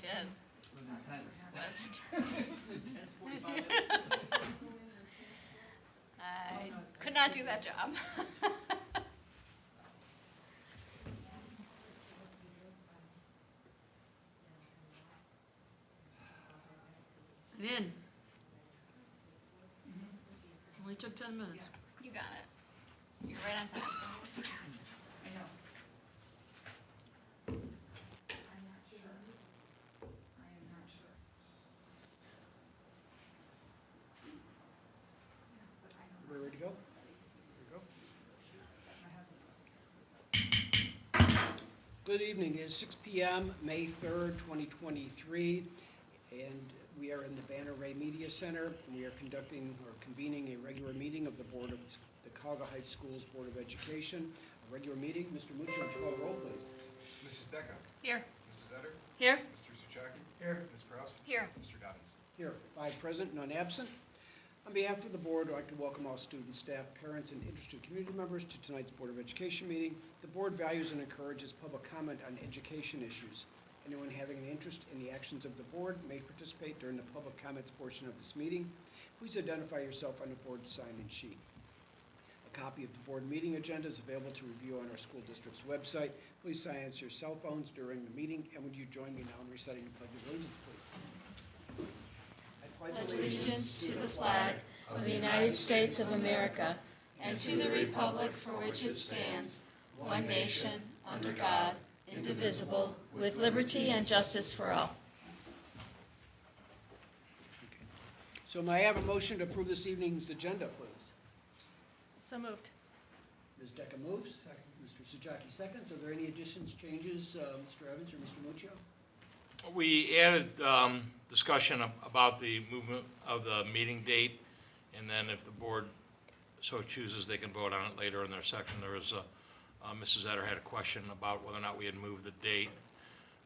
did. It was intense. Was. It was an intense 45 minutes. I could not do that job. I'm in. Only took 10 minutes. You got it. You're right on time. We're ready to go? Good evening. It is 6 p.m., May 3rd, 2023, and we are in the Banner Ray Media Center. And we are convening a regular meeting of the Board of the Cuyahoga Heights Schools Board of Education. A regular meeting. Mr. Muccio, would you call the roll, please? Mrs. Decker. Here. Mrs. Etter. Here? Mr. Suchaki. Here. Ms. Kraus. Here. Mr. Dobbins. Here, 5 present, none absent. On behalf of the board, I'd like to welcome all students, staff, parents, and interested community members to tonight's Board of Education meeting. The board values and encourages public comment on education issues. Anyone having an interest in the actions of the board may participate during the public comments portion of this meeting. Please identify yourself on the board sign-in sheet. A copy of the board meeting agenda is available to review on our school district's website. Please silence your cell phones during the meeting, and would you join me now in reciting the Pledge of Allegiance, please? Pledge allegiance to the flag of the United States of America and to the republic for which it stands, one nation, under God, indivisible, with liberty and justice for all. So may I have a motion to approve this evening's agenda, please? So moved. Ms. Decker moves. Second. Mr. Suchaki seconds. Are there any additions, changes, Mr. Evans or Mr. Muccio? We added discussion about the movement of the meeting date, and then if the board so chooses, they can vote on it later in their section. There was Mrs. Etter had a question about whether or not we had moved the date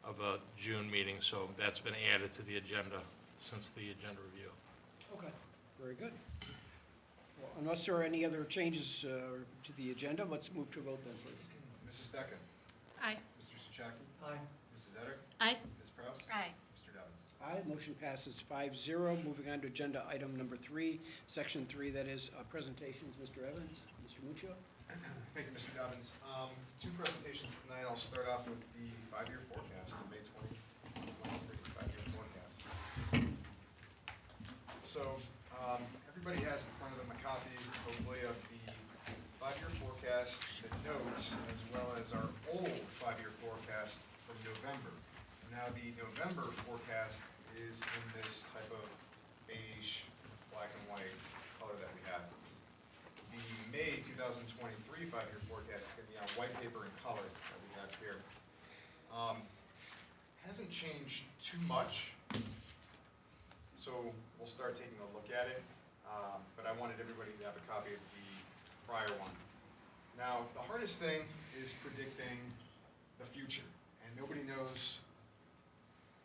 of the June meeting, so that's been added to the agenda since the agenda review. Okay, very good. Well, unless there are any other changes to the agenda, let's move to a vote then, please. Mrs. Decker. Aye. Mr. Suchaki. Aye. Mrs. Etter. Aye. Ms. Kraus. Aye. Mr. Dobbins. Aye, motion passes 5-0. Moving on to agenda item number 3, section 3, that is presentations. Mr. Evans, Mr. Muccio. Thank you, Mr. Dobbins. 2 presentations tonight. I'll start off with the 5-year forecast, the May 2023 5-year forecast. So everybody has in front of them a copy, hopefully, of the 5-year forecast, the notes, as well as our old 5-year forecast from November. Now, the November forecast is in this type of beige, black and white color that we have. The May 2023 5-year forecast is going to be on white paper and color that we have here. Hasn't changed too much, so we'll start taking a look at it. But I wanted everybody to have a copy of the prior one. Now, the hardest thing is predicting the future, and nobody knows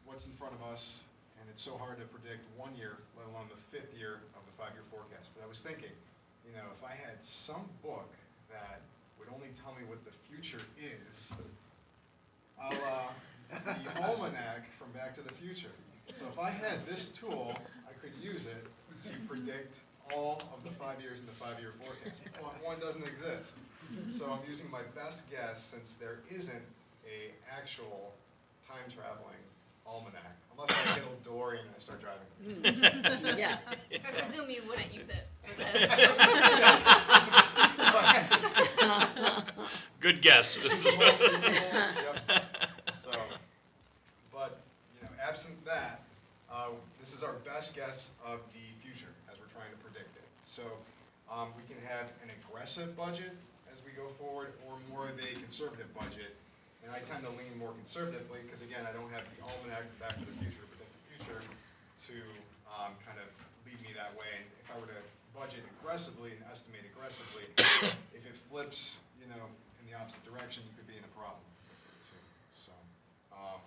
what's in front of us, and it's so hard to predict 1 year, let alone the 5th year of the 5-year forecast. But I was thinking, you know, if I had some book that would only tell me what the future is, a la the almanac from Back to the Future. So if I had this tool, I could use it to predict all of the 5 years in the 5-year forecast. But one doesn't exist. So I'm using my best guess, since there isn't a actual time-traveling almanac, unless I get a DeLorean and I start driving. Yeah. I presume you wouldn't use it. Good guess. Yep. So, but, you know, absent that, this is our best guess of the future as we're trying to predict it. So, we can have an aggressive budget as we go forward, or more of a conservative budget. And I tend to lean more conservatively, because again, I don't have the almanac Back to the Future, predict the future, to kind of lead me that way. And if I were to budget aggressively and estimate aggressively, if it flips, you know, in the opposite direction, you could be in a problem too. So, all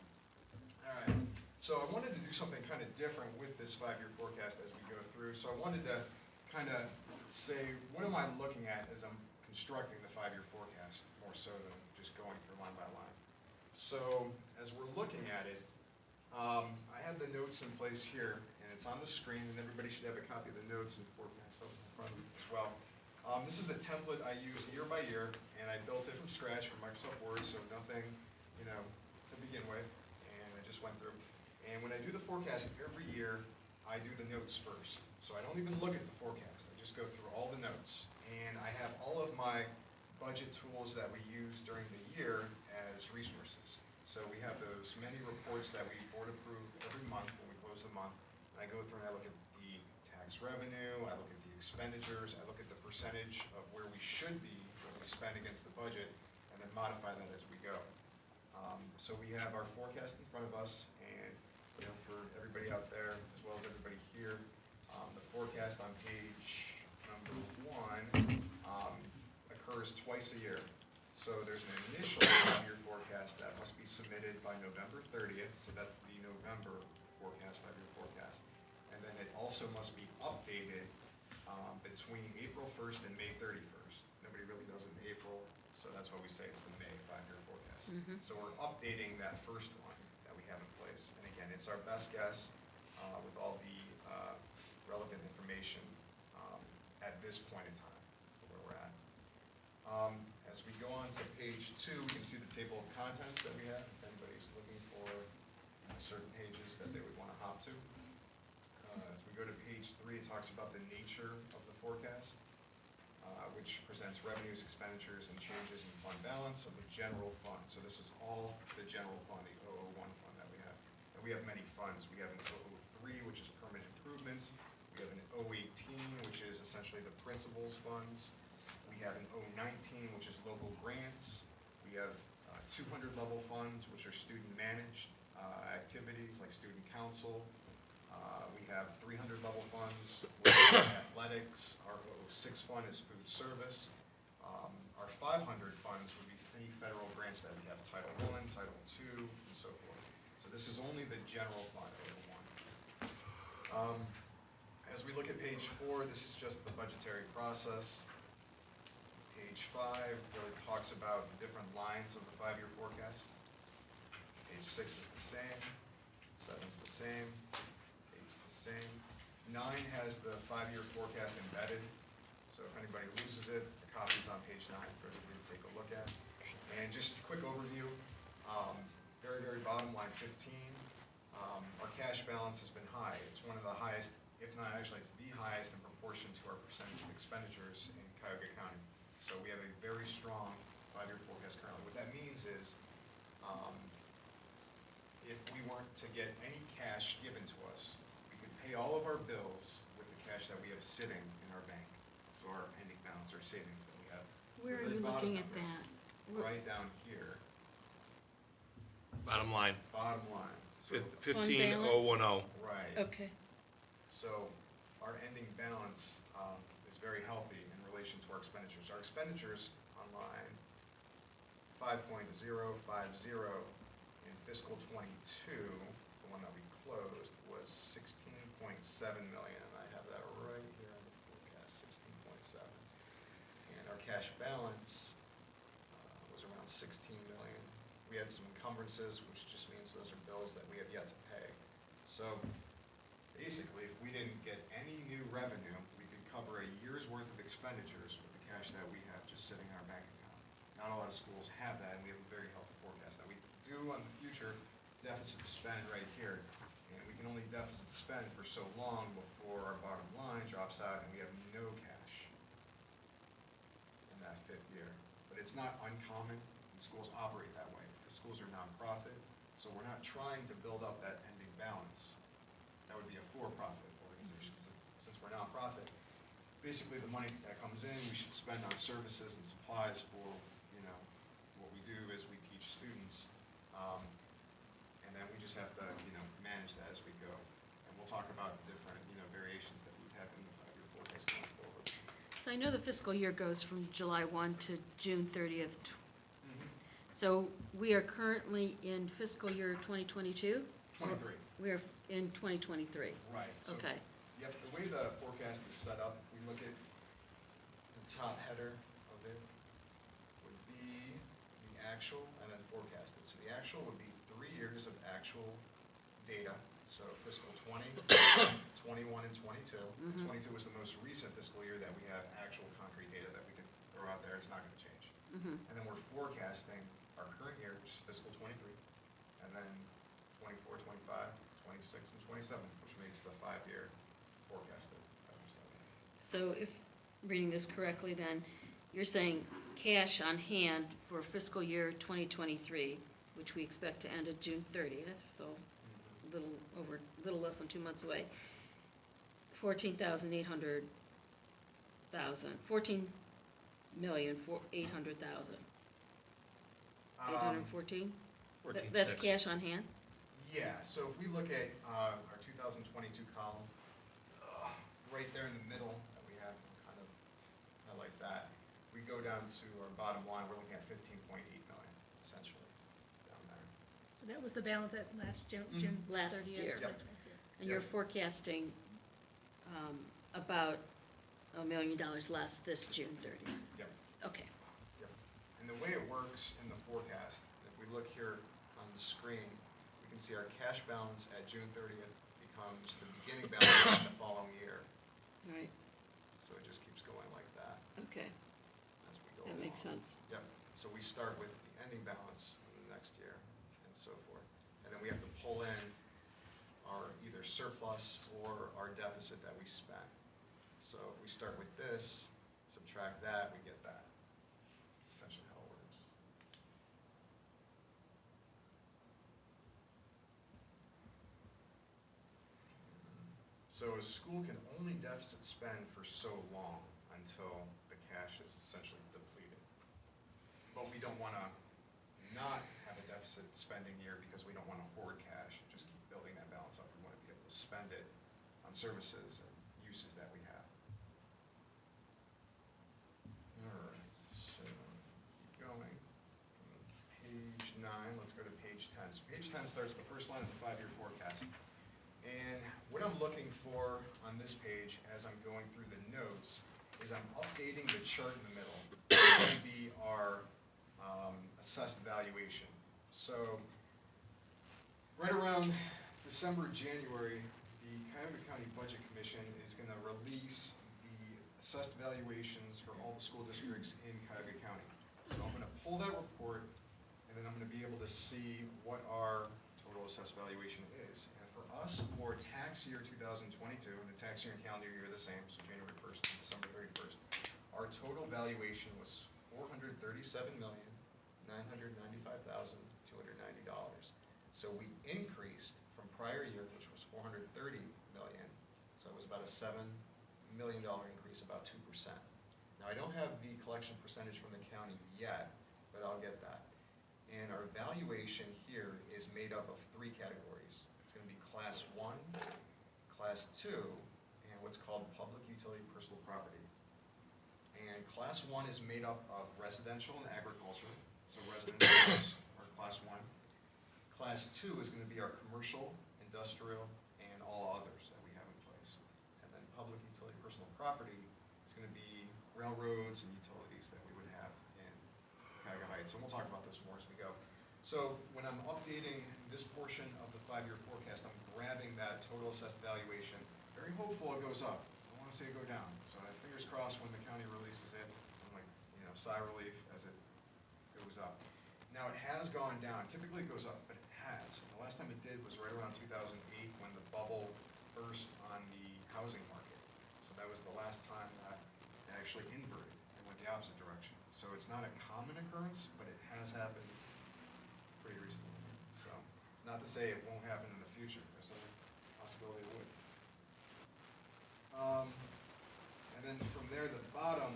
right. So I wanted to do something kind of different with this 5-year forecast as we go through. So I wanted to kind of say, what am I looking at as I'm constructing the 5-year forecast, more so than just going through line by line. So as we're looking at it, I have the notes in place here, and it's on the screen, and everybody should have a copy of the notes and forecast up in front of you as well. This is a template I use year by year, and I built it from scratch from Microsoft Word, so nothing, to begin with, and I just went through. And when I do the forecast every year, I do the notes first. So I don't even look at the forecast, I just go through all the notes. And I have all of my budget tools that we use during the year as resources. So we have those many reports that we board approve every month when we close the month. And I go through and I look at the tax revenue, I look at the expenditures, I look at the percentage of where we should be when we spend against the budget, and then modify that as we go. So we have our forecast in front of us, and for everybody out there, as well as everybody here, the forecast on page number 1 occurs twice a year. So there's an initial 5-year forecast that must be submitted by November 30th, so that's the November forecast, 5-year forecast. And then it also must be updated between April 1st and May 31st. Nobody really does it in April, so that's why we say it's the May 5-year forecast. So we're updating that first one that we have in place. And again, it's our best guess with all the relevant information at this point in time, where we're at. As we go on to page 2, we can see the table of contents that we have, if anybody's looking for certain pages that they would want to hop to. As we go to page 3, it talks about the nature of the forecast, which presents revenues, expenditures, and changes in fund balance of the general fund. So this is all the general fund, the 001 fund that we have. And we have many funds. We have an 003, which is permanent improvements. We have an 018, which is essentially the principals funds. We have an 019, which is local grants. We have 200 level funds, which are student managed activities like student council. We have 300 level funds, which is athletics. Our 006 fund is food service. Our 500 funds would be any federal grants that we have, Title I, Title II, and so forth. So this is only the general fund, 001. As we look at page 4, this is just the budgetary process. Page 5 really talks about the different lines of the 5-year forecast. Page 6 is the same, 7 is the same, 8 is the same. 9 has the 5-year forecast embedded, so if anybody loses it, the copy's on page 9 for everybody to take a look at. And just a quick overview, very, very bottom, line 15, our cash balance has been high. It's one of the highest, if not actually, it's the highest in proportion to our percentage of expenditures in Cuyahoga County. So we have a very strong 5-year forecast currently. What that means is, if we weren't to get any cash given to us, we could pay all of our bills with the cash that we have sitting in our bank. So our ending balance, our savings that we have. So Where the are you bottom looking at number, that? Right down here, Bottom line, bottom line. So, 15010. right. Okay. So our ending balance is very healthy in relation to our expenditures. Our expenditures on line 5.050 in fiscal '22, the one that we closed, was 16.7 million, and I have that right here on the forecast, 16.7. And our cash balance was around 16 million. We had some encumbrances, which just means those are bills that we have yet to pay. So basically, if we didn't get any new revenue, we could cover a year's worth of expenditures with the cash that we have just sitting in our bank account. Not a lot of schools have that, and we have a very healthy forecast. Now, we do on the future deficit spend right here, and we can only deficit spend for so long before our bottom line drops out and we have no cash in that 5th year. But it's not uncommon, and schools operate that way. The schools are nonprofit, so we're not trying to build up that ending balance. That would be a for-profit organization. So since we're nonprofit, basically the money that comes in, we should spend on services and supplies for, what we do is we teach students. And then we just have to, manage that as we go. And we'll talk about different, variations that we have in the 5-year forecast going forward. So I know the fiscal year goes from July 1 to June 30th. So we are currently in fiscal year 2022? 23. We are in 2023. Right. So, Okay. yep, the way the forecast is set up, we look at the top header of it would be the actual and then forecasted. So the actual would be 3 years of actual data, so fiscal 20, 21, and 22. 22 was the most recent fiscal year that we have actual concrete data that we can throw out there. It's not going to change. And then we're forecasting our current year, which is fiscal 23, and then 24, 25, 26, and 27, which makes the 5-year forecasted. So if, reading this correctly then, you're saying cash on hand for fiscal year 2023, which we expect to end at June 30th, so a little less than 2 months away, 14,800,000, 14,800,000. 814? 14.6. That's cash on hand? Yeah, so if we look at our 2022 column, right there in the middle that we have, kind of like that, we go down to our bottom line, we're looking at 15.8 million, essentially, down there. So that was the balance at last June 30th. Last year. 2022. And you're forecasting about $1 million less this June 30th? Yep. Okay. Yep. And the way it works in the forecast, if we look here on the screen, we can see our cash balance at June 30th becomes the beginning balance in the following year. Right, So it just keeps going like that okay, as we go that makes along. sense. Yep, so we start with the ending balance in the next year and so forth. And then we have to pull in our either surplus or our deficit that we spent. So if we start with this, subtract that, we get that. Essentially how it works. So a school can only deficit spend for so long until the cash is essentially depleted. But we don't want to not have a deficit spending year because we don't want to hoard cash and just keep building that balance up. We want to be able to spend it on services and uses that we have. All right, so keep going. Page 9, let's go to page 10. So page 10 starts the first line of the 5-year forecast. And what I'm looking for on this page as I'm going through the notes is I'm updating the chart in the middle. It's going to be our assessed valuation. So right around December, January, the Cuyahoga County Budget Commission is going to release the assessed valuations from all the school districts in Cuyahoga County. So I'm going to pull that report, and then I'm going to be able to see what our total assessed valuation is. And for us, for tax year 2022, and the tax year and calendar year are the same, so January 1st to December 31st, our total valuation was $437,995,290. So we increased from prior year, which was $430 million, so it was about a $7 million increase, about 2%. Now, I don't have the collection percentage from the county yet, but I'll get that. And our valuation here is made up of 3 categories. It's going to be Class 1, Class 2, and what's called public utility personal property. And Class 1 is made up of residential and agriculture, so residential are Class 1. Class 2 is going to be our commercial, industrial, and all others that we have in place. And then public utility personal property is going to be railroads and utilities that we would have in Cuyahoga Heights. And we'll talk about this more as we go. So when I'm updating this portion of the 5-year forecast, I'm grabbing that total assessed valuation. Very hopeful it goes up. I don't want to say it go down. So I have fingers crossed when the county releases it, I'm like, sigh of relief as it goes up. Now, it has gone down. Typically it goes up, but it has. And the last time it did was right around 2008 when the bubble burst on the housing market. So that was the last time that it actually inverted and went the opposite direction. So it's not a common occurrence, but it has happened pretty recently. So it's not to say it won't happen in the future. There's a possibility it would. And then from there, the bottom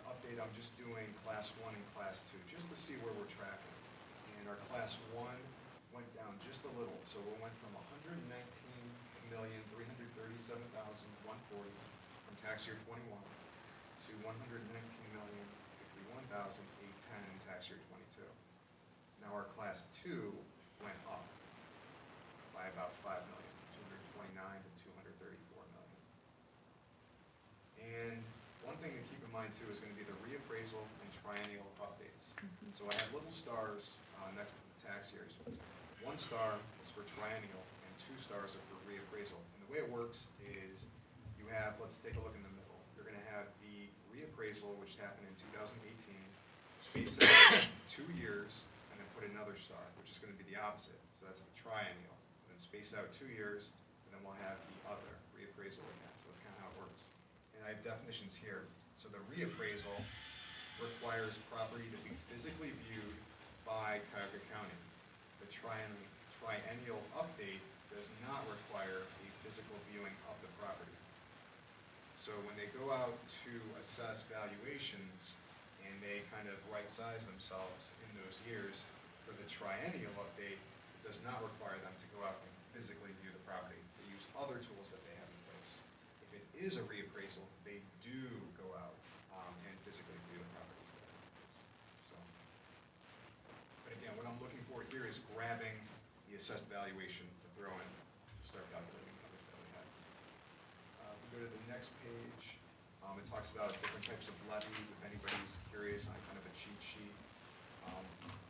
update, I'm just doing Class 1 and Class 2, just to see where we're tracking. And our Class 1 went down just a little, so we went from $119,337,140 from tax year 21 to $119,051,810 in tax year 22. Now our Class 2 went up by about $5 million, $229 to $234 million. And one thing to keep in mind too is going to be the reappraisal and triennial updates. So I have little stars next to the tax years. 1 star is for triennial and 2 2 stars are for reappraisal. And the way it works is you have, let's take a look in the middle. You're gonna have the reappraisal, which happened in 2018, space it out 2 years, and then put another star, which is gonna be the opposite. So that's the triennial. And then space out 2 years, and then we'll have the other reappraisal again. So that's kind of how it works. And I have definitions here. So the reappraisal requires property to be physically viewed by Cuyahoga County. The triennial update does not require a physical viewing of the property. So when they go out to assess valuations and they kind of right-size themselves in those years, for the triennial update, it does not require them to go out and physically view the property. They use other tools that they have in place. If it is a reappraisal, they do go out and physically view the properties that are in place. So, but again, what I'm looking for here is grabbing the assessed valuation to throw in to start calculating the numbers that we have. We go to the next page. It talks about different types of levies, if anybody's curious, on kind of a cheat sheet.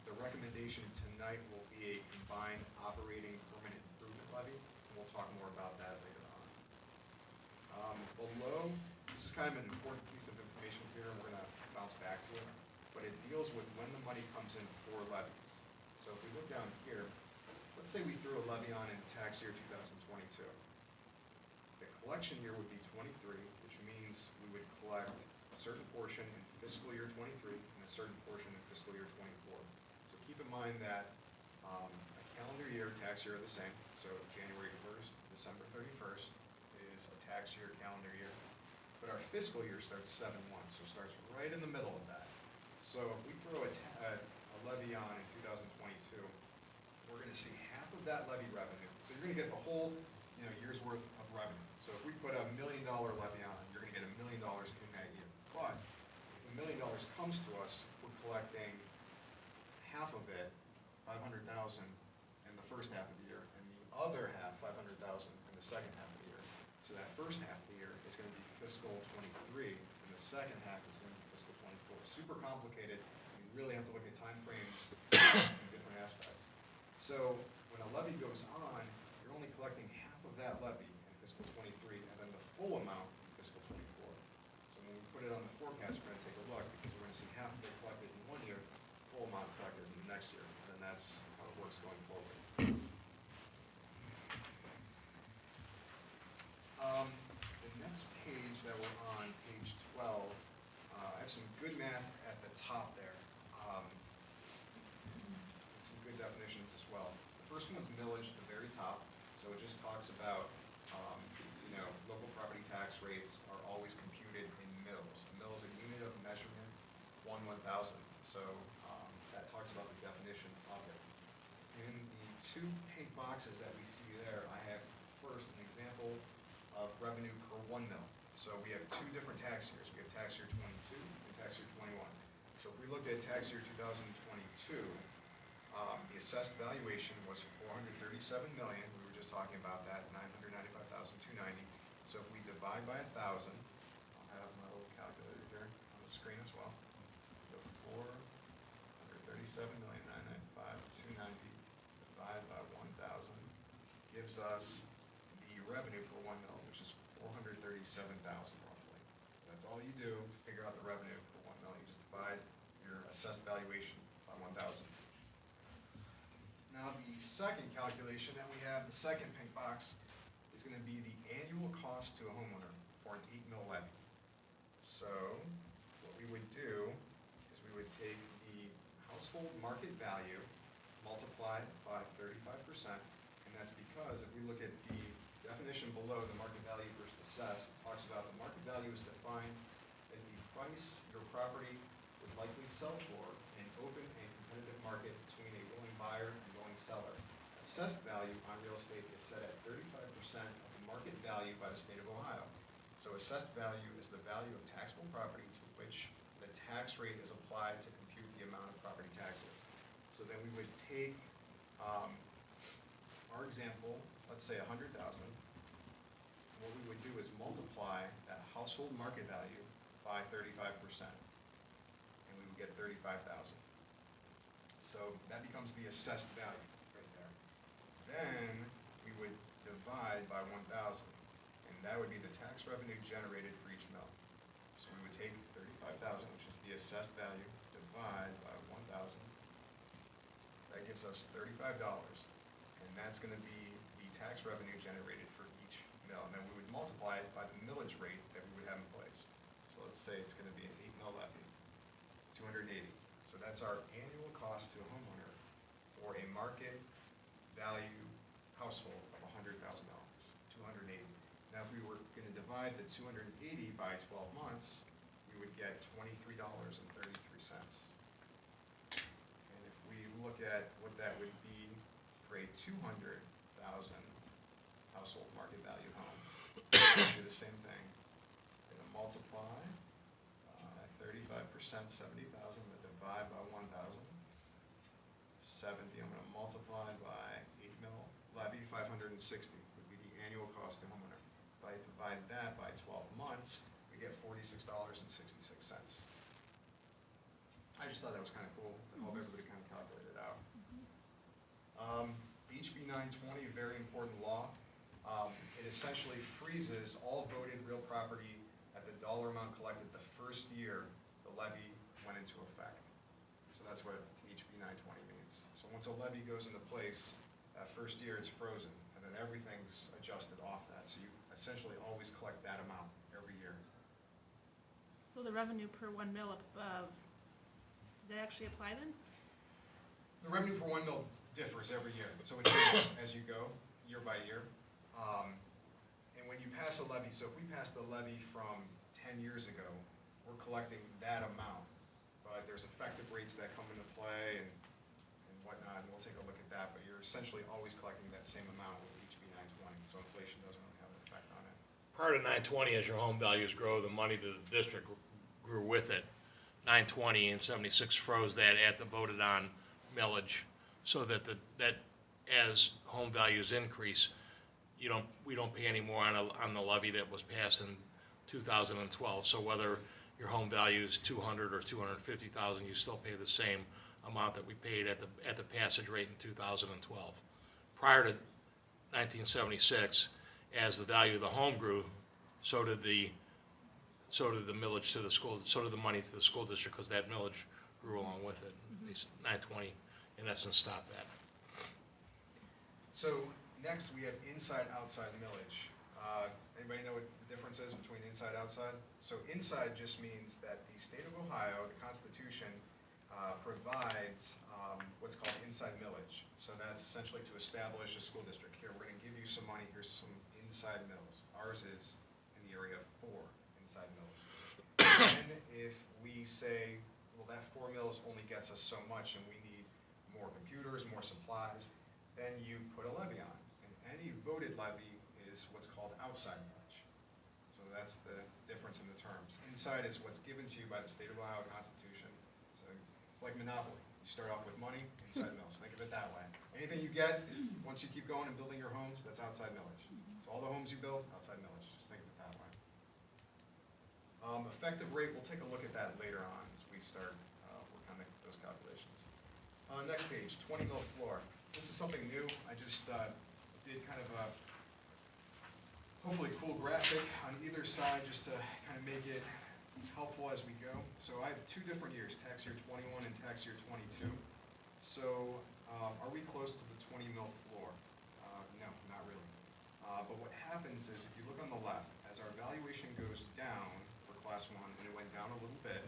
The recommendation tonight will be a combined operating permanent improvement levy, and we'll talk more about that later on. Below, this is kind of an important piece of information here, and we're gonna bounce back to it, but it deals with when the money comes in for levies. So if we look down here, let's say we threw a levy on in tax year 2022. The collection year would be 23, which means we would collect a certain portion in fiscal year 23 and a certain portion in fiscal year 24. So keep in mind that a calendar year, tax year are the same. So January 1st, December 31st is a tax year, calendar year. But our fiscal year starts 7/1, so it starts right in the middle of that. So if we throw a levy on in 2022, we're gonna see half of that levy revenue. So you're gonna get the whole, year's worth of revenue. So if we put $1 million levy on, you're gonna get $1 million in that year. But if $1 million comes to us, we're collecting half of it, 500,000, in the first half of the year, and the other half, 500,000, in the second half of the year. So that first half of the year is gonna be fiscal 23, and the second half is gonna be fiscal 24. Super complicated. You really have to look at timeframes in different aspects. So when a levy goes on, you're only collecting half of that levy in fiscal 23, and then the full amount in fiscal 24. So when we put it on the forecast, we're gonna take a look, because we're gonna see half of it collected in one year, full amount collected in the next year, and then that's how it works going forward. The next page that we're on, page 12, I have some good math at the top there. Some good definitions as well. The first one's millage at the very top, so it just talks about, local property tax rates are always computed in mils. A mil is a unit of measurement, 1/1000. So that talks about the definition of it. In the 2 pink boxes that we see there, I have first an example of revenue per 1 mil. So we have 2 different tax years. We have tax year 22 and tax year 21. So if we looked at tax year 2022, the assessed valuation was $437 million. We were just talking about that, $995,290. So if we divide by 1,000, I'll have my little calculator here on the screen as well. So $437,995,290 divided by 1,000 gives us the revenue for 1 mil, which is $437,000 roughly. So that's all you do to figure out the revenue for 1 mil. You just divide your assessed valuation by 1,000. Now, the second calculation that we have, the second pink box, is going to be the annual cost to a homeowner for an 8 mil levy. So what we would do is we would take the household market value, multiply it by 35%, and that's because if we look at the definition below, the market value versus assessed, it talks about the market value is defined as the price your property would likely sell for in an open and competitive market between a willing buyer and willing seller. Assessed value on real estate is set at 35% of the market value by the state of Ohio. So assessed value is the value of taxable property to which the tax rate is applied to compute the amount of property taxes. So then we would take our example, let's say 100,000. What we would do is multiply that household market value by 35%, and we would get 35,000. So that becomes the assessed value right there. Then we would divide by 1,000. And that would be the tax revenue generated for each mill. So we would take 35,000, which is the assessed value, divide by 1,000. That gives us $35. And that's gonna be the tax revenue generated for each mill. And then we would multiply it by the millage rate that we would have in place. So let's say it's gonna be an 8 mill levy, 280. So that's our annual cost to a homeowner for a market value household of $100,000, 280. Now, if we were gonna divide the 280 by 12 months, we would get $23.33. And if we look at what that would be for a 200,000 household market value home, do the same thing. Gonna multiply 35%, 70,000, I'm gonna divide by 1,000. 70, I'm gonna multiply by 8 mil levy, 560 would be the annual cost to homeowner. If I divide that by 12 months, we get $46.66. I just thought that was kind of cool, to help everybody kind of calculate it out. HB 920, very important law. It essentially freezes all voted real property at the dollar amount collected the first year the levy went into effect. So that's what HB 920 means. So once a levy goes into place, that first year it's frozen, and then everything's adjusted off that. So you essentially always collect that amount every year. So the revenue per 1 mil above, does that actually apply then? The revenue per 1 mil differs every year, so it changes as you go, year by year. And when you pass a levy, so if we passed a levy from 10 years ago, we're collecting that amount. But there's effective rates that come into play and whatnot, and we'll take a look at that, but you're essentially always collecting that same amount with HB 920, so inflation doesn't really have an effect on it. Part of 920, as your home values grow, the money to the district grew with it. 920 and 76 froze that at the voted on millage, so that as home values increase, we don't pay any more on the levy that was passed in 2012. So whether your home value is 200 or 250,000, you still pay the same amount that we paid at the passage rate in 2012. Prior to 1976, as the value of the home grew, so did the millage to the school, so did the money to the school district, because that millage grew along with it. These 920, in essence, stopped that. So next, we have inside-outside millage. Anybody know what the difference is between inside outside? So inside just means that the state of Ohio, the Constitution, provides what's called inside millage. So that's essentially to establish a school district. Here, we're going to give you some money. Here's some inside mills. Ours is in the area of 4 inside mills. And if we say, well, that 4 mills only gets us so much and we need more computers, more supplies, then you put a levy on. And any voted levy is what's called outside millage. So that's the difference in the terms. Inside is what's given to you by the state of Ohio Constitution. So it's like Monopoly. You start off with money, inside mills. Think of it that way. Anything you get, once you keep going and building your homes, that's outside millage. So all the homes you build, outside millage. Just think of it that way. Effective rate, we'll take a look at that later on as we start working on those calculations. Next page, 20 mil floor. This is something new. I just did kind of a hopefully cool graphic on either side just to kind of make it helpful as we go. So I have 2 different years, tax year 21 and tax year 22. So are we close to the 20 mil floor? No, not really. But what happens is if you look on the left, as our valuation goes down for class 1, and it went down a little bit,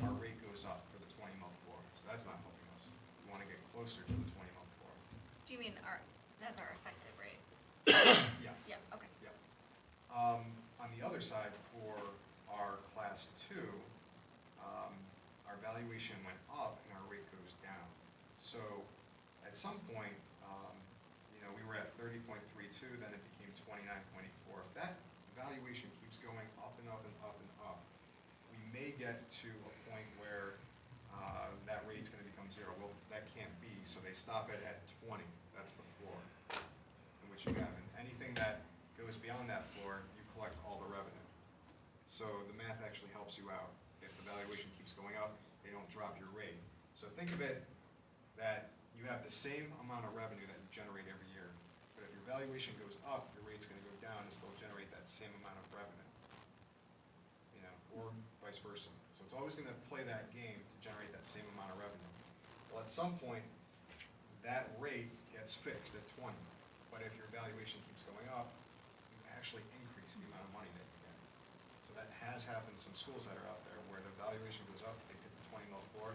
our rate goes up for the 20 mil floor. So that's not helping us. We want to get closer to the 20 mil floor. Do you mean that's our effective rate? Yes. Yep, okay. On the other side, for our class 2, our valuation went up and our rate goes down. So at some point, we were at 30.32, then it became 29.84. If that valuation keeps going up and up and up and up, we may get to a point where that rate's going to become 0. Well, that can't be, so they stop it at 20. That's the floor in which you have. And anything that goes beyond that floor, you collect all the revenue. So the math actually helps you out. If the valuation keeps going up, they don't drop your rate. So think of it that you have the same amount of revenue that you generate every year, but if your valuation goes up, your rate's gonna go down and still generate that same amount of revenue. You know, or vice versa. So it's always gonna play that game to generate that same amount of revenue. Well, at some point, that rate gets fixed at 20. But if your valuation keeps going up, you actually increase the amount of money that you get. So that has happened in some schools that are out there where the valuation goes up, they hit the 20 mil floor,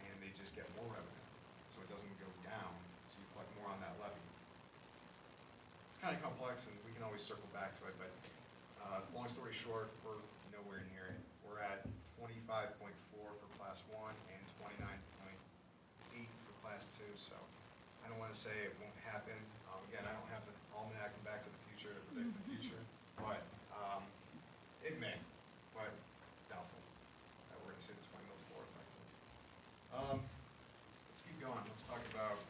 and they just get more revenue. So it doesn't go down, so you collect more on that levy. It's kind of complex, and we can always circle back to it, but long story short, we're nowhere near it. We're at 25.4 for class 1 and 29.8 for class 2, so I don't want to say it won't happen. Again, I don't have the almanac and Back to the Future to predict the future, but it may, but doubtful that we're going to see the 20 mil floor like this. Let's keep going. Let's talk about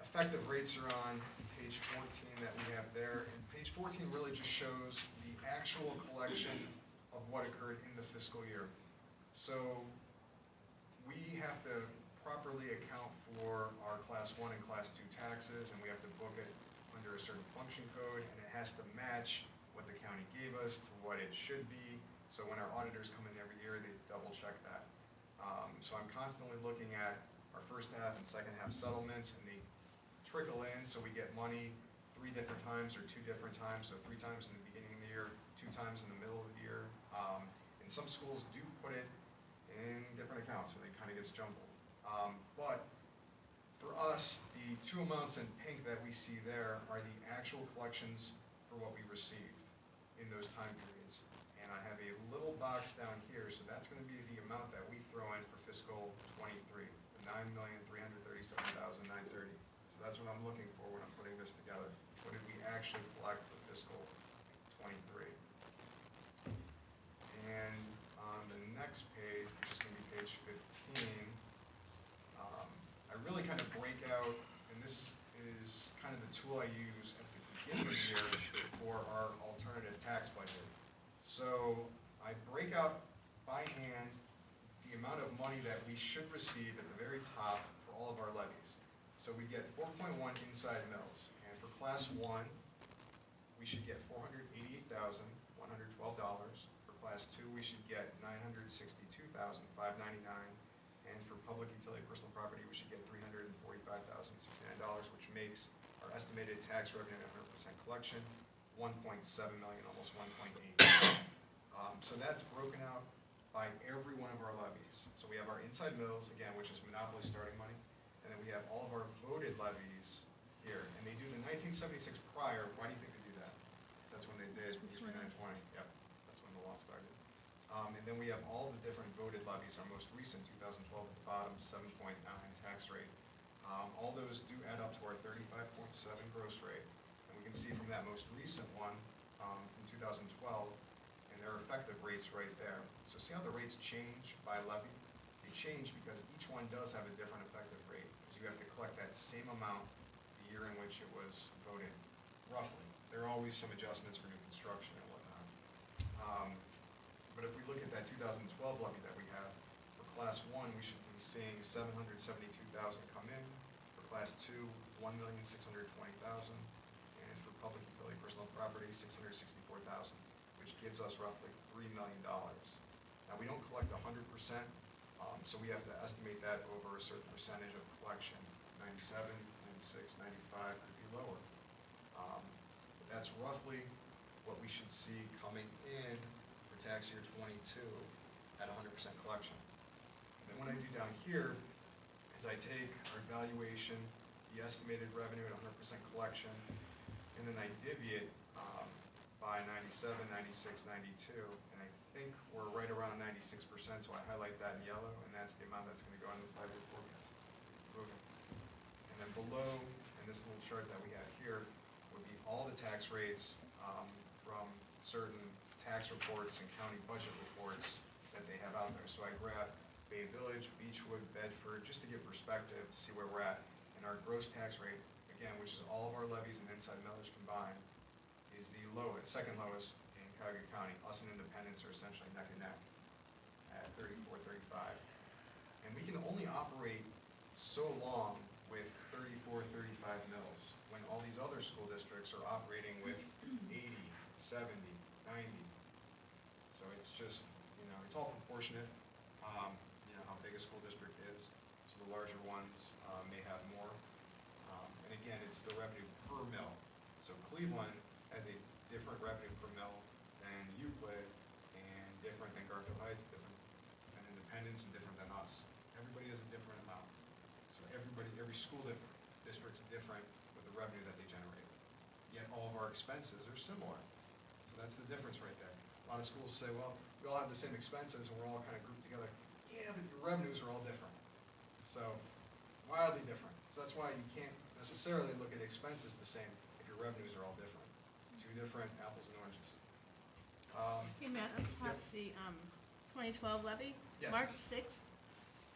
effective rates are on page 14 that we have there. And page 14 really just shows the actual collection of what occurred in the fiscal year. So we have to properly account for our class 1 and class 2 taxes, and we have to book it under a certain function code, and it has to match what the county gave us to what it should be. So when our auditors come in every year, they double check that. So I'm constantly looking at our first half and second half settlements, and they trickle in, so we get money 3 different times or 2 different times, so 3 times in the beginning of the year, 2 times in the middle of the year. And some schools do put it in different accounts, so it kind of gets jumbled. But for us, the 2 amounts in pink that we see there are the actual collections for what we received in those time periods. And I have a little box down here, so that's going to be the amount that we throw in for fiscal '23, the $9,337,930. So that's what I'm looking for when I'm putting this together. What did we actually collect for fiscal '23? And on the next page, which is going to be page 15, I really kind of break out, and this is kind of the tool I use at the beginning of the year for our alternative tax budget. So I break out by hand the amount of money that we should receive at the very top for all of our levies. So we get 4.1 inside mills, and for class 1, we should get $488,112. For class 2, we should get $962,599. And for public utility personal property, we should get $345,069, which makes our estimated tax revenue at 100% collection 1.7 million, almost 1.8. So that's broken out by every one of our levies. So we have our inside mills, again, which is monopoly starting money, and then we have all of our voted levies here. And they do the 1976 prior. Why do you think they do that? Because that's when they did HB 920. Yep, that's when the law started. And then we have all the different voted levies. Our most recent, 2012 at the bottom, 7.9 tax rate. All those do add up to our 35.7 gross rate. And we can see from that most recent one, from 2012, and their effective rates right there. So see how the rates change by levy? They change because each one does have a different effective rate, because you have to collect that same amount the year in which it was voted, roughly. There are always some adjustments for new construction and whatnot. But if we look at that 2012 levy that we have, for class 1, we should be seeing 772,000 come in. For class 2, 1,620,000. And for public utility personal property, 664,000, which gives us roughly $3 million. Now, we don't collect 100%, so we have to estimate that over a certain percentage of collection. 97, 96, 95 could be lower. But that's roughly what we should see coming in for tax year 22 at 100% collection. And then what I do down here is I take our valuation, the estimated revenue at 100% collection, and then I divvy it by 97, 96, 92, and I think we're right around 96%, so I highlight that in yellow, and that's the amount that's going to go into the 5-year forecast. Moving. And then below, in this little chart that we have here, would be all the tax rates from certain tax reports and county budget reports that they have out there. So I grab Bay Village, Beechwood, Bedford, just to give perspective to see where we're at. And our gross tax rate, again, which is all of our levies and inside millage combined, is the lowest, second lowest in Cuyahoga County. Us and Independence are essentially neck and neck at 34, 35. And we can only operate so long with 34, 35 mills, when all these other school districts are operating with 80, 70, 90. So it's just, it's all proportionate, how big a school district is. So the larger ones may have more. And again, it's the revenue per mill. So Cleveland has a different revenue per mill than Euclid, and different than Garfield Heights, different than Independence, and different than us. Everybody has a different amount. So every school district's different with the revenue that they generate. Yet all of our expenses are similar. So that's the difference right there. A lot of schools say, well, we all have the same expenses and we're all kind of grouped together. Yeah, but your revenues are all different. So wildly different. So that's why you can't necessarily look at expenses the same if your revenues are all different. It's two different apples and oranges. Hey, Matt, up top, the 2012 levy, Yes. March 6th.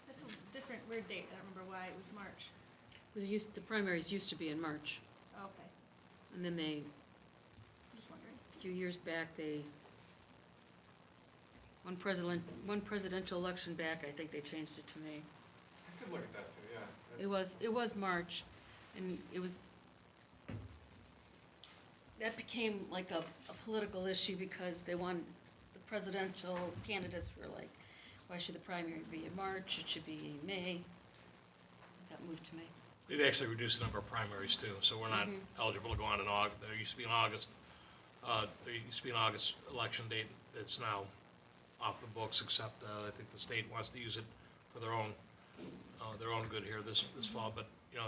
That's a different weird date. I don't remember why it was March. The primaries used to be in March, Okay, and then just wondering. a few years back, one presidential election back, I think they changed it to May. I could look at that too, yeah. It was March, and that became like a political issue because the presidential candidates were like, why should the primary be in March? It should be in May. It got moved to May. They'd actually reduced the number of primaries too, so we're not eligible to go on in August. There used to be an August, election date that's now off the books, except I think the state wants to use it for their own good here this fall. But,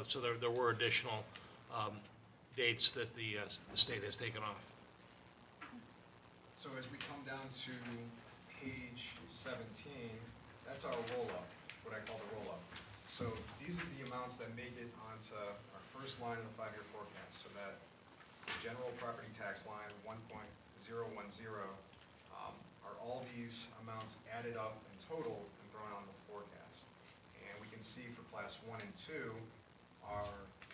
so there were additional dates that the state has taken off. So as we come down to page 17, that's our roll-up, what I call the roll-up. So these are the amounts that make it onto our first line of the 5-year forecast, so that the general property tax line, 1.010, are all these amounts added up in total and thrown on the forecast. And we can see for class 1 and 2, our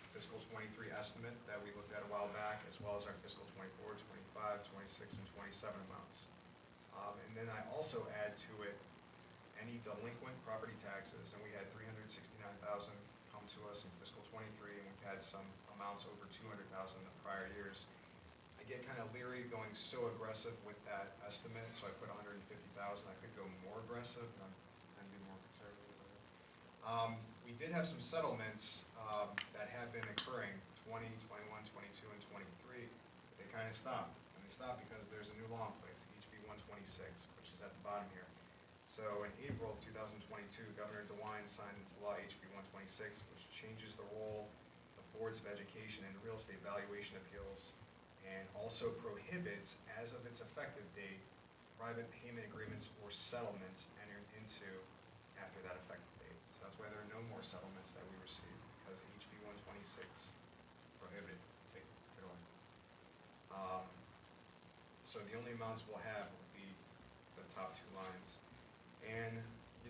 fiscal 23 estimate that we looked at a while back, as well as our fiscal 24, 25, 26, and 27 amounts. And then I also add to it any delinquent property taxes, and we had $369,000 come to us in fiscal 23, and we've had some amounts over $200,000 in the prior years. I get kind of leery going so aggressive with that estimate, so I put $150,000. I could go more aggressive, and I'm be more conservative with it. We did have some settlements that have been occurring, 20, 21, 22, and 23. They kind of stopped, and they stopped because there's a new law in place, HB 126, which is at the bottom here. So in April of 2022, Governor DeWine signed into law HB 126, which changes the role of boards of education and real estate valuation appeals, and also prohibits, as of its effective date, private payment agreements or settlements entered into after that effective date. So that's why there are no more settlements that we receive, because HB 126 prohibited. Take it away. So the only amounts we'll have will be the top two lines. And,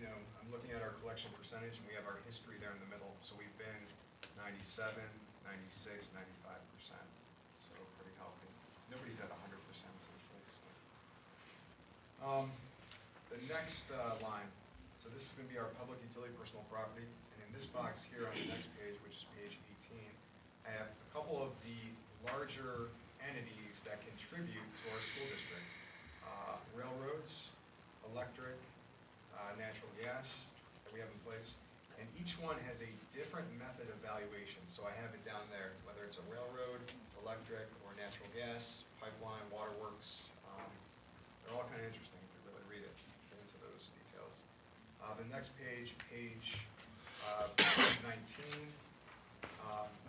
I'm looking at our collection percentage, and we have our history there in the middle. So we've been 97, 96, 95%. So pretty healthy. Nobody's at 100% essentially. So. The next line, so this is going to be our public utility personal property. And in this box here on the next page, which is page 18, I have a couple of the larger entities that contribute to our school district. Railroads, electric, natural gas that we have in place, and each one has a different method of valuation. So I have it down there, whether it's a railroad, electric, or natural gas, pipeline, waterworks. They're all kind of interesting if you really read it, get into those details. The next page, page 19.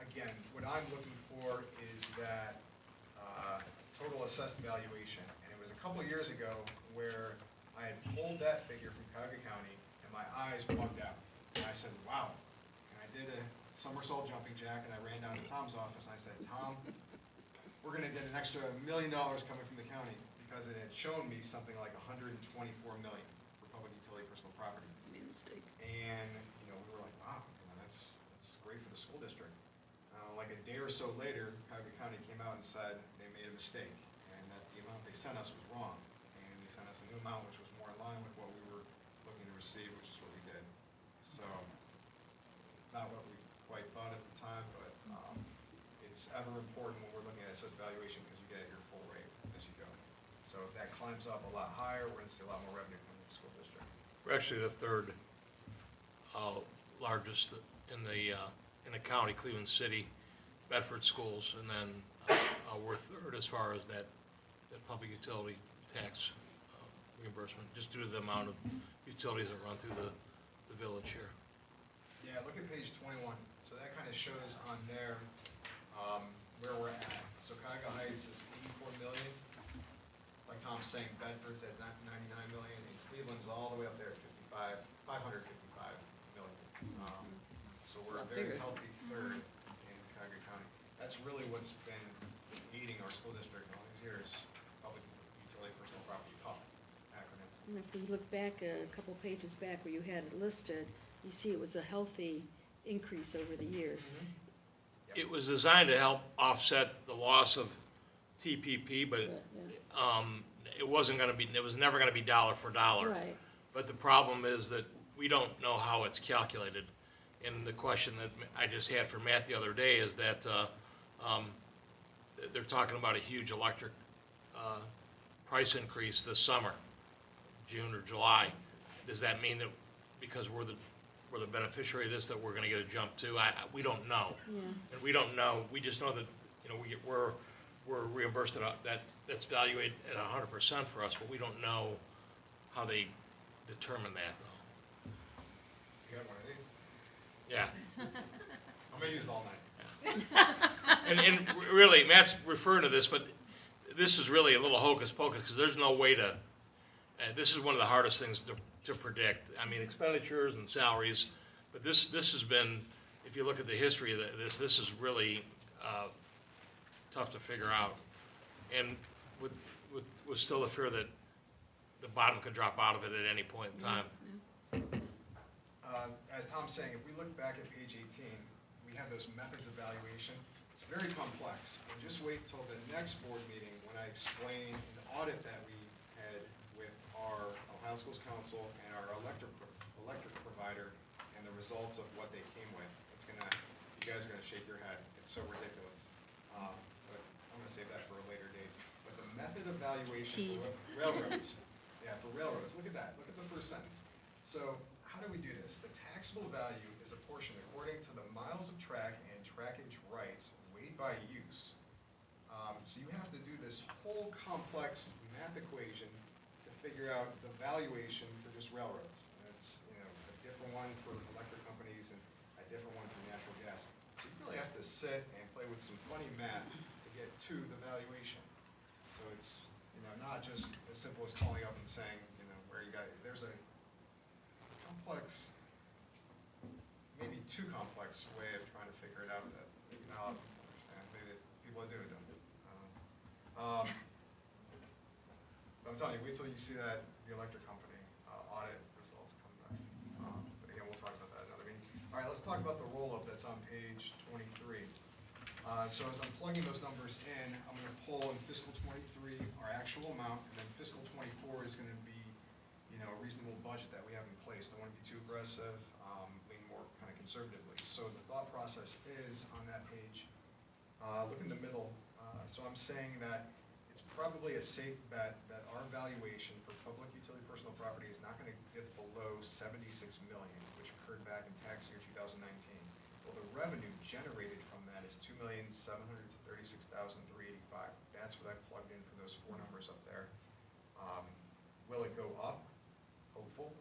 Again, what I'm looking for is that total assessed valuation. And it was a couple years ago where I had pulled that figure from Cuyahoga County, and my eyes bugged out. And I said, wow. And I did a somersault jumping jack, and I ran down to Tom's office, and I said, Tom, we're going to get an extra $1 million coming from the county, because it had shown me something like $124 million for public utility personal property. Made a mistake. And, we were like, wow, that's great for the school district. Like a day or so later, Cuyahoga County came out and said they made a mistake, and that the amount they sent us was wrong. And they sent us a new amount, which was more in line with what we were looking to receive, which is what we did. So, not what we quite thought it's ever important when we're looking at assessed valuation because you get your full rate as you go. So if that climbs up a lot higher, we're gonna see a lot more revenue from the school district. We're actually the third largest in the county, Cleveland City, Bedford schools, and then we're third as far as that public utility tax reimbursement, just due to the amount of utilities that run through the village here. Yeah, look at page 21. So that kind of shows on there where we're at. So Cuyahoga Heights is 84 million. Like Tom's saying, Bedford's at 99 million, and Cleveland's all the way up there at 555 million. So we're a very healthy third in Cuyahoga County. That's really what's been aiding our school district all these years, public utility personal property cost acronym. And if we look back, a couple pages back where you had it listed, you see it was a healthy increase over the years. It was designed to help offset the loss of TPP, but it wasn't gonna be, it was never gonna be dollar for dollar. Right. But the problem is that we don't know how it's calculated. And the question that I just had for Matt the other day is that they're talking about a huge electric price increase this summer, June or July. Does that mean that because we're the beneficiary of this, that we're gonna get a jump too? We don't know. Yeah. And we don't know, we just know that, you know, we're reimbursed that's valued at 100% for us, but we don't know how they determine that though. You got one of these? Yeah. I'm gonna use it all night. And really, Matt's referring to this, but this is really a little hocus pocus, because there's no way to, this is one of the hardest things to predict. I mean, expenditures and salaries, but this has been, if you look at the history of this is really tough to figure out. And with still the fear that the bottom could drop out of it at any point in time. As Tom's saying, if we look back at page 18, we have those methods of valuation. It's very complex. And just wait till the next board meeting when I explain an audit that we had with our Ohio Schools Council and our electric provider and the results of what they came with. It's gonna, you guys are gonna shake your head. It's so ridiculous. But I'm gonna save that for a later date. But the method of valuation for railroads, for railroads, look at that. Look at the first sentence. So how do we do this? The taxable value is apportioned according to the miles of track and trackage rights weighed by use. So you have to do this whole complex math equation to figure out the valuation for just railroads. And it's, you know, a different one for electric companies and a different one for natural gas. So you really have to sit and play with some funny math to get to the valuation. So it's, you know, not just as simple as calling up and saying, you know, where you got, there's a complex, maybe too complex way of trying to figure it out that maybe not all of them understand. Maybe people that do it don't. But I'm telling you, wait till you see that the electric company audit results come back. But again, we'll talk about that another meeting. All right, let's talk about the roll-up that's on page 23. So as I'm plugging those numbers in, I'm going to pull in fiscal 23 our actual amount, and then fiscal 24 is going to be, you know, a reasonable budget that we have in place. Don't want to be too aggressive, lean more kind of conservatively. So the thought process is on that page. Look in the middle. So I'm saying that it's probably a safe bet that our valuation for public utility personal property is not going to dip below 76 million, which occurred back in tax year 2019. Well, the revenue generated from that is 2,736,385. That's what I plugged in for those four numbers up there. Will it go up? Hopeful.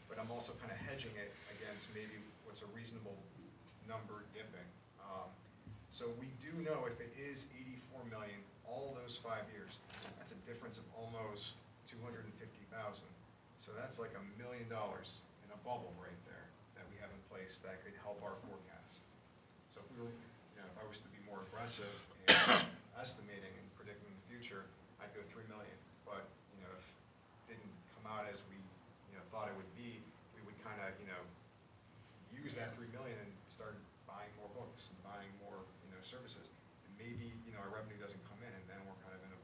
But I'm also kind of hedging it against maybe what's a reasonable number dipping. So we do know if it is 84 million, all those 5 years, that's a difference of almost 250,000. So that's like $1 million in a bubble right there that we have in place that could help our forecast. So if we were, you know, if I was to be more aggressive in estimating and predicting the future, I'd go 3 million. But, you know, if it didn't come out as we, you know, thought it would be, we would kind of, you know, use that 3 million and start buying more books and buying more, you know, services. And maybe, you know, our revenue doesn't come in, and then we're kind of in a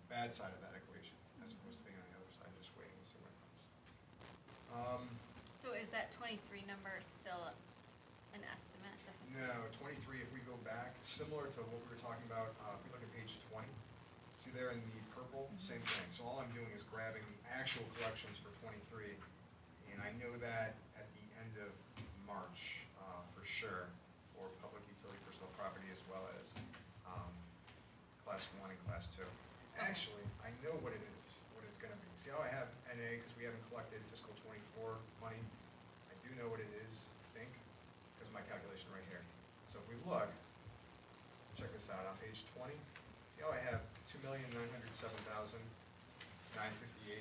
bad side of that equation, as opposed to being on the other side, just waiting to see what comes. So is that 23 number still an estimate? No, 23, if we go back, similar to what we were talking about, if we look at page 20, see there in the purple, same thing. So all I'm doing is grabbing the actual collections for 23, and I know that at the end of March, for sure, for public utility personal property as well as class 1 and class 2. Actually, I know what it is, what it's gonna be. See how I have NA, because we haven't collected fiscal 24 money? I do know what it is, I think, because of my calculation right here. So if we look, check this out, on page 20, see how I have 2,907,958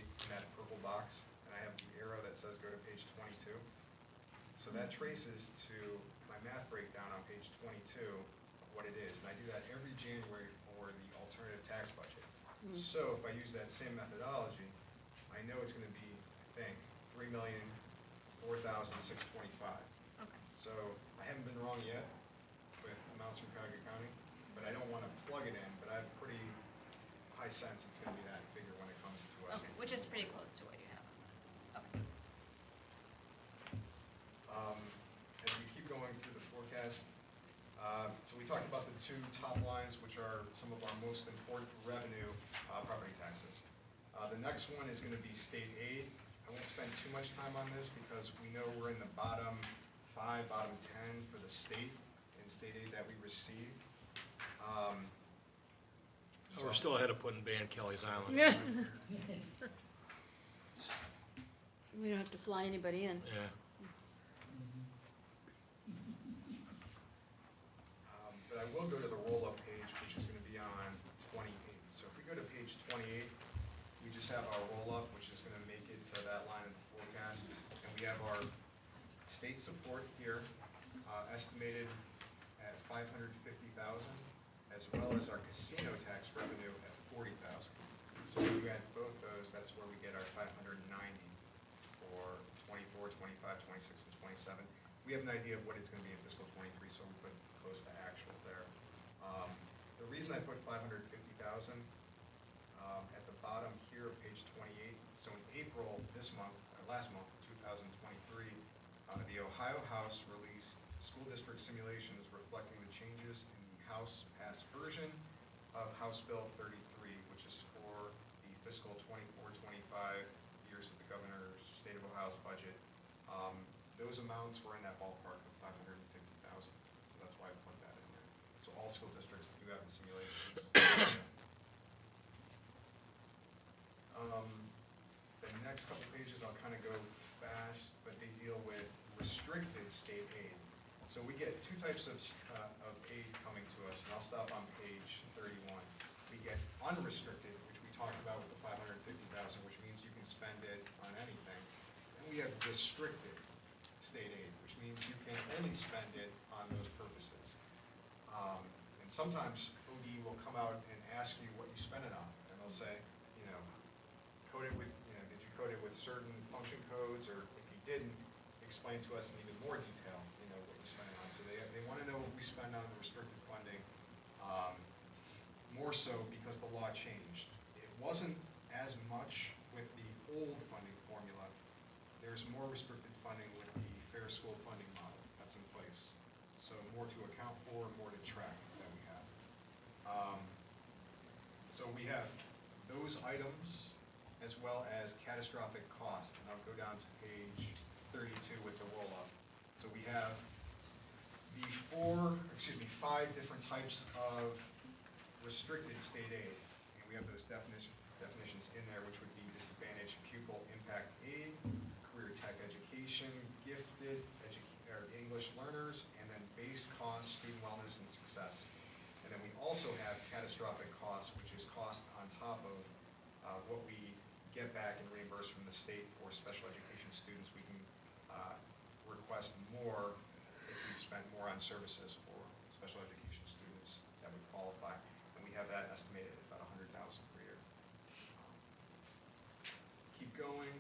in that purple box? And I have the arrow that says go to page 22. So that traces to my math breakdown on page 22 of what it is. And I do that every January for the alternative tax budget. So if I use that same methodology, I know it's gonna be, I think, 3,004,625. Okay. So I haven't been wrong yet with amounts from Cuyahoga County, but I don't wanna plug it in, but I have pretty high sense it's gonna be that figure when it comes to us. Okay, which is pretty close to what you have on that. Okay. As we keep going through the forecast, so we talked about the two top lines, which are some of our most important revenue, property taxes. The next one is gonna be state aid. I won't spend too much time on this because we know we're in the bottom 5, bottom 10 for the state in state aid that we receive. So we're still ahead of putting Ban Kelly's Island. We don't have to fly anybody in. Yeah. But I will go to the roll-up page, which is gonna be on 28. So if we go to page 28, we just have our roll-up, which is gonna make it to that line of the forecast. And we have our state support here, estimated at 550,000, as well as our casino tax revenue at 40,000. So when you add both those, that's where we get our 590 for 24, 25, 26, and 27. We have an idea of what it's gonna be in fiscal 23, so we put close to actual there. The reason I put 550,000 at the bottom here of page 28, so in April this month, or last month, 2023, the Ohio House released school district simulations reflecting the changes in the House passed version of House Bill 33, which is for the fiscal 24-25 years of the governor's state of Ohio's budget. Those amounts were in that ballpark of 550,000, so that's why I put that in there. So all school districts do have the simulations. The next couple pages, I'll kind of go fast, but they deal with restricted state aid. So we get two types of aid coming to us, and I'll stop on page 31. We get unrestricted, which we talked about with the 550,000, which means you can spend it on anything. And we have restricted state aid, which means you can only spend it on those purposes. And sometimes OD will come out and ask you what you spend it on, and they'll say, code it with, did you code it with certain function codes, or if you didn't, explain to us in even more detail, what you spend it on. So they want to know what we spend on the restricted funding, more so because the law changed. It wasn't as much with the old funding formula. There's more restricted funding with the fair school funding model that's in place. So more to account for, more to track that we have. So we have those items as well as catastrophic cost. And I'll go down to page 32 with the roll-up. So we have the 5 different types of restricted state aid. And we have those definitions in there, which would be disadvantaged pupil impact aid, career tech education, gifted English learners, and then base cost, student wellness and success. And then we also have catastrophic costs, which is cost on top of what we get back and reimburse from the state for special education students. We can request more if we spend more on services for special education students that would qualify. And we have that estimated at about $100,000 per year. Keep going.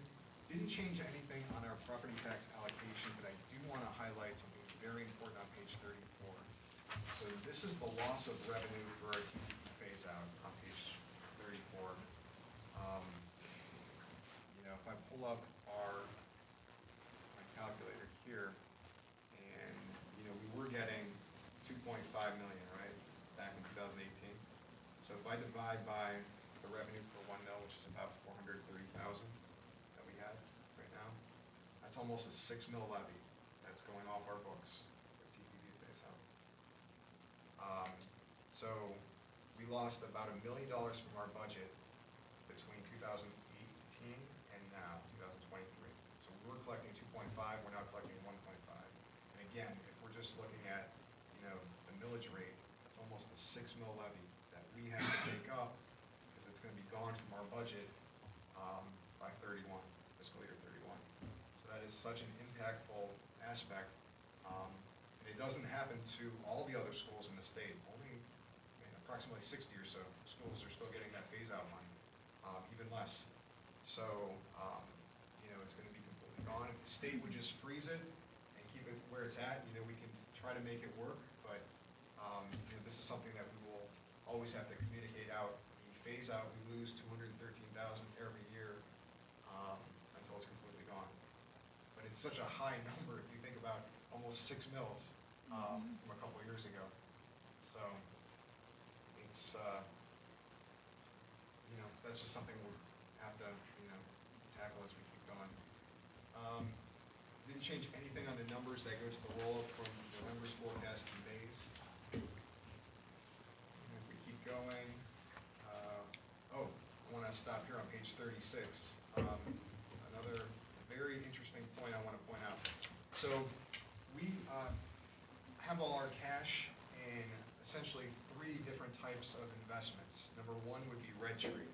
Didn't change anything on our property tax allocation, but I do want to highlight something very important on page 34. So this is the loss of revenue for our TPP phase out on page 34. If I pull up my calculator here, and we were getting 2.5 million, right? if I divide by the revenue per 1 mil, which is about 430,000 that we have right now, that's almost a 6 mil levy that's going off our books that TPD pays out. So we lost about $1 million from our budget between 2018 and now, 2023. So we were collecting 2.5, we're now collecting 1.5. And again, if we're just looking at, the millage rate, it's almost a 6 mil levy that we have to make up because it's going to be gone from our budget by 31, fiscal year 31. So that is such an impactful aspect. And it doesn't happen to all the other schools in the state. Only approximately 60 or so schools are still getting that phase-out money, even less. So, it's going to be completely gone. If the state would just freeze it and keep it where it's at, we can try to make it work, but, this is something that we will always have to communicate out. The phase-out, we lose 213,000 every year until it's completely gone. But it's such a high number if you think about almost 6 mils from a couple of years ago. So, it's, that's just something we'll have to, tackle as we keep going. Didn't change anything on the numbers that go to the roll-up from November's forecast to May's. And if we keep going, I want to stop here on page 36. Another very interesting point I want to point out. So we have all our cash in essentially 3 different types of investments. Number 1 would be Red Tree,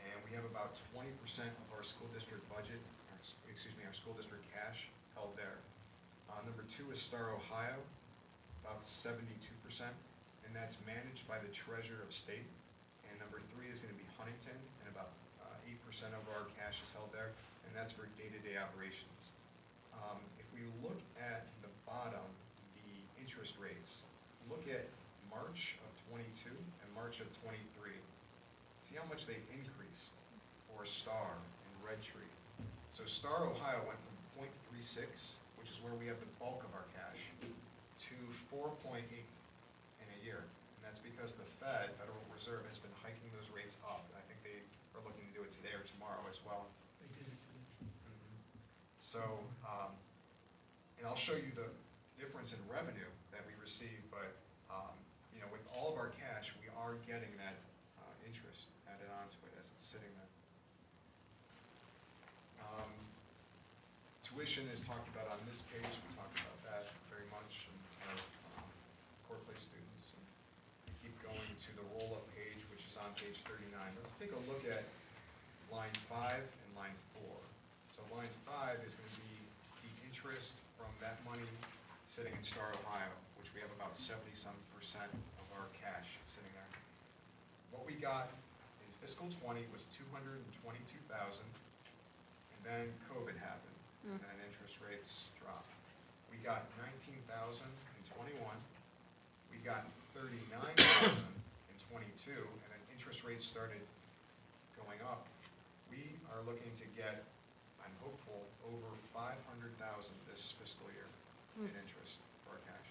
and we have about 20% of our school district budget, our school district cash held there. Number 2 is Star Ohio, about 72%, and that's managed by the treasurer of state. And number 3 is going to be Huntington, and about 8% of our cash is held there, and that's for day-to-day operations. If we look at the bottom, the interest rates, look at March of 22 and March of 23. See how much they increased for Star and Red Tree. So Star Ohio went from 0.36, which is where we have the bulk of our cash, to 4.8 in a year. And that's because the Federal Reserve, has been hiking those rates up. I think they are looking to do it today or tomorrow as well. They did it today. So, and I'll show you the difference in revenue that we receive, but, with all of our cash, we are getting that interest added onto it as it's sitting there. Tuition is talked about on this page. We talked about that very much, and our court place students. And we keep going to the roll-up page, which is on page 39. Let's take a look at line 5 and line 4. So line 5 is going to be the interest from that money sitting in Star Ohio, which we have about 70-some% of our cash sitting there. What we got in fiscal 20 was $222,000, and then COVID happened, and then interest rates dropped. We got $19,000 in 21, we got $39,000 in 22, and then interest rates started going up. We are looking to get, I'm hopeful, over $500,000 this fiscal year in interest for our cash.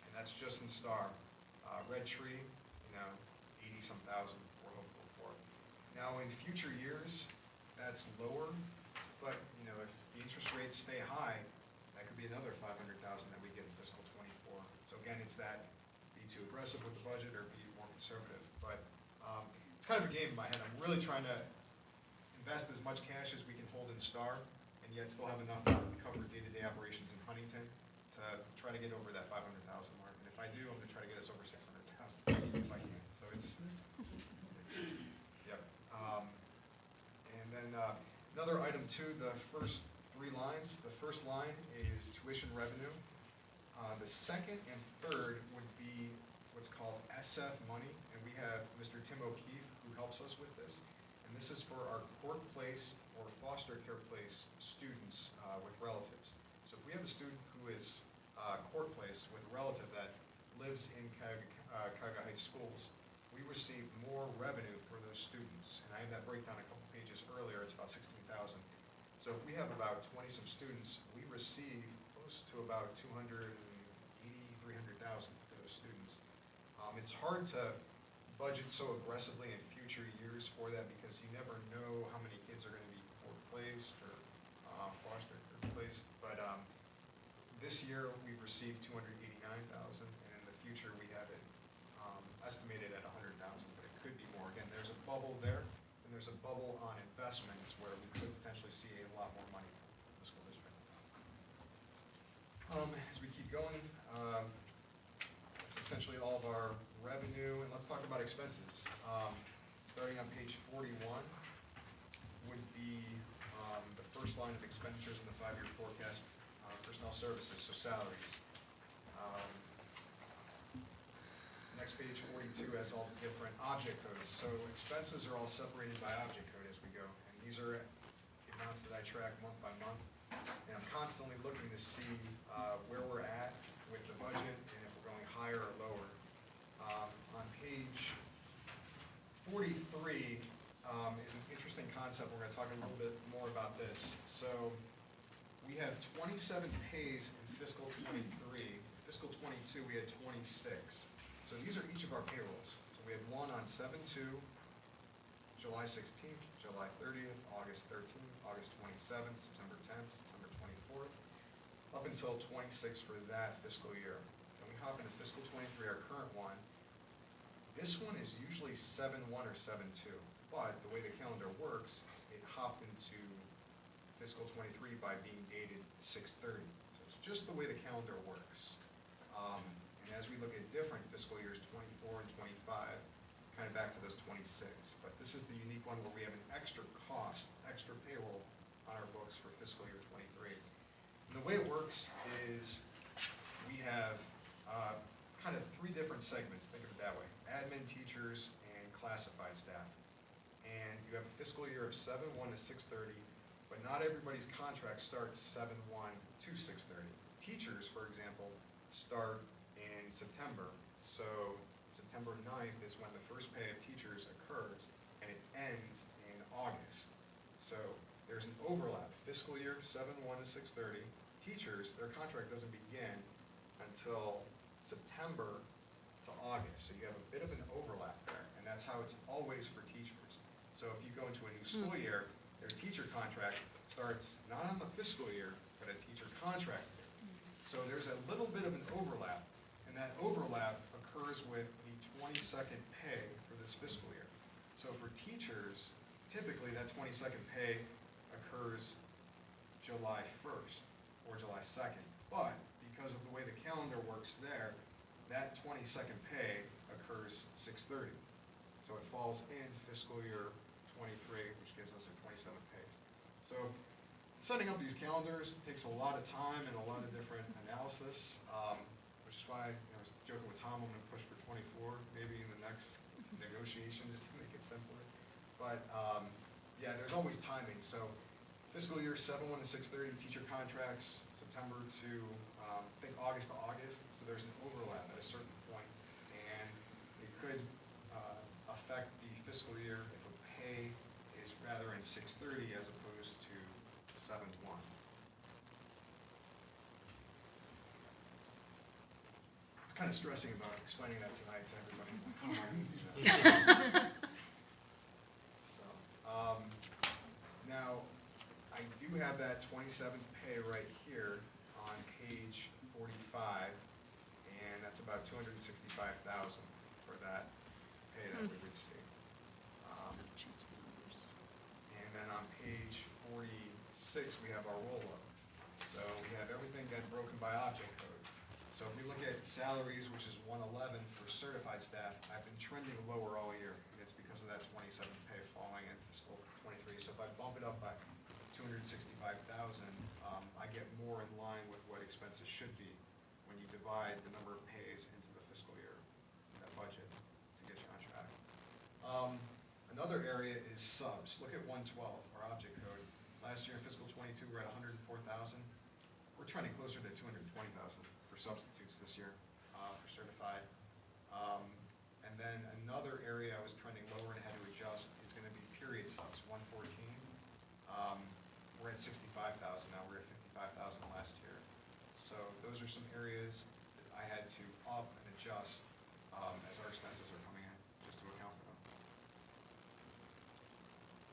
And that's just in Star. Red Tree, 80-some thousand we're hopeful for. Now, in future years, that's lower, but, if the interest rates stay high, that could be another $500,000 that we get in fiscal 24. So again, it's that, be too aggressive with the budget or be more conservative. But it's kind of a game in my head. I'm really trying to invest as much cash as we can hold in Star, and yet still have enough to cover day-to-day operations in Huntington to try to get over that 500,000 mark. And if I do, I'm going to try to get us over 600,000 if I can. So it's yep. And then another item too, the first 3 lines. The first line is tuition revenue. The second and third would be what's called SF money, and we have Mr. Tim O'Keefe who helps us with this. And this is for our court-placed or foster care-placed students with relatives. So if we have a student who is court-placed with a relative that lives in Cuyahoga Heights schools, we receive more revenue for those students. And I have that breakdown a couple pages earlier. It's about 16,000. So if we have about 20-some students, we receive close to about 280,000, 300,000 for those students. It's hard to budget so aggressively in future years for that because you never know how many kids are gonna be replaced or fostered or replaced. But this year, we've received $289,000, and in the future, we have it estimated at $100,000, but it could be more. Again, there's a bubble there, and there's a bubble on investments where we could potentially see a lot more money from the school district. As we keep going, that's essentially all of our revenue, and let's talk about expenses. Starting on page 41 would be the first line of expenditures in the 5-year forecast, personnel services, so salaries. Next page, 42, has all the different object codes. So expenses are all separated by object code as we go, and these are the amounts that I track month by month. And I'm constantly looking to see where we're at with the budget and if we're going higher or lower. On page 43 is an interesting concept. We're going to talk a little bit more about this. So we have 27 pays in fiscal 23. Fiscal 22, we had 26. So these are each of our payrolls. So we had one on 7/2, July 16th, July 30th, August 13th, August 27th, September 10th, September 24th, up until 26 for that fiscal year. Then we hop into fiscal 23, our current one. This one is usually 7/1 or 7/2, but the way the calendar works, it hopped into fiscal 23 by being dated 6/30. So it's just the way the calendar works. And as we look at different fiscal years, 24 and 25, kind of back to those 26. But this is the unique one where we have an extra cost, extra payroll on our books for fiscal year 23. And the way it works is we have kind of 3 different segments, think of it that way: admin, teachers, and classified staff. And you have a fiscal year of 7/1 to 6/30, but not everybody's contract starts 7/1 to 6/30. Teachers, for example, start in September. So September 9th is when the first pay of teachers occurs, and it ends in August. So there's an overlap. Fiscal year 7/1 to 6/30. Teachers, their contract doesn't begin until September to August. So you have a bit of an overlap there, and that's how it's always for teachers. So if you go into a new school year, their teacher contract starts not on the fiscal year, but a teacher contract year. So there's a little bit of an overlap, and that overlap occurs with the 22nd pay for this fiscal year. So for teachers, typically that 22nd pay occurs July 1st or July 2nd. But because of the way the calendar works there, that 22nd pay occurs 6/30. So it falls in fiscal year 23, which gives us our 27 pays. So setting up these calendars takes a lot of time and a lot of different analysis, which is why I was joking with Tom, I'm going to push for 24, maybe in the next negotiation, just to make it simpler. But yeah, there's always timing. So fiscal year 7/1 to 6/30, teacher contracts, September to, I think August to August. So there's an overlap at a certain point, and it could affect the fiscal year if a pay is rather in 6/30 as opposed to 7/1. It's kind of stressing about explaining that tonight to everybody. How am I going to do that? So, now, I do have that 27th pay right here on page 45, and that's about $265,000 for that pay that we would see. Change the numbers. And then on page 46, we have our roll-up. So we have everything then broken by object code. So if we look at salaries, which is 111 for certified staff, I've been trending lower all year, and it's because of that 27th pay falling in fiscal 23. So if I bump it up by 265,000, I get more in line with what expenses should be when you divide the number of pays into the fiscal year, that budget, to get you on track. Another area is subs. Look at 112, our object code. Last year in fiscal 22, we're at 104,000. We're trending closer to 220,000 for substitutes this year for certified. And then another area I was trending lower and had to adjust is going to be period subs, 114. We're at 65,000 now. We're at 55,000 last year. So those are some areas that I had to up and adjust as our expenses are coming in, just to account for them.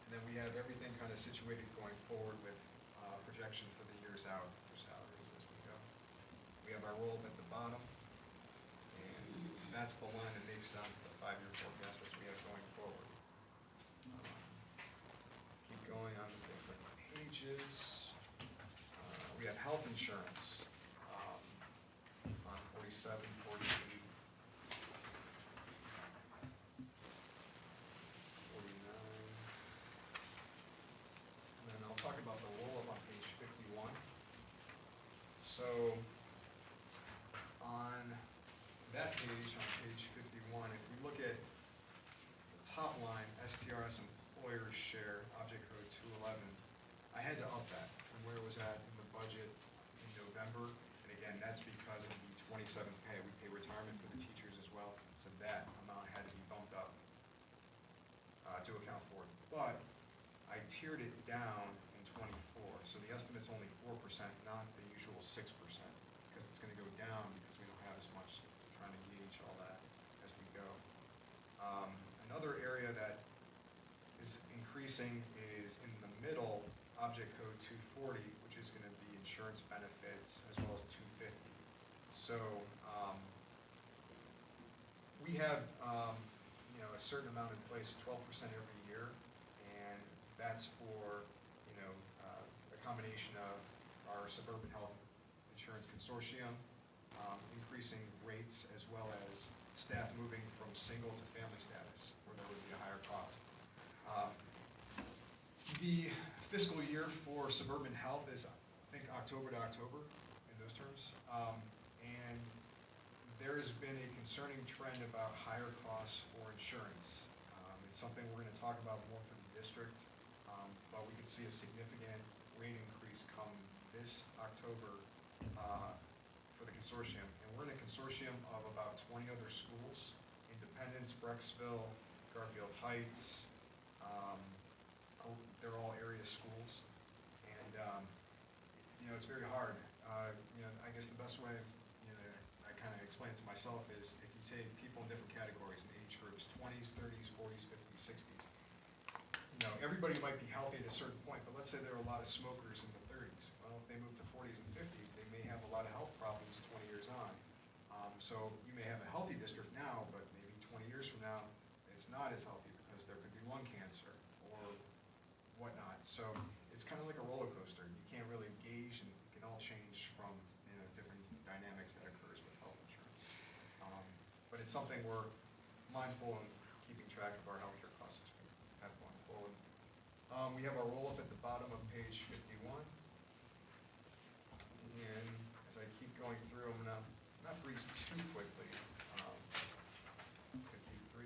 And then we have everything kind of situated going forward with projection for the years out for salaries as we go. We have our roll-up at the bottom, and that's the line that makes down to the 5-year forecast as we have going forward. Keep going on the different pages. We have health insurance on 47, 48, 49. And then I'll talk about the roll-up on page 51. So on that page, on page 51, if we look at the top line, STRS employer's share, object code 211, I had to up that from where it was at in the budget in November. And again, that's because of the 27th pay. We pay retirement for the teachers as well, so that amount had to be bumped up to account for it. But I tiered it down in 24, so the estimate's only 4%, not the usual 6%, because it's gonna go down because we don't have as much trying to gauge all that as we go. Another area that is increasing is in the middle, object code 240, which is gonna be insurance benefits, as well as 250. So, we have, a certain amount in place, 12% every year, and that's for, a combination of our suburban health insurance consortium, increasing rates, as well as staff moving from single to family status, where there would be a higher cost. The fiscal year for suburban health is, I think, October to October in those terms. And there has been a concerning trend about higher costs for insurance. It's something we're going to talk about more for the district, but we could see a significant rate increase come this October for the consortium. And we're in a consortium of about 20 other schools: Independence, Brecksville, Garfield Heights. They're all area schools, and it's very hard. I guess the best way, I kind of explain it to myself is if you take people in different categories and age groups, 20s, 30s, 40s, 50s, 60s. Everybody might be healthy at a certain point, but let's say there are a lot of smokers in the 30s. Well, if they move to 40s and 50s, they may have a lot of health problems 20 years on. So you may have a healthy district now, but maybe 20 years from now, it's not as healthy because there could be lung cancer or whatnot. So it's kind of like a roller coaster. You can't really gauge, and it can all change from different dynamics that occurs with health insurance. But it's something we're mindful in keeping track of our healthcare costs as we have going forward. We have our roll-up at the bottom of page 51. And as I keep going through, I'm gonna not breeze too quickly. 53,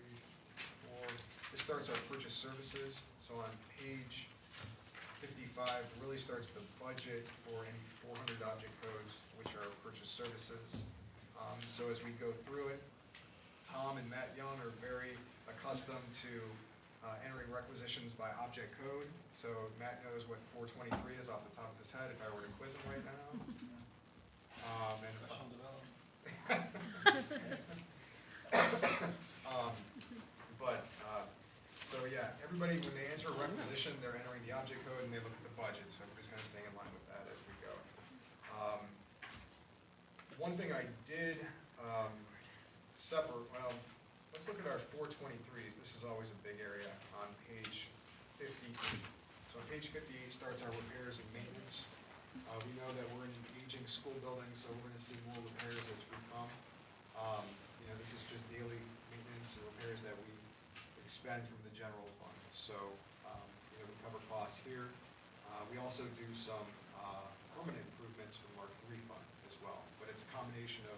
54. This starts our purchase services. So on page 55 really starts the budget for any 400 object codes, which are purchase services. So as we go through it, Tom and Matt Young are very accustomed to entering requisitions by object code. So Matt knows what 423 is off the top of his head if I were to quiz him right now. So yeah, everybody, when they enter a requisition, they're entering the object code and they look at the budget, so everybody's kind of staying in line with that as we go. One thing I did separate, well, let's look at our 423s. This is always a big area on page 58. So on page 58 starts our repairs and maintenance. We know that we're in an aging school building, so we're going to see more repairs as we come. This is just daily maintenance and repairs that we expend from the general fund. So, we cover costs here. We also do some permanent improvements from our 3 fund as well. But it's a combination of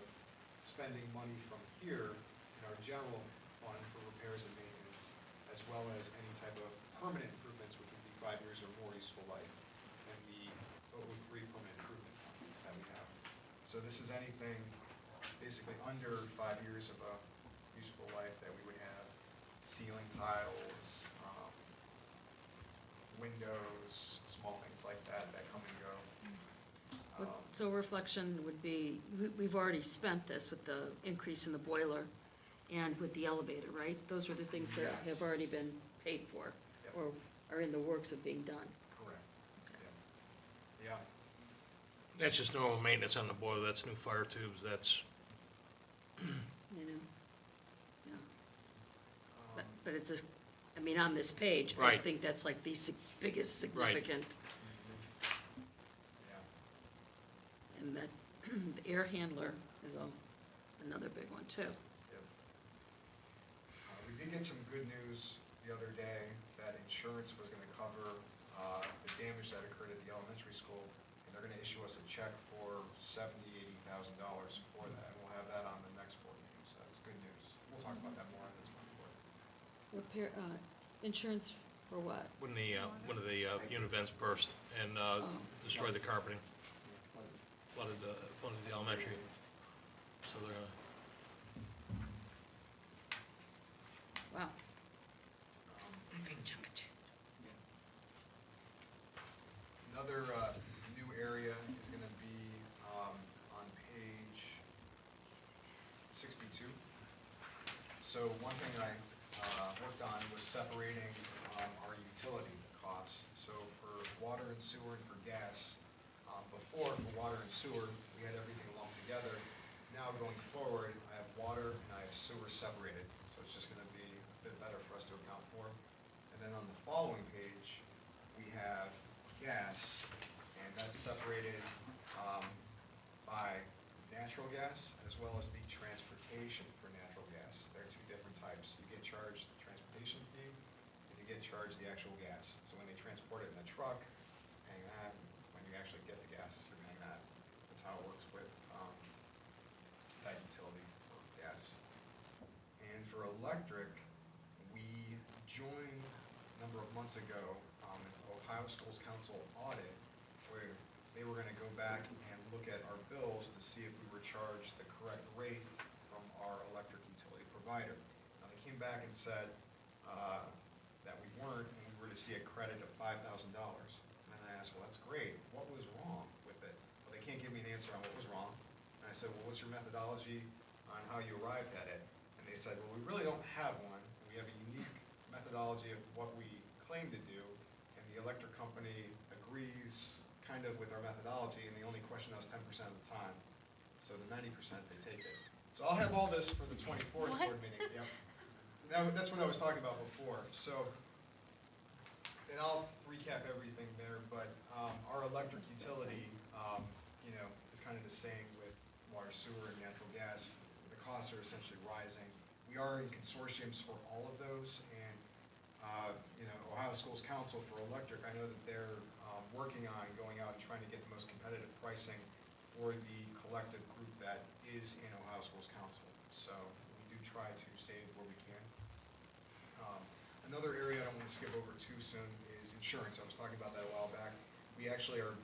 spending money from here in our general fund for repairs and maintenance, as well as any type of permanent improvements, which would be 5 years or more useful life, and the 003 permanent improvement fund that we have. So this is anything basically under 5 years of a useful life that we would have: ceiling tiles, windows, small things like that that come and go. So reflection would be, we've already spent this with the increase in the boiler, and with the elevator, right? Those are the things that Yes. have already been paid for, Yep. or are in the works of being done. Correct. Yeah. Yeah. That's just normal maintenance on the boiler, that's new fire tubes, that's, You know? Yeah. Um, But it's, I mean, on this page, I Right. think that's like the biggest significant, Yeah. and that, the air handler is another big one too. Yep. We did get some good news the other day that insurance was gonna cover, the damage that occurred at the elementary school, and they're gonna issue us a check for $80,000 for that, and we'll have that on the next board meeting, so that's good news. We'll talk about that more on the 24th. Repair, insurance for what? when one of the unit vents burst and destroyed the carpeting, flooded the elementary. So they're gonna, Wow. Um, Big chunk of change. Another new area is going to be on page 62. So one thing I worked on was separating our utility costs. So for water and sewer and for gas, before for water and sewer, we had everything lumped together. Now going forward, I have water and I have sewer separated. So it's just going to be a bit better for us to account for. And then on the following page, we have gas, and that's separated by natural gas as well as the transportation for natural gas. There are two different types. You get charged the transportation fee, and you get charged the actual gas. So when they transport it in a truck, paying that. When you actually get the gas, you're paying that. That's how it works with that utility for gas. And for electric, we joined a number of months ago an Ohio Schools Council audit where they were going to go back and look at our bills to see if we were charged the correct rate from our electric utility provider. Now, they came back and said that we weren't, and we were to see a credit of $5,000. And then I asked, well, that's great. What was wrong with it? Well, they can't give me an answer on what was wrong. And I said, well, what's your methodology on how you arrived at it? And they said, well, we really don't have one. We have a unique methodology of what we claim to do, and the electric company agrees kind of with our methodology, and they only question us 10% of the time. So the 90%, they take it. So I'll have all this for the 24th board meeting. Yep. That's what I was talking about before. So, and I'll recap everything there, but our electric utility, is kind of the same with water, sewer, and natural gas. The costs are essentially rising. We are in consortiums for all of those, and Ohio Schools Council for electric, I know that they're working on going out and trying to get the most competitive pricing for the collective group that is in Ohio Schools Council. So we do try to save where we can. Another area I don't want to skip over too soon is insurance. I was talking about that a while back. We actually are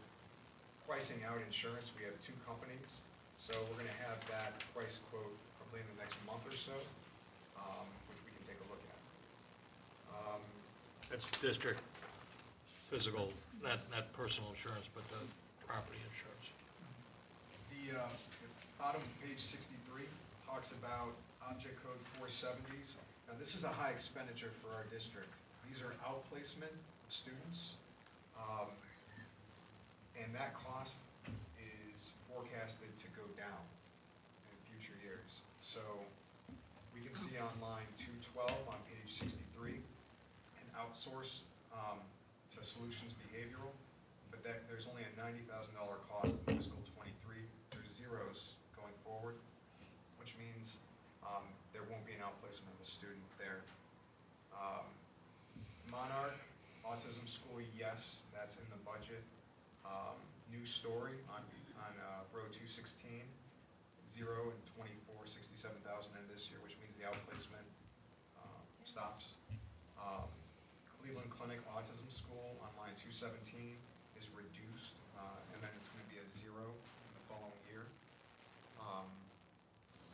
pricing out insurance. We have two companies. So we're going to have that price quote probably in the next month or so, which we can take a look at. that's district physical, not personal insurance, but the property insurance. The bottom of page 63 talks about object code 470s. Now, this is a high expenditure for our district. These are outplacement of students, and that cost is forecasted to go down in future years. So we can see on line 212 on page 63, an outsource to Solutions Behavioral, but there's only a $90,000 cost in fiscal '23. There's zeros going forward, which means there won't be an outplacement of a student there. Monarch Autism School, yes, that's in the budget. New Story on row 216, 0 and 67,000 in this year, which means the outplacement stops. Cleveland Clinic Autism School on line 217 is reduced, and then it's going to be a 0 in the following year.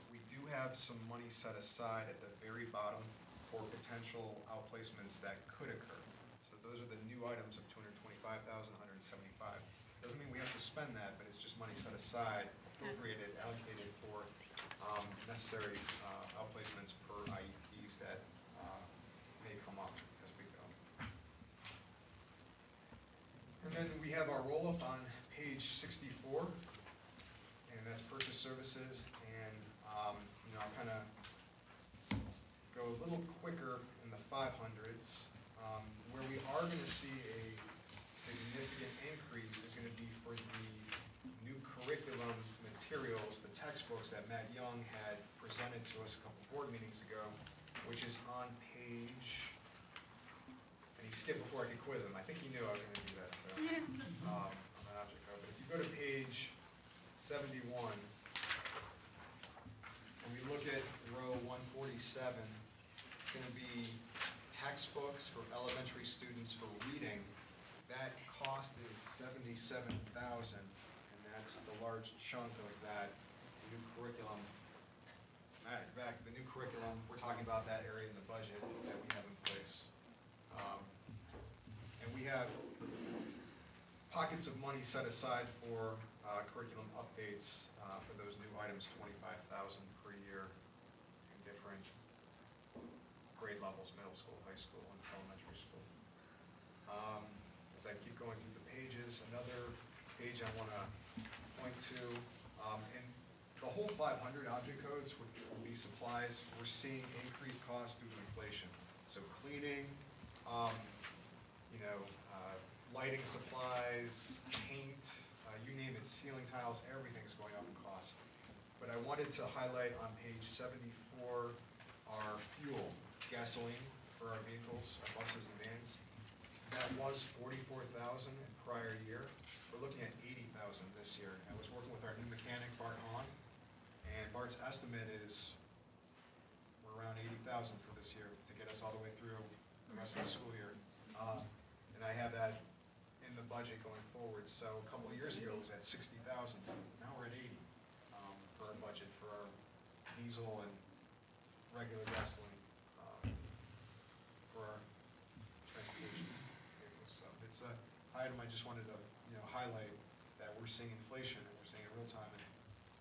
We do have some money set aside at the very bottom for potential outplacements that could occur. So those are the new items of 225,175. Doesn't mean we have to spend that, but it's just money set aside, appropriated, allocated for necessary outplacements per IEPs that may come up as we go. And then we have our roll-up on page 64, and that's purchase services. And, I'll kind of go a little quicker in the 500s. Where we are going to see a significant increase is going to be for the new curriculum materials, the textbooks that Matt Young had presented to us a couple board meetings ago, which is on page, and he skipped before I could quiz him. I think he knew I was going to do that, so. On that object code. But if you go to page 71, and we look at row 147, it's going to be textbooks for elementary students for reading. That cost is $77,000, and that's the large chunk of that new curriculum. Back, the new curriculum, we're talking about that area in the budget that we have in place. And we have pockets of money set aside for curriculum updates for those new items, $25,000 per year in different grade levels, middle school, high school, and elementary school. As I keep going through the pages, another page I want to point to, in the whole 500 object codes, which will be supplies, we're seeing increased costs due to inflation. So cleaning, lighting supplies, paint, you name it, ceiling tiles, everything's going up in cost. But I wanted to highlight on page 74 our fuel, gasoline for our vehicles, our buses and vans. That was $44,000 in prior year. We're looking at $80,000 this year. I was working with our new mechanic, Bart Hahn, and Bart's estimate is we're around $80,000 for this year to get us all the way through the rest of the school year. And I have that in the budget going forward. So a couple of years ago, it was at $60,000. Now we're at $80,000 for our budget for our diesel and regular gasoline for our transportation vehicles. So it's an item I just wanted to, highlight that we're seeing inflation and we're seeing it real time and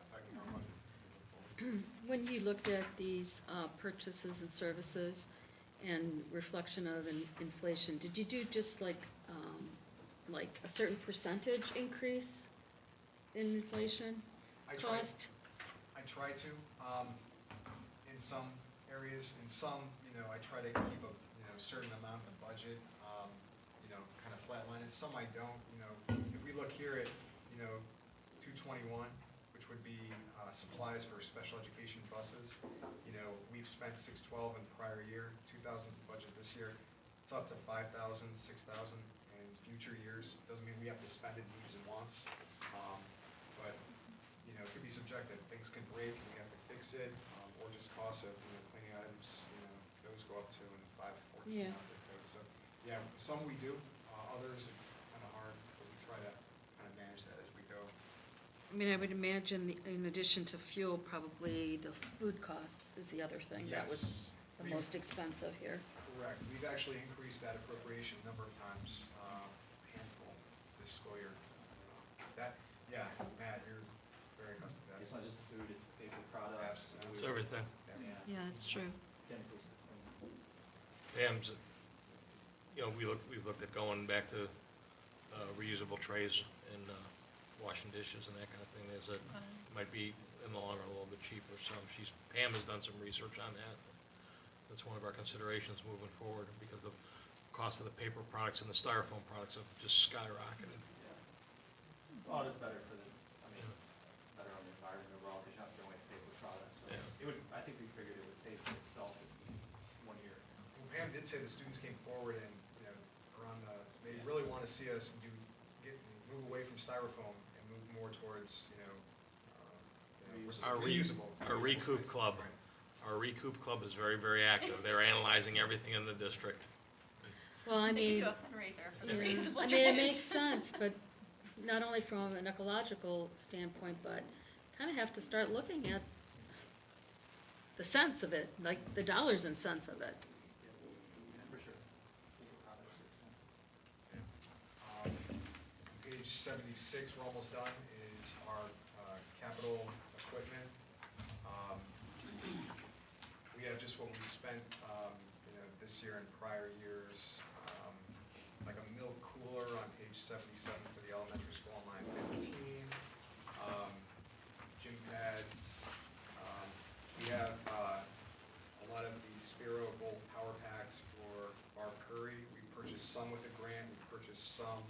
affecting our budget moving forward. When you looked at these purchases and services and reflection of inflation, did you do just like a certain percentage increase in inflation I tried. cost? I try to, in some areas, in some, I try to keep a, certain amount of budget, kind of flatline, and some I don't, if we look here at, 221, which would be supplies for special education buses, we've spent $612 in prior year, $2,000 budget this year, it's up to $5,000, $6,000 in future years, doesn't mean we have to spend it needs and wants, but it could be subjective. Things can break and we have to fix it, or just costs of, cleaning items, those go up to in 514 Yeah. object code. So, yeah, some we do, others it's kind of hard, but we try to kind of manage that as we go. I mean, I would imagine, in addition to fuel, probably the food costs is the other thing that was Yes. the most expensive here. Correct. We've actually increased that appropriation a number of times, a handful this school year. Matt, you're very accustomed to that. It's not just the food, it's the paper products. Absolutely. It's everything. Yeah. Yeah, that's true. Chemicals. Dams, we've looked at going back to reusable trays and washing dishes and that kind of thing. Might be in the long run a little bit cheaper. Pam has done some research on that. That's one of our considerations moving forward because the cost of the paper products and the styrofoam products have just skyrocketed. Well, it's better for better on the environment overall, because you're not throwing away paper products. So Yeah. it would, I think we figured it would pay for itself in 1 year. Well, Pam did say the students came forward and, they really want to see us move away from styrofoam and move more towards, reusable. Our Recoup Club. Right. Our Recoup Club is very, very active. They're analyzing everything in the district. Well, I They mean, could do a fundraiser for the yeah, reusable I mean, it trays. makes sense, but not only from an ecological standpoint, but kind of have to start looking at the sense of it, like the dollars and cents of it. For sure. Paper products are expensive. Page 76, we're almost done, is our capital equipment. we have just what we spent, this year and prior years, like a milk cooler on page 77 for the elementary school on line 15, gym pads. We have a lot of the Sphero Gold Power Packs for Barb Curry. We purchased some with a grant, we purchased some,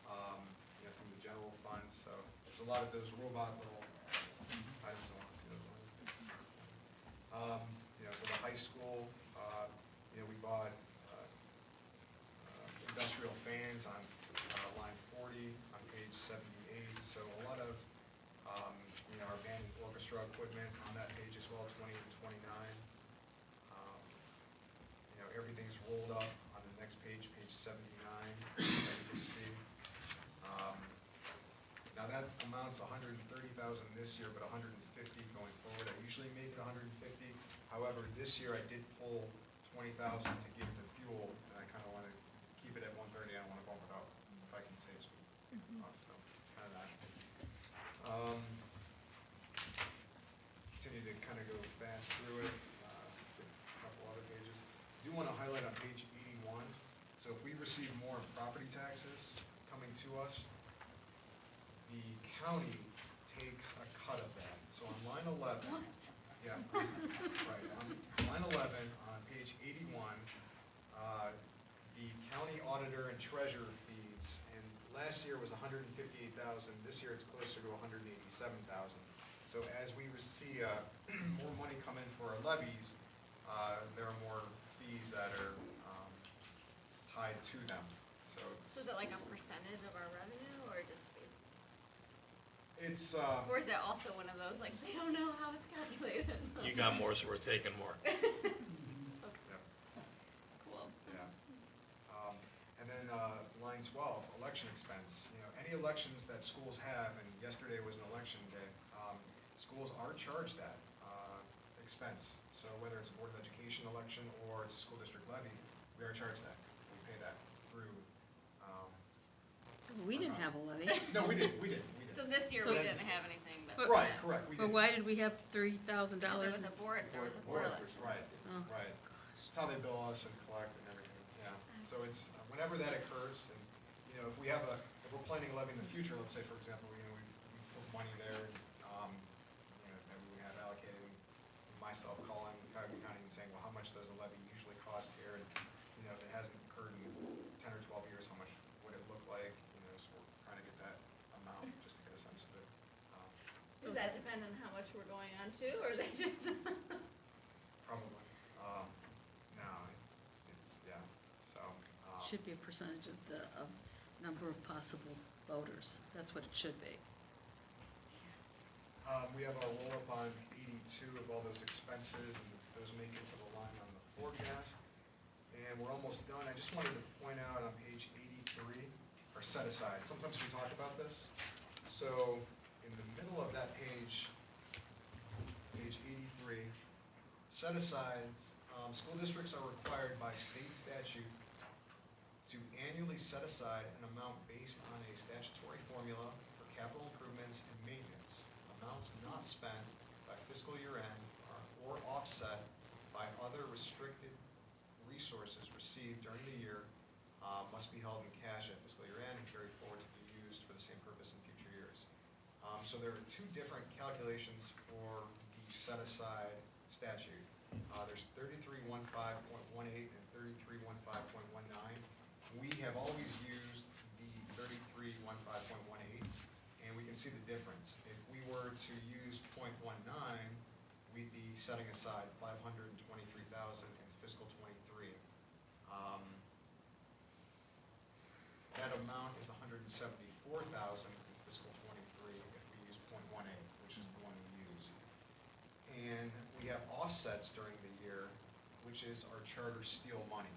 from the general fund, so there's a lot of those robot little items. I want to see those ones. For the high school, we bought industrial fans on line 40 on page 78. So a lot of, our band and orchestra equipment on that page as well, 20 and 29. Everything's rolled up on the next page, page 79, that you can see. Now that amounts 130,000 this year, but 150 going forward. I usually make it 150. However, this year I did pull 20,000 to give to fuel, and I kind of want to keep it at 130. I don't want to bump it up if I can save some. So it's kind of that. Continue to kind of go fast through it. A couple other pages. I do want to highlight on page 81. So if we receive more property taxes coming to us, the county takes a cut of that. So on line 11. What? Yeah, right. On line 11, on page 81, the county auditor and treasurer fees, and last year was 158,000. This year it's closer to 187,000. So as we see more money come in for our levies, there are more fees that are tied to them. So So is it like a percentage of our revenue, or just, it's or is that also one of those, like, they don't know how it's calculated? You got more, so we're taking more. Cool. yeah. And then line 12, election expense. Any elections that schools have, and yesterday was an election day, schools are charged that expense. So whether it's a Board of Education election or it's a school district levy, we are charged that. We pay that through. We didn't have a levy. No, we did. So this year So we that's- didn't have anything, but. Right, correct. We But did. why did we have $30,000? Because it was a board, there was a board election. Right, Oh. right. It's how they bill us and collect and everything, yeah. So it's, whenever that occurs, and, if we have if we're planning a levy in the future, let's say, for example, we put money there, and, maybe we have allocated, myself calling Cuyahoga County and saying, well, how much does a levy usually cost here? And, if it hasn't occurred in 10 or 12 years, how much would it look like? So we're trying to get that amount, just to get a sense of it. Does that depend on how much we're going on to, or they just? Probably. No, it's, yeah, so. Should be a percentage of the number of possible voters. That's what it should be. We have our roll-up on 82 of all those expenses, and those make it to the line on the forecast. And we're almost done. I just wanted to point out on page 83, our set-aside. Sometimes we talk about this. So in the middle of that page, page 83, set-asides, school districts are required by state statute to annually set aside an amount based on a statutory formula for capital improvements and maintenance. Amounts not spent by fiscal year end or offset by other restricted resources received during the year must be held in cash at fiscal year end and carried forward to be used for the same purpose in future years. So there are two different calculations for the set-aside statute. There's 3315.18 and 3315.19. We have always used the 3315.18, and we can see the difference. If we were to use .19, we'd be setting aside $523,000 in fiscal '23. That amount is $174,000 in fiscal '23 if we use .18, which is the one we use. And we have offsets during the year, which is our charter steel money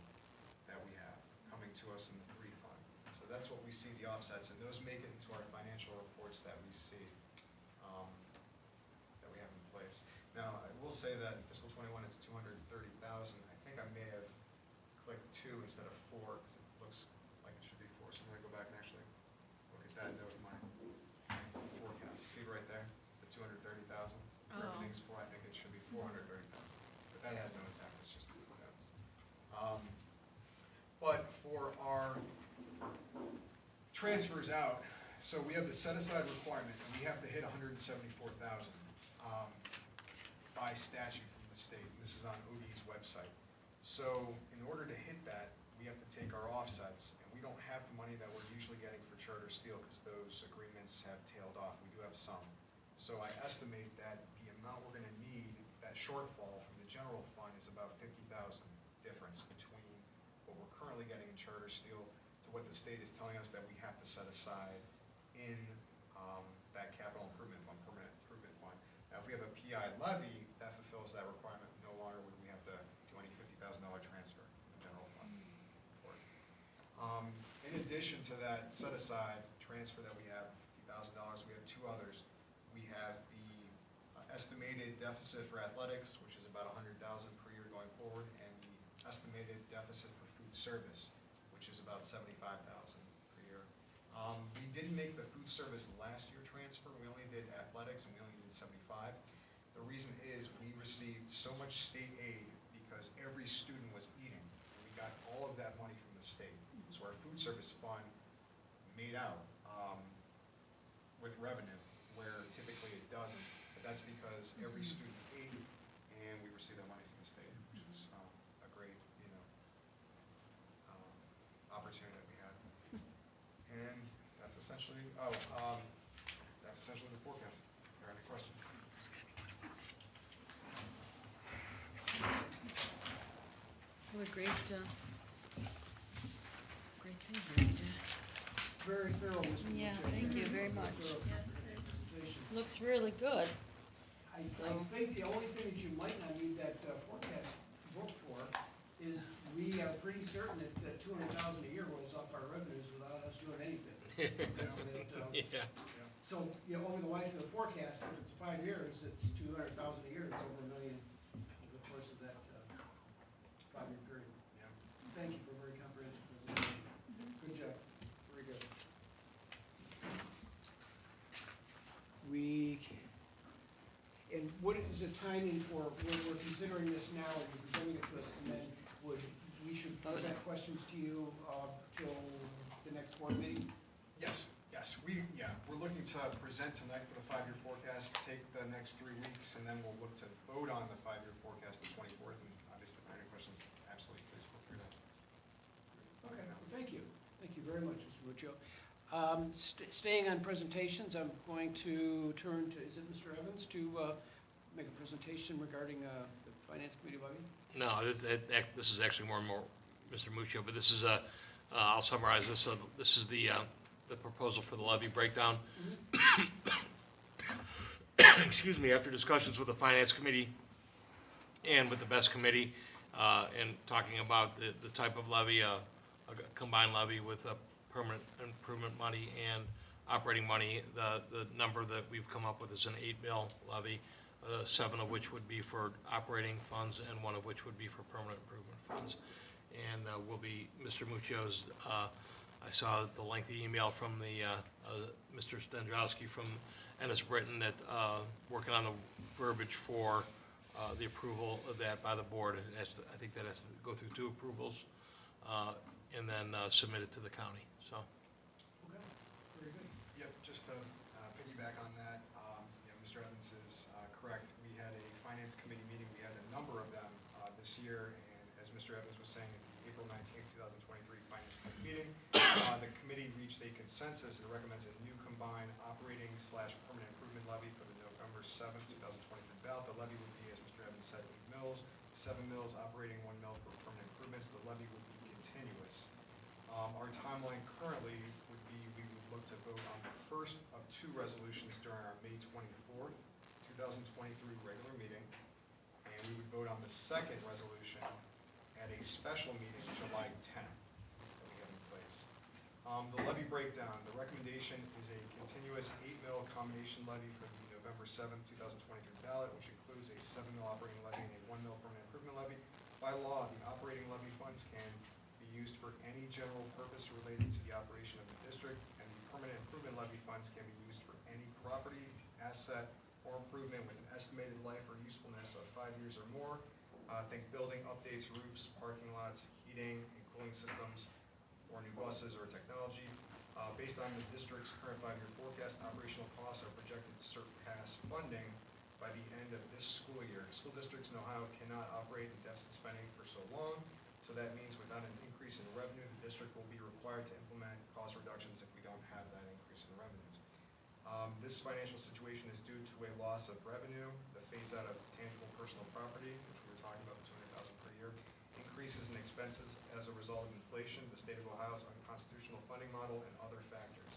that we have coming to us in the refund. So that's what we see, the offsets, and those make it into our financial reports that we see, that we have in place. Now, I will say that in fiscal '21, it's $230,000. I think I may have clicked 2 instead of 4, because it looks like it should be 4. So I'm gonna go back and actually look at that note of my forecast. See right there, the 230,000? Oh. Everything's 4, I think it should be 430,000, but that has no transfers out, so we have the set-aside requirement, and we have to hit 174,000 by statute from the state. This is on OD's website. So in order to hit that, we have to take our offsets, and we don't have the money that we're usually getting for charter steel, because those agreements have tailed off. We do have some. So I estimate that the amount we're gonna need, that shortfall from the general fund, is about 50,000 difference between what we're currently getting in charter steel to what the state is telling us that we have to set aside in that capital improvement fund, permanent improvement fund. Now, if we have a PI levy, that fulfills that requirement. No longer would we have to do any $50,000 transfer in the general fund for it. In addition to that set aside transfer that we have, $50,000, we have two others. We have the estimated deficit for athletics, which is about $100,000 per year going forward, and the estimated deficit for food service, which is about $75,000 per year. We didn't make the food service last year transfer. We only did athletics, and we only did 75. The reason is we received so much state aid because every student was eating. We got all of that money from the state. So our food service fund made out with revenue, where typically it doesn't. But that's because every student ate, and we received that money from the state, which is a great, opportunity that we had. And that's essentially, that's essentially the forecast. Are there any questions? What a great thing here you did. Very thorough, Mr. Muccio. Yeah, thank you very much. Thorough presentation. Looks really good. I So- think the only thing that you might not need that forecast book for is we are pretty certain that 200,000 a year rolls off our revenues without us doing anything. You know, that, Yeah. So, over the life of the forecast, if it's 5 years, it's 200,000 a year, it's over $1 million over the course of that 5-year period. Yeah. Thank you for a very comprehensive presentation. Good job, very good. And what is the timing for, when we're considering this now, and you're presenting it to us, and then we should present questions to you till the next board meeting? Yes, we're looking to present tonight for the 5-year forecast, take the next 3 weeks, and then we'll look to vote on the 5-year forecast the 24th, and obviously, if there are any questions, absolutely, please feel free to. Okay, well, thank you. Thank you very much, Mr. Muccio. Staying on presentations, I'm going to turn to, is it Mr. Evans, to make a presentation regarding the Finance Committee levy? No, this is actually more and more Mr. Muccio, but this is I'll summarize this. This is the proposal for the levy breakdown. Excuse me, after discussions with the Finance Committee and with the BEST Committee, and talking about the type of levy, a combined levy with a permanent improvement money and operating money, the number that we've come up with is an 8 mil levy, 7 of which would be for operating funds and 1 of which would be for permanent improvement funds. And will be Mr. Muccio's, I saw the lengthy email from Mr. Stendrowski from Ennis Britton that working on the verbiage for the approval of that by the board. I think that has to go through 2 approvals and then submit it to the county, so. Okay, very good. Yep, just to piggyback on that, Mr. Evans is correct. We had a Finance Committee meeting. We had a number of them this year, and as Mr. Evans was saying, at the April 19th, 2023 Finance Committee meeting, the committee reached a consensus and recommends a new combined operating/permanent improvement levy for the November 7th, 2023 ballot. The levy would be, as Mr. Evans said, 8 mills, 7 mills operating, 1 mill for permanent improvements. The levy would be continuous. Our timeline currently would be, we would look to vote on the first of 2 resolutions during our May 24th, 2023 regular meeting, and we would vote on the second resolution at a special meeting July 10th that we have in place. The levy breakdown, the recommendation is a continuous 8 mil combination levy for the November 7th, 2023 ballot, which includes a 7 mil operating levy and a 1 mil permanent improvement levy. By law, the operating levy funds can be used for any general purpose related to the operation of the district, and the permanent improvement levy funds can be used for any property, asset, or improvement with an estimated life or usefulness of 5 years or more. Think building updates, roofs, parking lots, heating and cooling systems, or new buses or technology. Based on the district's current 5-year forecast, operational costs are projected to surpass funding by the end of this school year. School districts in Ohio cannot operate in deficit spending for so long, so that means without an increase in revenue, the district will be required to implement cost reductions if we don't have that increase in revenues. This financial situation is due to a loss of revenue, the phase out of tangible personal property, which we were talking about, $200,000 per year, increases in expenses as a result of inflation, the state of Ohio's unconstitutional funding model, and other factors.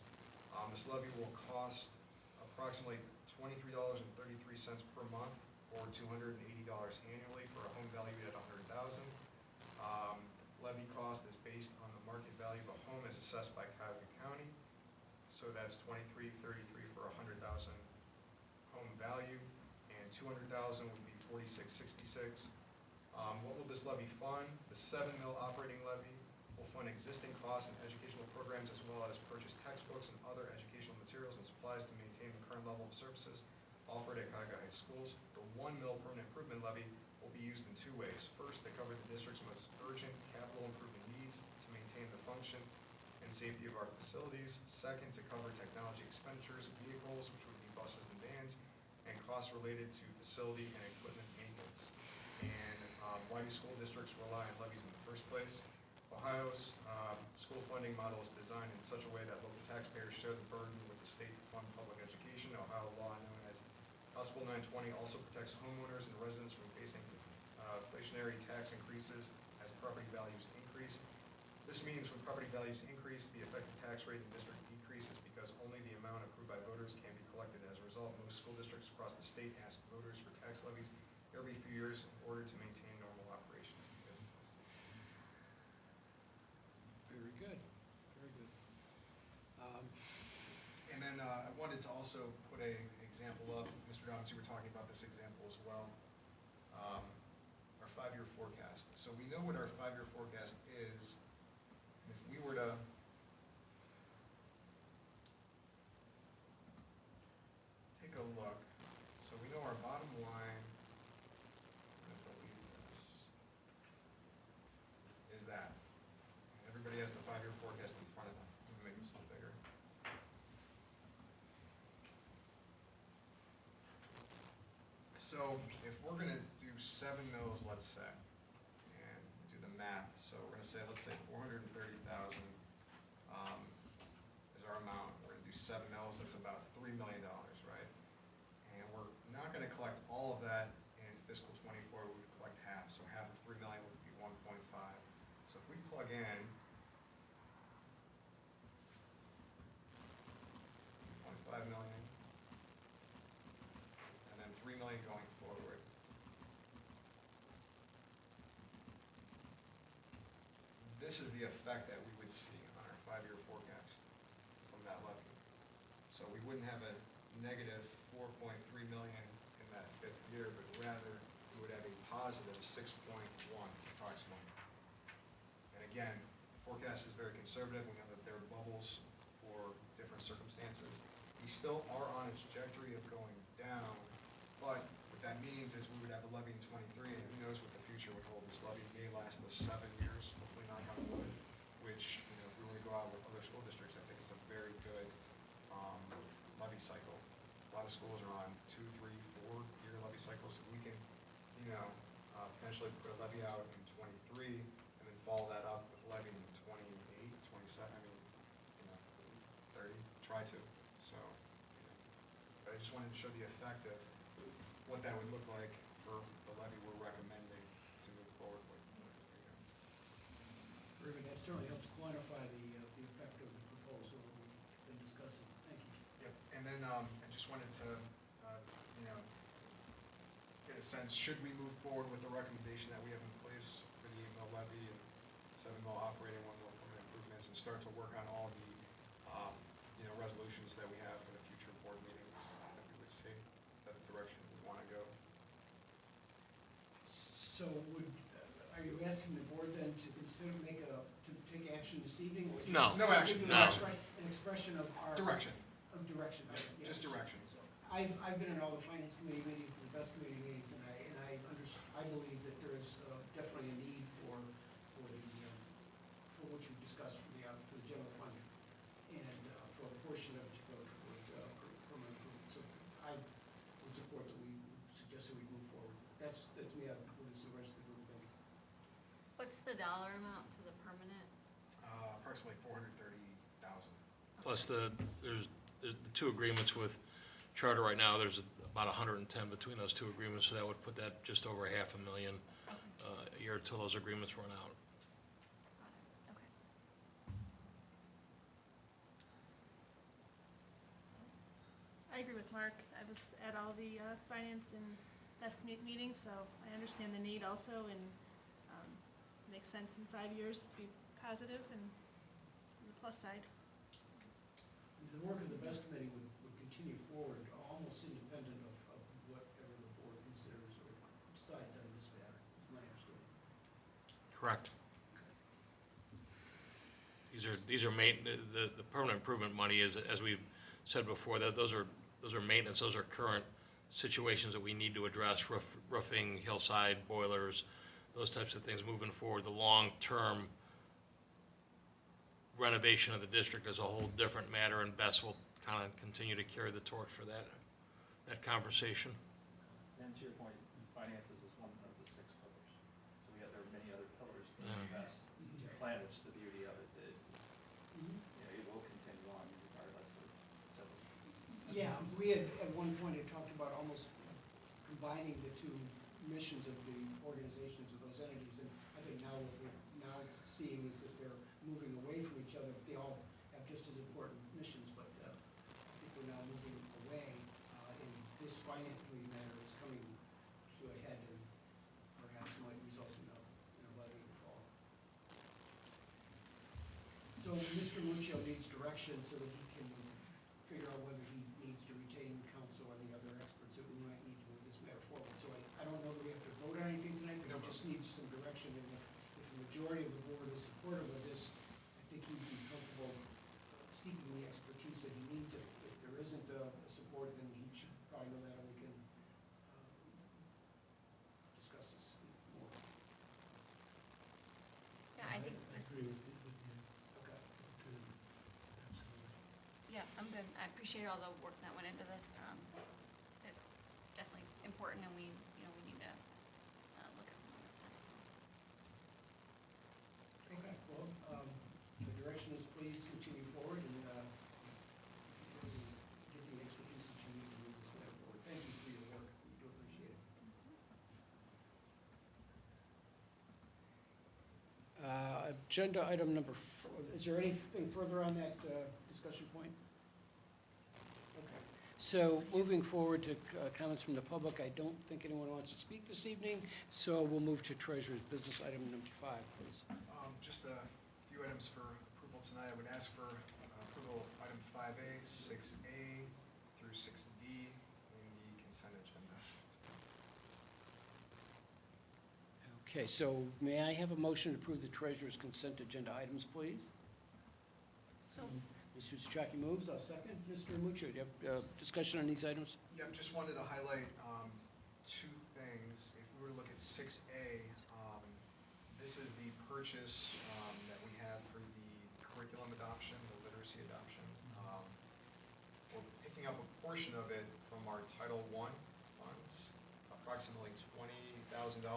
This levy will cost approximately $23.33 per month, or $280 annually for a home valued at $100,000. Levy cost is based on the market value of a home as assessed by Cuyahoga County. So that's $23.33 for a $100,000 home value, and $200,000 would be $46.66. What will this levy fund? The 7 mil operating levy will fund existing costs and educational programs, as well as purchase textbooks and other educational materials and supplies to maintain the current level of services offered at Cuyahoga Heights schools. The 1 mil permanent improvement levy will be used in 2 ways. First, to cover the district's most urgent capital improvement needs to maintain the function and safety of our facilities. Second, to cover technology expenditures of vehicles, which would be buses and vans, and costs related to facility and equipment maintenance. And why do school districts rely on levies in the first place? Ohio's school funding model is designed in such a way that local taxpayers share the burden with the state to fund public education. Ohio law, known as House Bill 920, also protects homeowners and residents from facing inflationary tax increases as property values increase. This means when property values increase, the effective tax rate in the district decreases because only the amount approved by voters can be collected. As a result, most school districts across the state ask voters for tax levies every few years in order to maintain normal operations. Very good, very good. And then I wanted to also put a example up. Mr. Dobbins, you were talking about this example as well. Our 5-year forecast. So we know what our 5-year forecast is. And if we were to take a look, so we know our bottom line, I'm going to delete this, is that. Everybody has the 5-year forecast in front of them. Let me make this a little bigger. So if we're going to do 7 mils, let's say, and do the math, so we're going to say, let's say 430,000 is our amount. We're going to do 7 mils, that's about $3 million, right? And we're not going to collect all of that in fiscal '24, we would collect half. So half of 3 million would be 1.5. So if we plug in 1.5 million, and then 3 million going forward. This is the effect that we would see on our 5-year forecast from that levy. So we wouldn't have a negative 4.3 million in that 5th year, but rather we would have a positive 6.1 approximately. And again, the forecast is very conservative. We know that there are bubbles for different circumstances. We still are on a trajectory of going down, but what that means is we would have a levy in '23, and who knows what the future would hold. This levy may last us 7 years, hopefully knock on wood, which, you know, if we were to go out with other school districts, I think it's a very good levy cycle. A lot of schools are on 2, 3, 4-year levy cycles. If we can, you know, potentially put a levy out in '23 and then follow that up with levy in '28, '27, I mean, you know, 30, try to. So, you know, but I just wanted to show the effect of what that would look like for the levy we're recommending to move forward with. Very good, that certainly helps quantify the effect of the proposal that we've been discussing. Thank you. Yep, and then I just wanted to, you know, get a sense, should we move forward with the recommendation that we have in place for the 8 mil levy and 7 mil operating, 1 mil permanent improvements, and start to work on all the, you know, resolutions that we have for the future board meetings that we would see, that the direction we want to go? So are you asking the board then to consider, to take action this evening? Or No. No action, Give no. An expression of our. Direction, Of direction. Yeah, yes. just direction. So I've been in all the finance committee meetings, the best committee meetings, and I believe that there is definitely a need for what you discussed for the general fund. And the dollar amount for the permanent? Approximately 430,000. Plus there's the two agreements with Charter right now, there's about 110 between those two agreements, so that would put that just over $500,000 a year until those agreements run out. Got it, okay. I agree with Mark. I was at all the finance and estimate meetings, so I understand the need also, and makes sense in 5 years to be positive and on the plus side. The work of the BEST committee would continue forward, almost independent of whatever the board considers or decides on this matter, is my understanding. Correct. These are the permanent improvement money is, as we've said before, that those are maintenance, those are current situations that we need to address, roofing, hillside, boilers, those types of things moving forward. The long-term renovation of the district is a whole different matter, and Bess will kind of continue to carry the torch for that conversation. And to your point, finances is one of the 6 pillars. So there are many other pillars to Yeah. invest plan, which is the beauty of it, that, it will continue on regardless of civil. Yeah, we had, at one point, had talked about almost combining the two missions of the organizations of those entities, and I think now what we're now seeing is that they're moving away from each other. They all have just as important missions, but I think we're now moving away, and this finance committee matter is coming to a head and perhaps might result in a levy in the fall. So Mr. Muccio needs direction so that he can figure out whether he needs to retain counsel or any other experts that we might need to move this matter forward. So I don't know that we have to vote on anything tonight, but he just needs some direction. And if the majority of the board is supportive of this, I think he'd be comfortable seeking the expertise that he needs. If there isn't support, then he should probably know that, and we can discuss this more. Yeah, I think this, Okay. yeah, I'm good. I appreciate all the work that went into this. It's definitely important, and we need to look at some of this stuff, so. Okay, well, the direction is please continue forward and get the expertise that you need to move this matter forward. Thank you for your work, we do appreciate it. Agenda item number 4, is there anything further on that discussion point? Okay, so moving forward to comments from the public, I don't think anyone wants to speak this evening, so we'll move to treasurer's business item number 5, please. Just a few items for approval tonight. I would ask for approval of item 5A, 6A through 6D in the consent agenda. Okay, so may I have a motion to approve the treasurer's consent agenda items, please? So, Mr. Chaki moves, I'll second. Mr. Muccio, do you have discussion on these items? Yeah, just wanted to highlight 2 things. If we were to look at 6A, this is the purchase that we have for the curriculum adoption, the literacy adoption. We're picking up a portion of it from our Title I funds, approximately $20,000,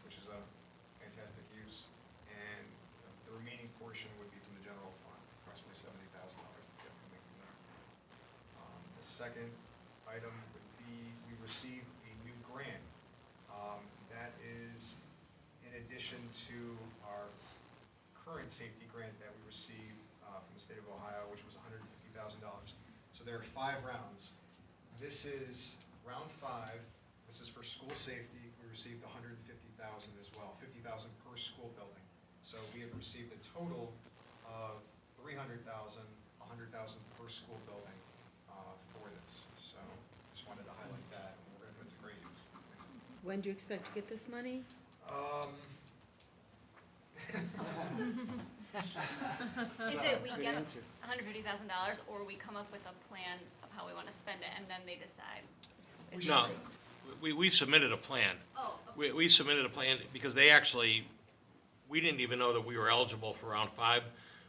which is a fantastic use. And the remaining portion would be from the general fund, approximately $70,000 that we're coming from there. The second item would be, we received a new grant. That is in addition to our current safety grant that we received from the state of Ohio, which was $150,000. So there are 5 rounds. This is round 5. This is for school safety. We received $150,000 as well, $50,000 per school building. So we have received a total of $300,000, $100,000 per school building for this. So just wanted to highlight that, and we're going to put it to great use. When do you expect to get this money? Is it we Good get answer. $150,000, or we come up with a plan of how we want to spend it, and then they decide? It's No, free. we submitted a plan. Oh, okay. We submitted a plan because they actually, we didn't even know that we were eligible for round 5.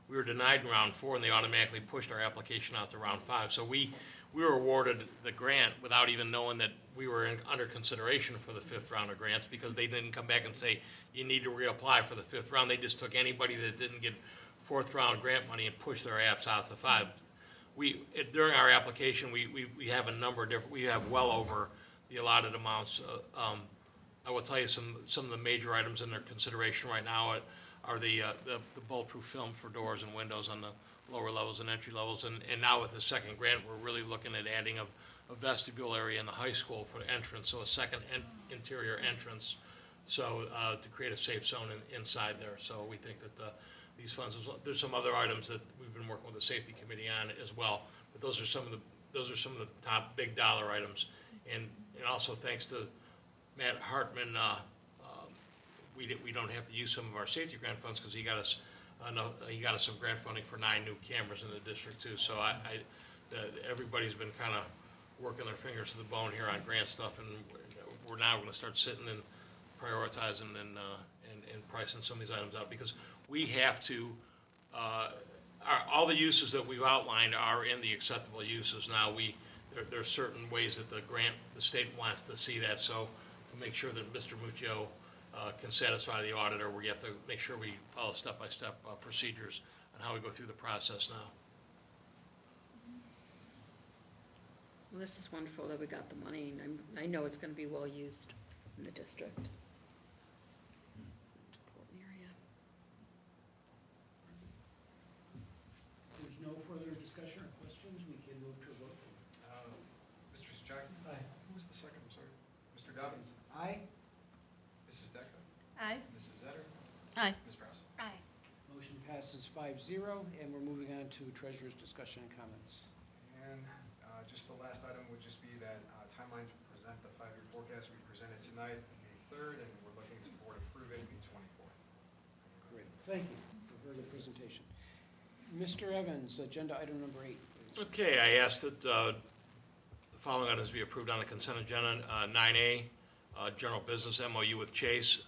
we were denied in round 4, and they automatically pushed our application out to round 5. So we were awarded the grant without even knowing that we were under consideration for the 5th round of grants, because they didn't come back and say, you need to reapply for the 5th round. They just took anybody that didn't get 4th round grant money and pushed their apps out to 5. During our application, we have a number of different, we have well over the allotted amounts. I will tell you some of the major items in their consideration right now are the bulletproof film for doors and windows on the lower levels and entry levels. And now with the second grant, we're really looking at adding a vestibule area in the high school for entrance, so a second interior entrance, so to create a safe zone inside there. So we think that these funds, there's some other items that we've been working with the safety committee on as well, but those are some of the top big dollar items. And also thanks to Matt Hartman, we don't have to use some of our safety grant funds, because he got us some grant funding for 9 new cameras in the district too. So everybody's been kind of working their fingers to the bone here on grant stuff, and we're now going to start sitting and prioritizing and pricing some of these items out, because we have to, all the uses that we've outlined are in the acceptable uses. Now, there are certain ways that the state wants to see that, so to make sure that Mr. Muccio can satisfy the auditor, we have to make sure we follow step-by-step procedures on how we go through the process now. Well, this is wonderful that we got the money, and I know it's going to be well used in the district. Important area. If there's no further discussion or questions, we can move to a vote. Mr. Souchaki? Aye. Who was the second, I'm sorry? Mr. Dobbins? Aye. Mrs. Decker? Aye. Mrs. Zetter? Aye. Ms. Prowse? Aye. Motion passes 5-0, and we're moving on to treasurer's discussion and comments. And just the last item would just be that timeline to present the 5-year forecast. We presented tonight, May 3rd, and we're looking to board approve it May 24th. Great, thank you for the presentation. Mr. Evans, agenda item number 8, please. Okay, I asked that the following items be approved on the consent agenda. 9A, general business MOU with Chase.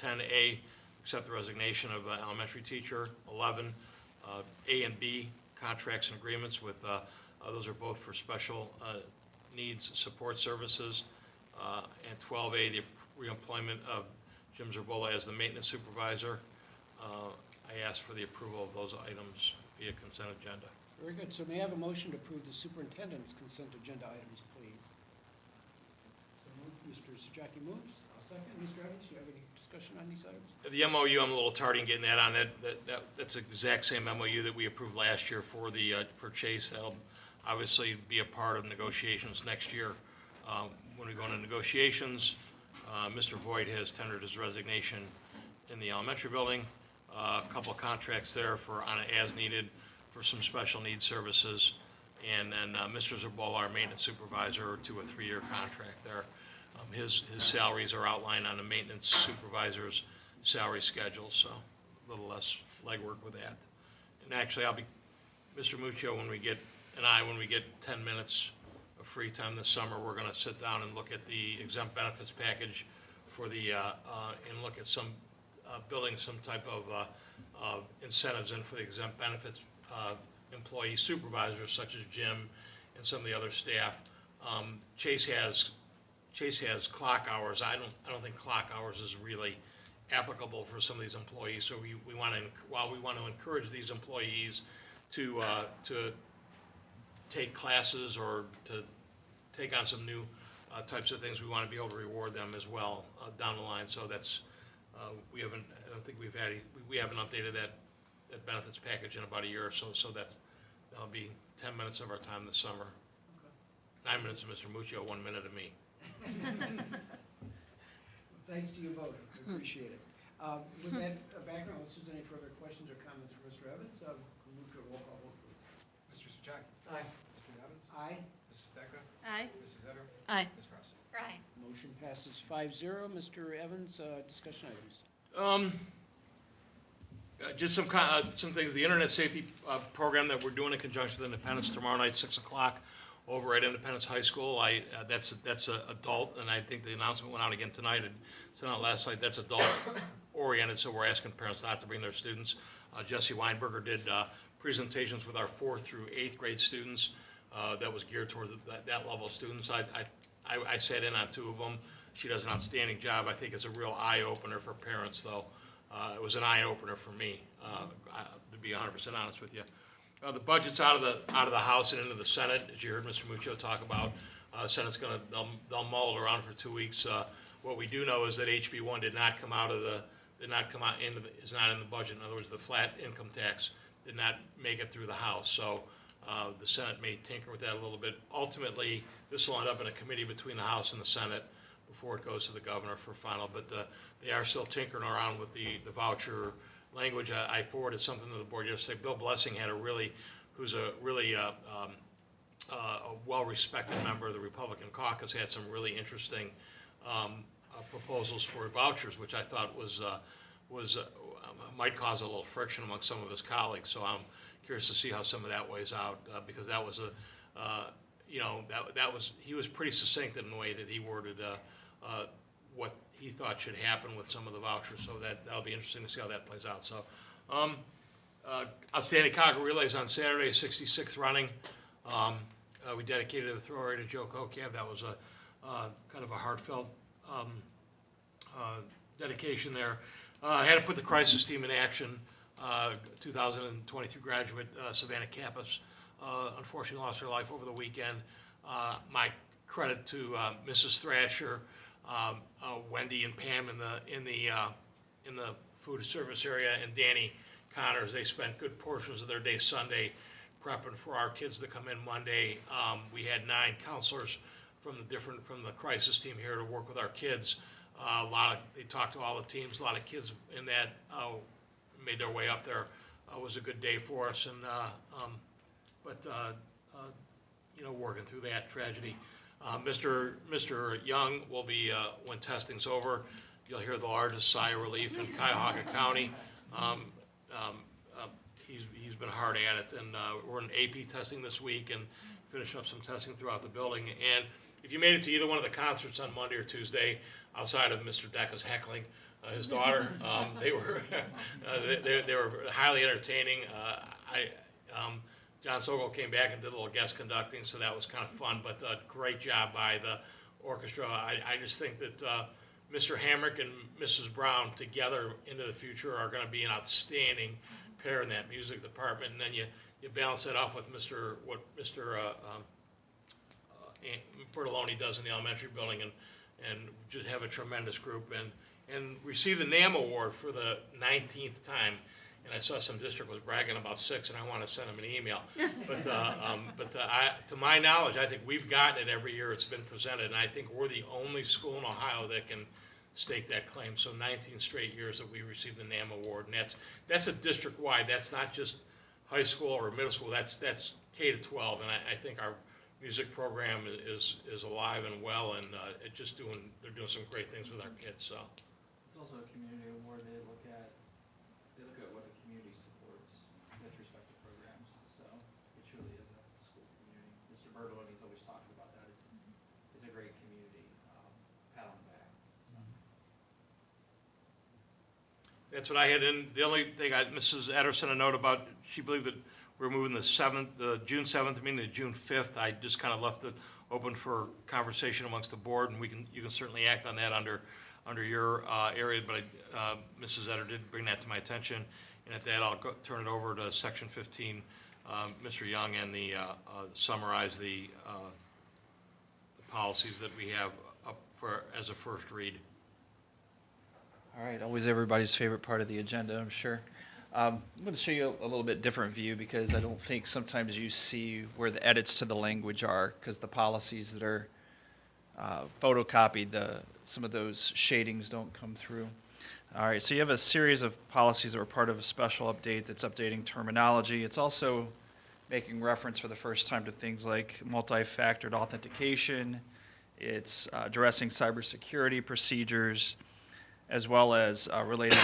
10A, accept the resignation of elementary teacher. 11, A and B, contracts and agreements with, those are both for special needs support services. And 12A, the reemployment of Jim Zerbola as the maintenance supervisor. I asked for the approval of those items via consent agenda. Very good, so may I have a motion to approve the superintendent's consent agenda items, please? So moved. Mr. Souchaki moves. I'll second. Mr. Evans, do you have any discussion on these items? The MOU, I'm a little tardy in getting that on. That's the exact same MOU that we approved last year for Chase. That'll obviously be a part of negotiations next year. When we go into negotiations, Mr. Voigt has tendered his resignation in the elementary building. A couple of contracts there on an as-needed for some special needs services. And then Mr. Zerbola, our maintenance supervisor, to a 3-year contract there. His salaries are outlined on the maintenance supervisor's salary schedule, so a little less legwork with that. And actually, Mr. Muccio, when we get 10 minutes of free time this summer, we're going to sit down and look at the exempt benefits package for and look at building some type of incentives in for the exempt benefits employee supervisors, such as Jim and some of the other staff. Chase has clock hours. I don't think clock hours is really applicable for some of these employees. So while we want to encourage these employees to take classes or to take on some new types of things, we want to be able to reward them as well down the line. So that's we haven't updated that benefits package in about a year or so. So that'll be 10 minutes of our time this summer. 9 minutes of Mr. Muccio, 1 minute of me. Thanks to you both, I appreciate it. With that background, unless there's any further questions or comments for Mr. Evans, we'll move to a roll call vote, please. Mr. Souchaki? Aye. Mr. Dobbins? Aye. Mrs. Decker? Aye. Mrs. Zetter? Aye. Ms. Prowse? Aye. Motion passes 5-0. Mr. Evans, discussion items. Just some things. The Internet Safety Program that we're doing in conjunction with Independence tomorrow night, 6 o'clock, over at Independence High School. That's adult, and I think the announcement went out again tonight. It went out last night. That's adult oriented, so we're asking parents not to bring their students. Jesse Weinberger did presentations with our 4th through 8th grade students that was geared toward that level of students. I sat in on 2 of them. She does an outstanding job. I think it's a real eye-opener for parents, though. It was an eye-opener for me, to be 100% honest with you. The budget's out of the House and into the Senate, as you heard Mr. Muccio talk about. Senate's they'll mull it around for 2 weeks. What we do know is that HB 1 is not in the budget. In other words, the flat income tax did not make it through the House. So the Senate may tinker with that a little bit. Ultimately, this will end up in a committee between the House and the Senate before it goes to the governor for final. But they are still tinkering around with the voucher language. I forwarded something to the board yesterday. Bill Blessing who's a really well-respected member of the Republican caucus, had some really interesting proposals for vouchers, which I thought might cause a little friction among some of his colleagues. So I'm curious to see how some of that weighs out, because that was he was pretty succinct in the way that he worded what he thought should happen with some of the vouchers. So that'll be interesting to see how that plays out. So outstanding Concord relays on Saturday, 66th running. We dedicated the throwaway to Joe Kokiab. That was a kind of a heartfelt dedication there. I had to put the crisis team in action. 2023 graduate Savannah Kappas unfortunately lost her life over the weekend. My credit to Mrs. Thrasher, Wendy and Pam in the food service area, and Danny Connors. They spent good portions of their day Sunday prepping for our kids to come in Monday. We had 9 counselors from the crisis team here to work with our kids. They talked to all the teams. A lot of kids in that made their way up there. It was a good day for us, and working through that tragedy. Mr. Young will be, when testing's over, you'll hear the largest sigh of relief in Cuyahoga County. He's been hard at it, and we're in AP testing this week and finishing up some testing throughout the building. And if you made it to either one of the concerts on Monday or Tuesday, outside of Mr. Decca's heckling his daughter, they were they were highly entertaining. John Sogol came back and did a little guest conducting, so that was kind of fun. But great job by the orchestra. I just think that Mr. Hamrick and Mrs. Brown together into the future are going to be an outstanding pair in that music department. And then you balance that off with what Mr. Bertoloni does in the elementary building, and just have a tremendous group, and receive the NAM award for the 19th time. And I saw some district was bragging about 6, and I want to send them an email. But to my knowledge, I think we've gotten it every year it's been presented, and I think we're the only school in Ohio that can stake that claim. So 19 straight years that we received the NAM award, and that's a district-wide. That's not just high school or middle school. That's K to 12, and I think our music program is alive and well, and they're doing some great things with our kids. So It's also a community award. They look at what the community supports with respect to programs. So it truly is a school community. Mr. Bertolini's always talked about that. It's a great community pat on the back. So. that's what I had in. The only thing Mrs. Ederson a note about, she believed that we're moving the June 7th meeting to June 5th. I just kind of left it open for conversation amongst the board, and you can certainly act on that under your area, but Mrs. Eder did bring that to my attention, and at that I'll turn it over to Section 15, Mr. Young, and summarize the policies that we have up as a first read. All right, always everybody's favorite part of the agenda, I'm sure. I'm going to show you a little bit different view, because I don't think sometimes you see where the edits to the language are, because the policies that are photocopied, some of those shadings don't come through. All right, so you have a series of policies that were part of a special update that's updating terminology. It's also making reference for the first time to things like multi-factored authentication. It's addressing cybersecurity procedures, as well as related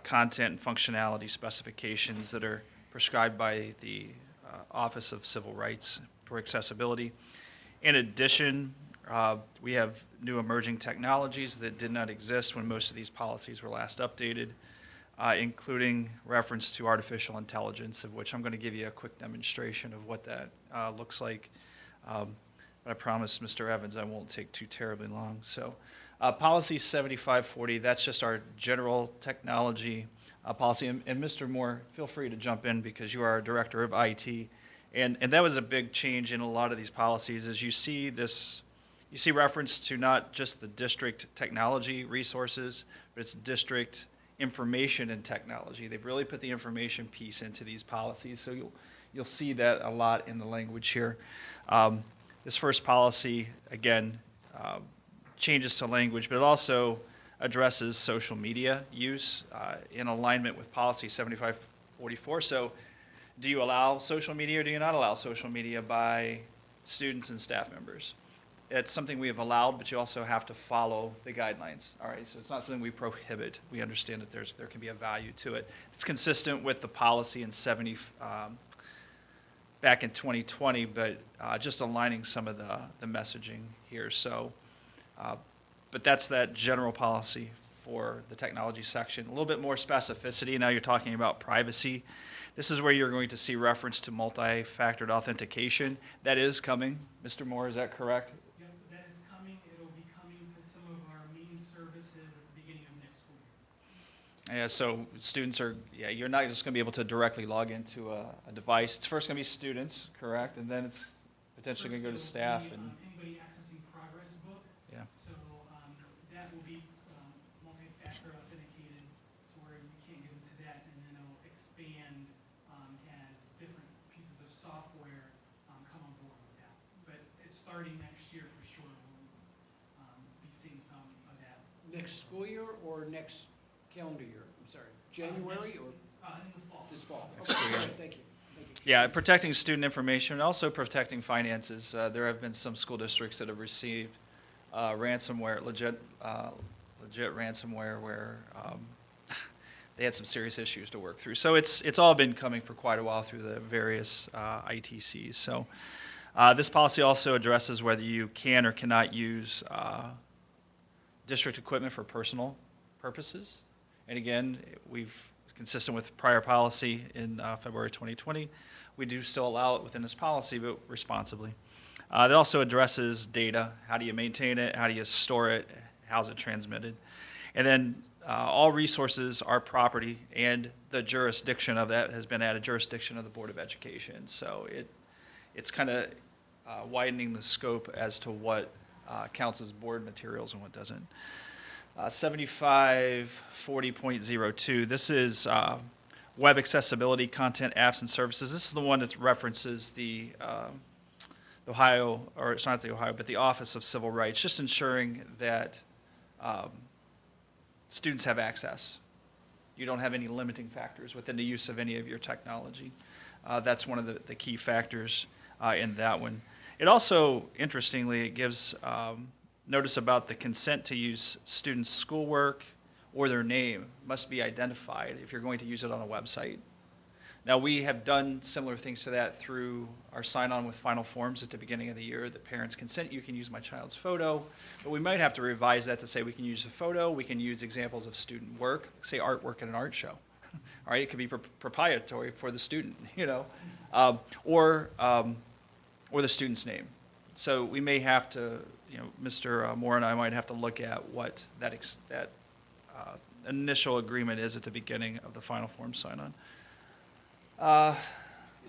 content and functionality specifications that are prescribed by the Office of Civil Rights for accessibility. In addition, we have new emerging technologies that did not exist when most of these policies were last updated. including reference to artificial intelligence, of which I'm going to give you a quick demonstration of what that looks like. But I promise, Mr. Evans, I won't take too terribly long. So, policy 7540, that's just our general technology policy. And Mr. Moore, feel free to jump in because you are our director of IT. And that was a big change in a lot of these policies. As you see this, you see reference to not just the district technology resources, but it's district information and technology. They've really put the information piece into these policies, so you'll see that a lot in the language here. This first policy, again, changes to language, but it also addresses social media use in alignment with policy 7544. So do you allow social media or do you not allow social media by students and staff members? It's something we have allowed, but you also have to follow the guidelines. All right, so it's not something we prohibit. We understand that there can be a value to it. It's consistent with the policy in back in 2020, but just aligning some of the messaging here. So, but that's that general policy for the technology section. A little bit more specificity. Now you're talking about privacy. This is where you're going to see reference to multi-factored authentication. That is coming. Mr. Moore, is that correct? Yep, that is coming. It'll be coming to some of our main services at the beginning of next school year. Yeah, so students are, you're not just going to be able to directly log into a device. It's first going to be students, correct? And then it's potentially going to go to First, staff it'll be, and, anybody accessing Progress Book. yeah. So that will be multi-factor authenticated to where you can't get into that, and then it'll expand as different pieces of software come on board with that. But it's starting next year for sure. We'll be seeing some of that. Next school year or next calendar year? I'm sorry, January Next- or in the fall. this fall? Next school year. Okay, thank you. Thank you. Yeah, protecting student information, and also protecting finances. There have been some school districts that have received ransomware, legit ransomware, where they had some serious issues to work through. So it's all been coming for quite a while through the various ITCs. So this policy also addresses whether you can or cannot use district equipment for personal purposes. And again, consistent with prior policy in February 2020, we do still allow it within this policy, but responsibly. It also addresses data. How do you maintain it? How do you store it? How's it transmitted? And then all resources are property, and the jurisdiction of that has been at a jurisdiction of the Board of Education. So it's kind of widening the scope as to what counts as board materials and what doesn't. 7540.02, this is web accessibility, content, apps, and services. This is the one that references the Ohio, or it's not the Ohio, but the Office of Civil Rights, just ensuring that students have access. You don't have any limiting factors within the use of any of your technology. That's one of the key factors in that one. It also, interestingly, it gives notice about the consent to use students' schoolwork or their name must be identified if you're going to use it on a website. Now, we have done similar things to that through our sign-on with final forms at the beginning of the year. The parents consent, you can use my child's photo, but we might have to revise that to say we can use a photo, we can use examples of student work, say artwork in an art show. All right, it could be proprietary for the student, or the student's name. So we may have to, Mr. Moore and I might have to look at what that initial agreement is at the beginning of the final form sign-on. Is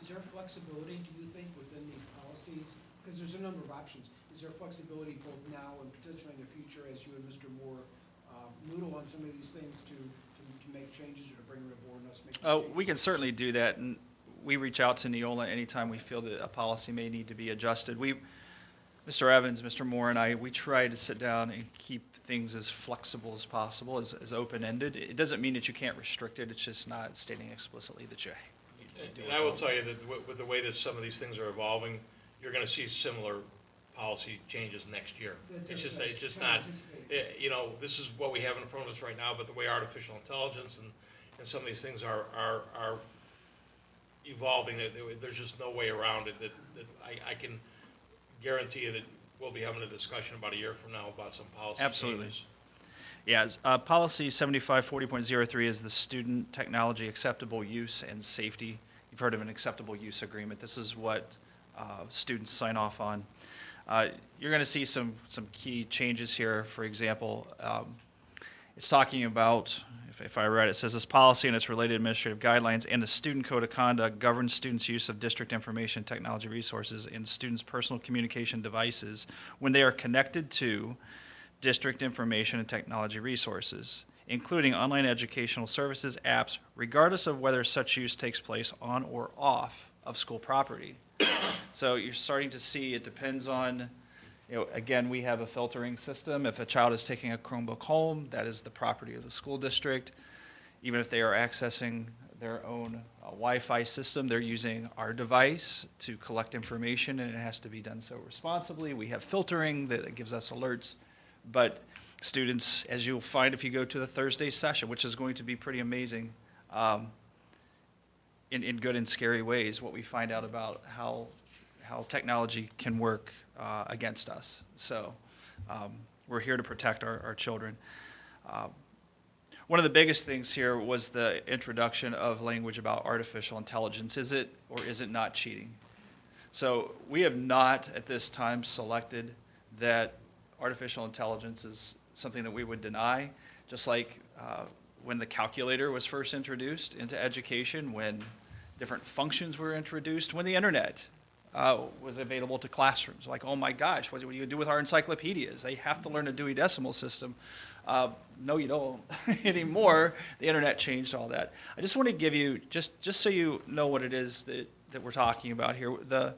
there flexibility, do you think, within these policies? Because there's a number of options. Is there flexibility both now and potentially in the future as you and Mr. Moore noodle on some of these things to make changes or to bring them to board and us make changes? We can certainly do that, and we reach out to Neola anytime we feel that a policy may need to be adjusted. Mr. Evans, Mr. Moore, and I, we try to sit down and keep things as flexible as possible, as open-ended. It doesn't mean that you can't restrict it, it's just not stating explicitly that you do And I will tell you that with the way that some of these things are evolving, you're going to see similar policy changes next year. It's just not, this is what we have in front of us right now, but the way artificial intelligence and some of these things are evolving, there's just no way around it that I can guarantee you that we'll be having a discussion about a year from now about some policy Absolutely. changes. Yes, policy 7540.03 is the student technology acceptable use and safety. You've heard of an acceptable use agreement. This is what students sign off on. You're going to see some key changes here. For example, it's talking about, if I read it, it says this policy and its related administrative guidelines and the student code of conduct governs students' use of district information technology resources and students' personal communication devices when they are connected to district information and technology resources, including online educational services, apps, regardless of whether such use takes place on or off of school property. So you're starting to see it depends on, again, we have a filtering system. If a child is taking a Chromebook home, that is the property of the school district. Even if they are accessing their own Wi-Fi system, they're using our device to collect information, and it has to be done so responsibly. We have filtering that gives us alerts. But students, as you'll find if you go to the Thursday session, which is going to be pretty amazing, in good and scary ways, what we find out about how technology can work against us. So we're here to protect our children. One of the biggest things here was the introduction of language about artificial intelligence. Is it or is it not cheating? So we have not at this time selected that artificial intelligence is something that we would deny, just like when the calculator was first introduced into education, when different functions were introduced, when the internet was available to classrooms. Like, oh my gosh, what do you do with our encyclopedias? They have to learn a Dewey Decimal System. No, you don't anymore. The internet changed all that. I just want to give you, just so you know what it is that we're talking about here, the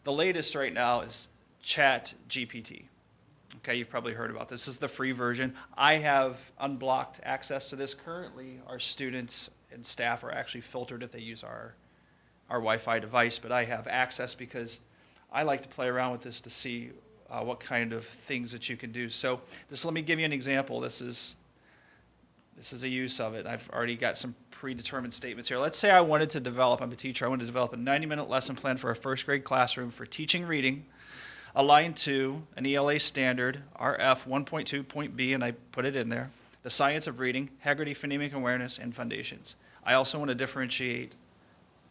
latest right now is ChatGPT. Okay, you've probably heard about this. This is the free version. I have unblocked access to this. Currently, our students and staff are actually filtered if they use our Wi-Fi device, but I have access because I like to play around with this to see what kind of things that you can do. So just let me give you an example. This is a use of it. I've already got some predetermined statements here. Let's say I wanted to develop, I'm a teacher, I wanted to develop a 90-minute lesson plan for a first grade classroom for teaching reading, aligned to an ELA standard, RF 1.2.B, and I put it in there, the science of reading, Haggerty phonemic awareness, and foundations. I also want to differentiate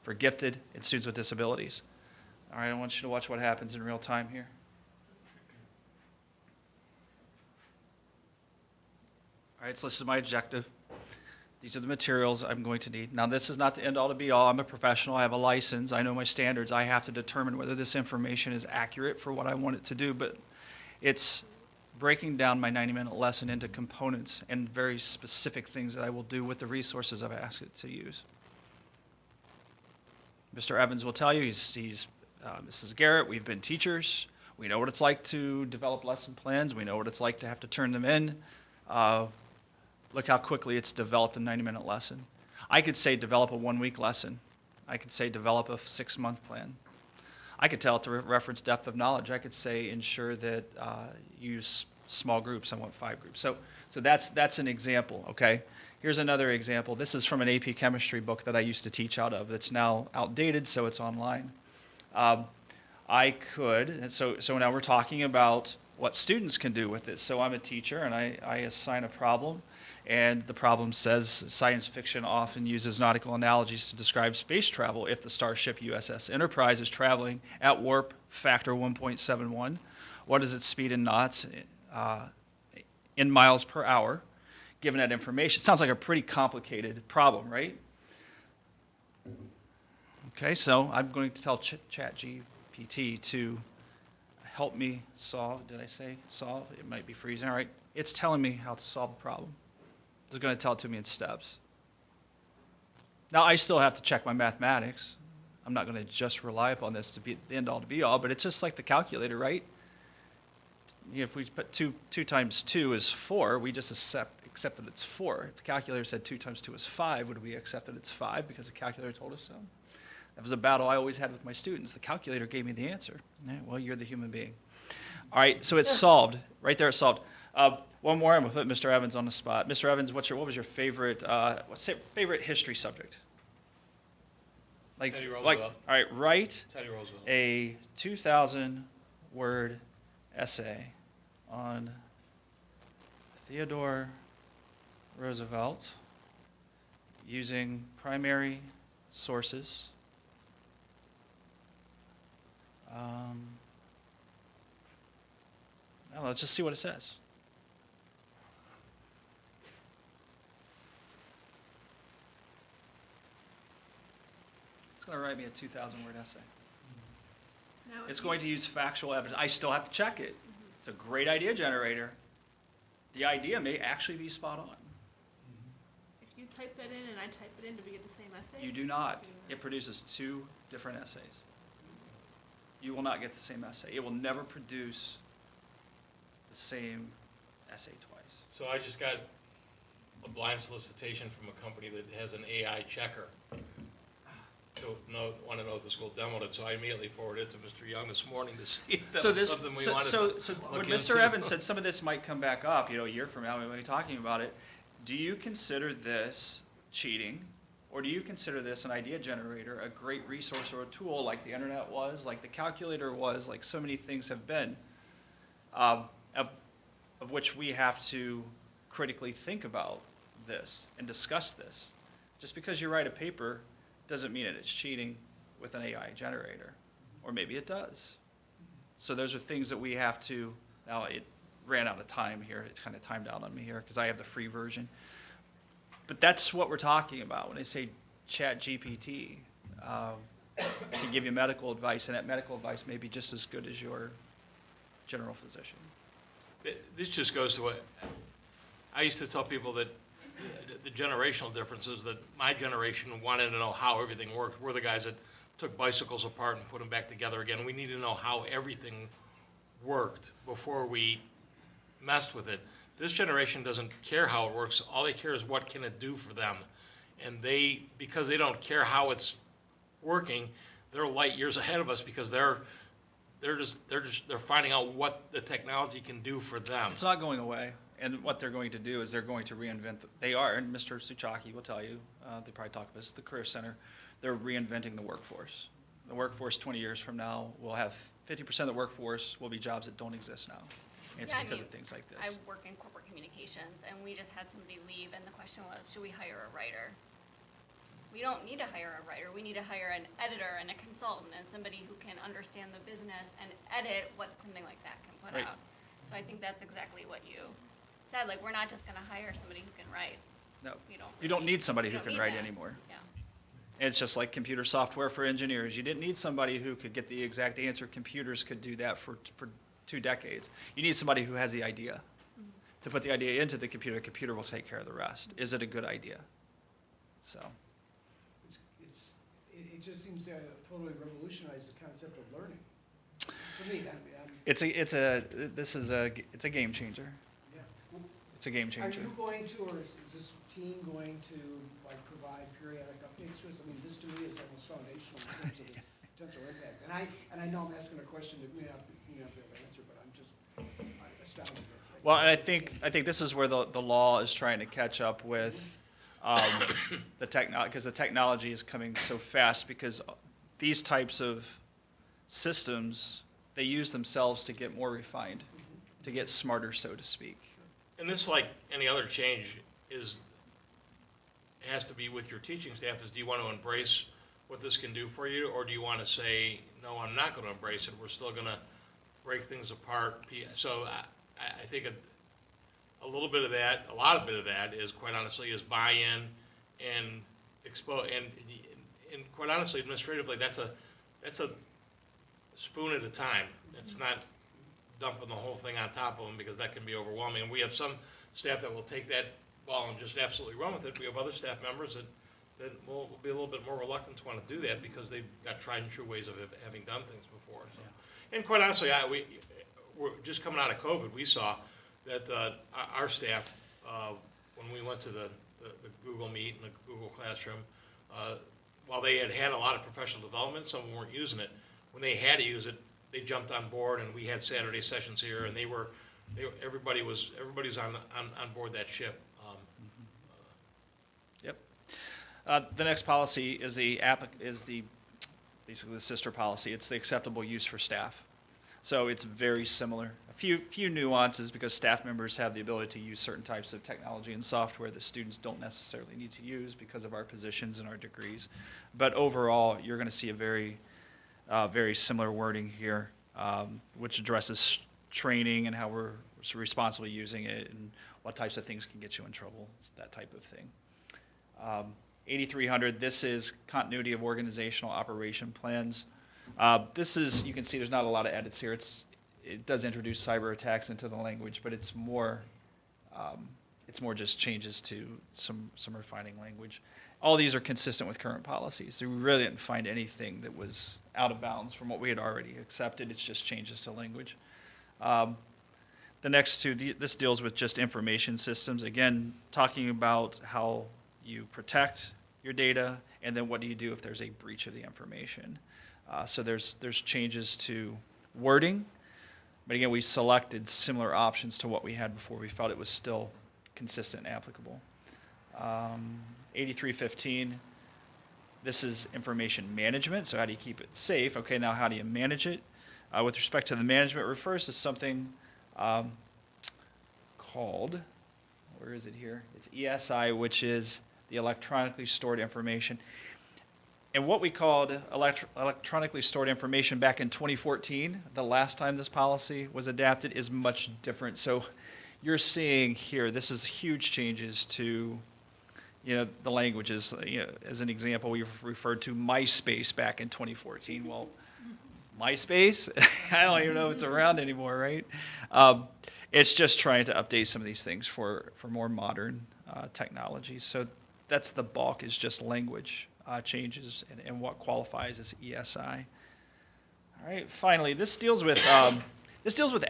for gifted and students with disabilities. All right, I want you to watch what happens in real time here. All right, so this is my objective. These are the materials I'm going to need. Now, this is not the end-all to be-all. I'm a professional. I have a license. I know my standards. I have to determine whether this information is accurate for what I want it to do, but it's breaking down my 90-minute lesson into components and very specific things that I will do with the resources I've asked it to use. Mr. Evans will tell you, Mrs. Garrett, we've been teachers. We know what it's like to develop lesson plans. We know what it's like to have to turn them in. Look how quickly it's developed a 90-minute lesson. I could say develop a 1-week lesson. I could say develop a 6-month plan. I could tell it to reference depth of knowledge. I could say ensure that use small groups. I want 5 groups. So that's an example, okay? Here's another example. This is from an AP chemistry book that I used to teach out of that's now outdated, so it's online. I could, and so now we're talking about what students can do with it. So I'm a teacher, and I assign a problem, and the problem says science fiction often uses nautical analogies to describe space travel. If the starship USS Enterprise is traveling at warp factor 1.71, what is its speed in knots in miles per hour? Given that information, it sounds like a pretty complicated problem, right? Okay, so I'm going to tell ChatGPT to help me solve. Did I say solve? It might be freezing. All right, it's telling me how to solve a problem. It's going to tell it to me in steps. Now, I still have to check my mathematics. I'm not going to just rely upon this to be the end-all to be-all, but it's just like the calculator, right? If we put 2 times 2 is 4, we just accept that it's 4. If the calculator said 2 times 2 is 5, would we accept that it's 5 because the calculator told us so? That was a battle I always had with my students. The calculator gave me the answer. Yeah, well, you're the human being. All right, so it's solved. Right there, it's solved. One more, I'm going to put Mr. Evans on the spot. Mr. Evans, what was your favorite favorite history subject? Teddy Roosevelt. All right, write Teddy Roosevelt. a 2,000-word essay on Theodore Roosevelt, using primary sources. Now let's just see what it says. It's going to write me a 2,000-word essay. Now, It's if going to use factual evidence. I still have to check it. It's a great idea generator. The idea may actually be spot on. If you type that in and I type it in, do we get the same essay? You do not. It produces two different essays. You will not get the same essay. It will never produce the same essay twice. So I just got a blind solicitation from a company that has an AI checker. Want to know if the school demoed it, so I immediately forwarded it to Mr. Young this morning to see if that So was this, something we so, wanted so, to so when look Mr. into. Evans said some of this might come back up, a year from now, we might be talking about it, do you consider this cheating? Or do you consider this an idea generator, a great resource or a tool like the internet was, like the calculator was, like so many things have been, of which we have to critically think about this and discuss this? Just because you write a paper doesn't mean that it's cheating with an AI generator, or maybe it does. So those are things that we have to, now it ran out of time here, it kind of timed out on me here because I have the free version. But that's what we're talking about when I say ChatGPT can give you medical advice, and that medical advice may be just as good as your general physician. This just goes to what, I used to tell people that the generational differences, that my generation wanted to know how everything worked. We're the guys that took bicycles apart and put them back together again. We need to know how everything worked before we messed with it. This generation doesn't care how it works. All they care is what can it do for them. And because they don't care how it's working, they're light years ahead of us because they're finding out what the technology can do for them. It's not going away. And what they're going to do is they're going to reinvent, they are, and Mr. Suchaki will tell you, they probably talk about this, the Career Center, they're reinventing the workforce. The workforce 20 years from now will have 50% of the workforce will be jobs that don't exist now. And it's Yeah, I because mean, of things like this. I work in corporate communications, and we just had somebody leave, and the question was, should we hire a writer? We don't need to hire a writer. We need to hire an editor and a consultant and somebody who can understand the business and edit what something like that can put Right. out. So I think that's exactly what you said. Like, we're not just going to hire somebody who can write. No, We don't. you don't really- need somebody we who don't can need write that. anymore. Yeah. It's just like computer software for engineers. You didn't need somebody who could get the exact answer. Computers could do that for 2 decades. You need somebody who has the idea. To put the idea into the computer will take care of the rest. Is it a good idea? So, It just seems to totally revolutionize the concept of learning. For me, it's a game changer. yeah. It's a game Are changer. you going to, or is this team going to, like, provide periodic updates to us? I mean, this to me is almost foundational in terms of its potential impact. And I know I'm asking a question that may not be able to answer, but I'm just astounded. Well, and I think this is where the law is trying to catch up with the technology, because the technology is coming so fast, because these types of systems, they use themselves to get more refined, to get smarter, so to speak. And this, like any other change, has to be with your teaching staff, is do you want to embrace what this can do for you, or do you want to say, no, I'm not going to embrace it, we're still going to break things apart? So I think a little bit of that, a lot of bit of that is, quite honestly, is buy-in and and quite honestly, administratively, that's a spoon at a time. It's not dumping the whole thing on top of them, because that can be overwhelming. And we have some staff that will take that ball and just absolutely run with it. We have other staff members that will be a little bit more reluctant to want to do that, because they've got tried and true ways of having done things before. So. And quite honestly, we're just coming out of COVID, we saw that our staff, when we went to the Google Meet and the Google Classroom, while they had a lot of professional development, some of them weren't using it. When they had to use it, they jumped on board, and we had Saturday sessions here, and everybody was on board that ship. Yep. The next policy is basically the sister policy. It's the acceptable use for staff. So it's very similar. A few nuances because staff members have the ability to use certain types of technology and software that students don't necessarily need to use because of our positions and our degrees. But overall, you're going to see a very similar wording here, which addresses training and how we're responsibly using it and what types of things can get you in trouble, that type of thing. 8300, this is continuity of organizational operation plans. This is, you can see there's not a lot of edits here. It does introduce cyber attacks into the language, but it's more just changes to some refining language. All these are consistent with current policies. So we really didn't find anything that was out of bounds from what we had already accepted. It's just changes to language. The next two, this deals with just information systems. Again, talking about how you protect your data, and then what do you do if there's a breach of the information. So there's changes to wording, but again, we selected similar options to what we had before. We felt it was still consistent and applicable. 8315, this is information management, so how do you keep it safe? Okay, now how do you manage it? With respect to the management, it refers to something called, where is it here? It's ESI, which is the electronically stored information. And what we called electronically stored information back in 2014, the last time this policy was adapted, is much different. So you're seeing here, this is huge changes to, the languages. As an example, we referred to MySpace back in 2014. Well, MySpace? I don't even know if it's around anymore, right? It's just trying to update some of these things for more modern technology. So that's the bulk, is just language changes and what qualifies as ESI. All right, finally, this deals with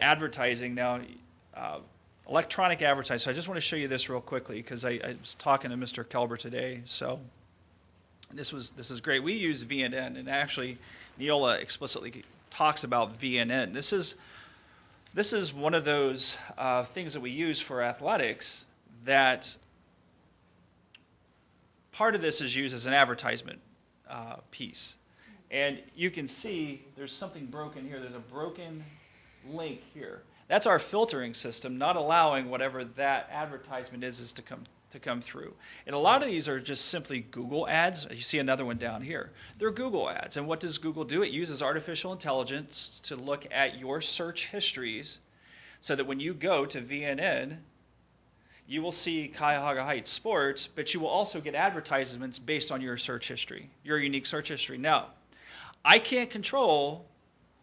advertising now, electronic advertising. So I just want to show you this real quickly because I was talking to Mr. Kelber today. So this is great. We use VNN, and actually Neola explicitly talks about VNN. This is one of those things that we use for athletics that part of this is used as an advertisement piece. And you can see there's something broken here. There's a broken link here. That's our filtering system, not allowing whatever that advertisement is to come through. And a lot of these are just simply Google ads. You see another one down here. They're Google ads. And what does Google do? It uses artificial intelligence to look at your search histories so that when you go to VNN, you will see Cuyahoga Heights sports, but you will also get advertisements based on your search history, your unique search history. Now, I can't control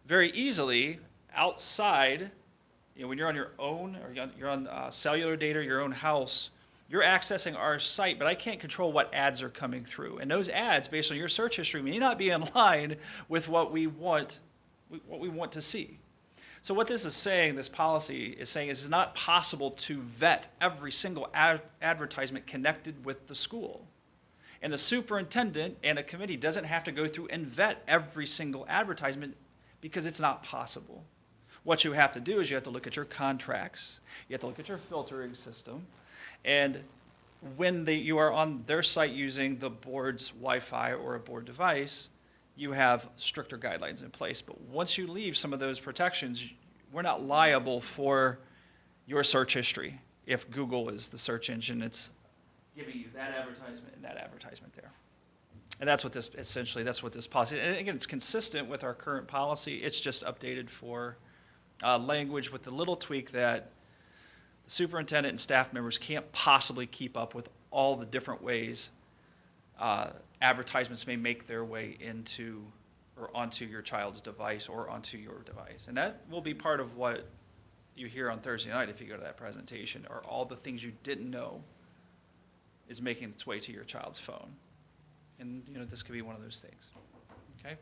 very easily outside, when you're on your own, or you're on cellular data, your own house, you're accessing our site, but I can't control what ads are coming through. And those ads, based on your search history, may not be in line with what we want to see. So what this is saying, this policy is saying, is it's not possible to vet every single advertisement connected with the school. And the superintendent and a committee doesn't have to go through and vet every single advertisement because it's not possible. What you have to do is you have to look at your contracts, you have to look at your filtering system, and when you are on their site using the board's Wi-Fi or a board device, you have stricter guidelines in place. But once you leave some of those protections, we're not liable for your search history. If Google is the search engine, it's giving you that advertisement and that advertisement there. And that's what this policy, and again, it's consistent with our current policy. It's just updated for language with the little tweak that the superintendent and staff members can't possibly keep up with all the different ways advertisements may make their way into or onto your child's device or onto your device. And that will be part of what you hear on Thursday night if you go to that presentation, are all the things you didn't know is making its way to your child's phone. And this could be one of those things. Okay?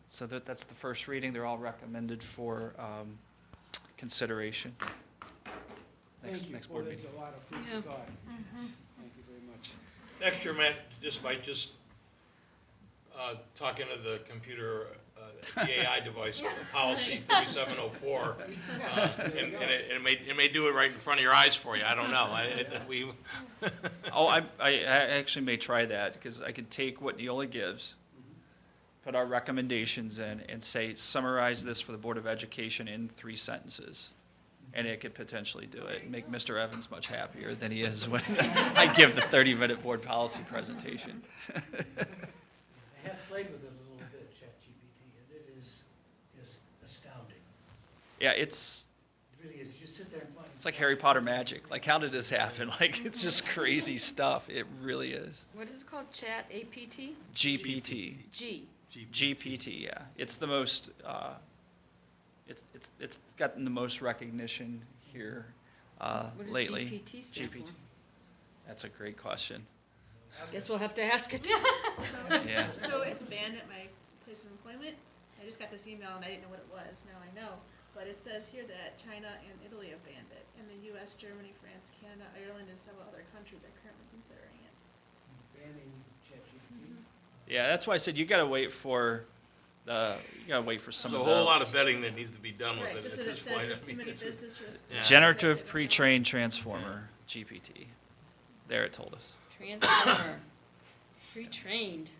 So that's the first reading. They're all recommended for consideration. Thank you. Next Well, board there's meeting. a lot of food Yeah. for thought. Thank you very much. Next year, Matt, just talking to the computer, the AI device, policy 3704, and it may do it right in front of your eyes for you. I don't know. I I actually may try that because I could take what Neola gives, put our recommendations in and say, summarize this for the Board of Education in 3 sentences. And it could potentially do it, and make Mr. Evans much happier than he is when I give the 30-minute board policy presentation. I have played with it a little bit, ChatGPT, and it is just astounding. Yeah, it's It really is. You just sit there and find. like Harry Potter magic. Like, how did this happen? Like, it's just crazy stuff. It really is. What is it called, Chat APT? GPT. G. GPT, yeah. It's the most, it's gotten the most recognition here What lately. does GPT stand for? That's a great question. Guess we'll have to ask it. Yeah. So it's banned at my place of employment. I just got this email and I didn't know what it was. Now I know. But it says here that China and Italy have banned it. And the US, Germany, France, Canada, Ireland, and several other countries are currently considering it. Banning ChatGPT. Yeah, that's why I said you gotta wait for some There's of a whole the lot of vetting that needs to be done with Right, it that's at what this it says. point. There's I too mean, many it's- business risks. Yeah. generative pre-trained transformer, GPT. There it told us. Transformer. Pre-trained.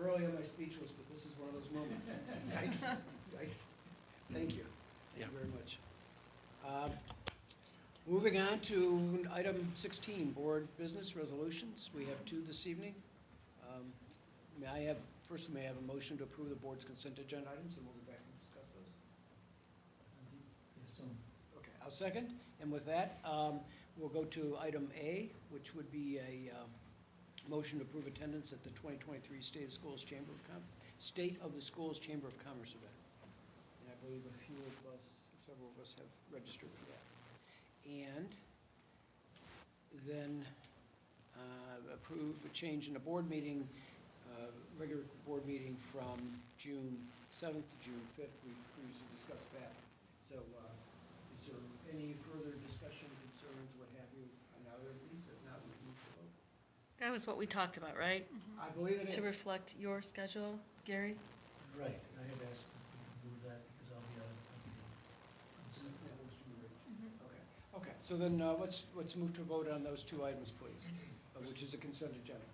Early on my speech was, but this is one of those moments. Yikes, yikes. Thank you. Yeah. Thank you very much. Moving on to item 16, board business resolutions. We have 2 this evening. May I have a motion to approve the board's consent agenda items, and we'll be back and discuss those? Yes, so Okay, I'll second. And with that, we'll go to item A, which would be a motion to approve attendance at the 2023 State of the Schools Chamber of Commerce event. And I believe a few of us, several of us have registered for that. And then approve a change in the board meeting, regular board meeting from June 7th to June 5th. We previously discussed that. So is there any further discussion, concerns, what have you, on either of these? If not, we can move to vote. That was what we talked about, right? I believe it is. To reflect your schedule, Gary? right, I have asked to move that because I'll be out of the That was too rich. Okay, so then let's move to vote on those 2 items, please, which is a consent agenda.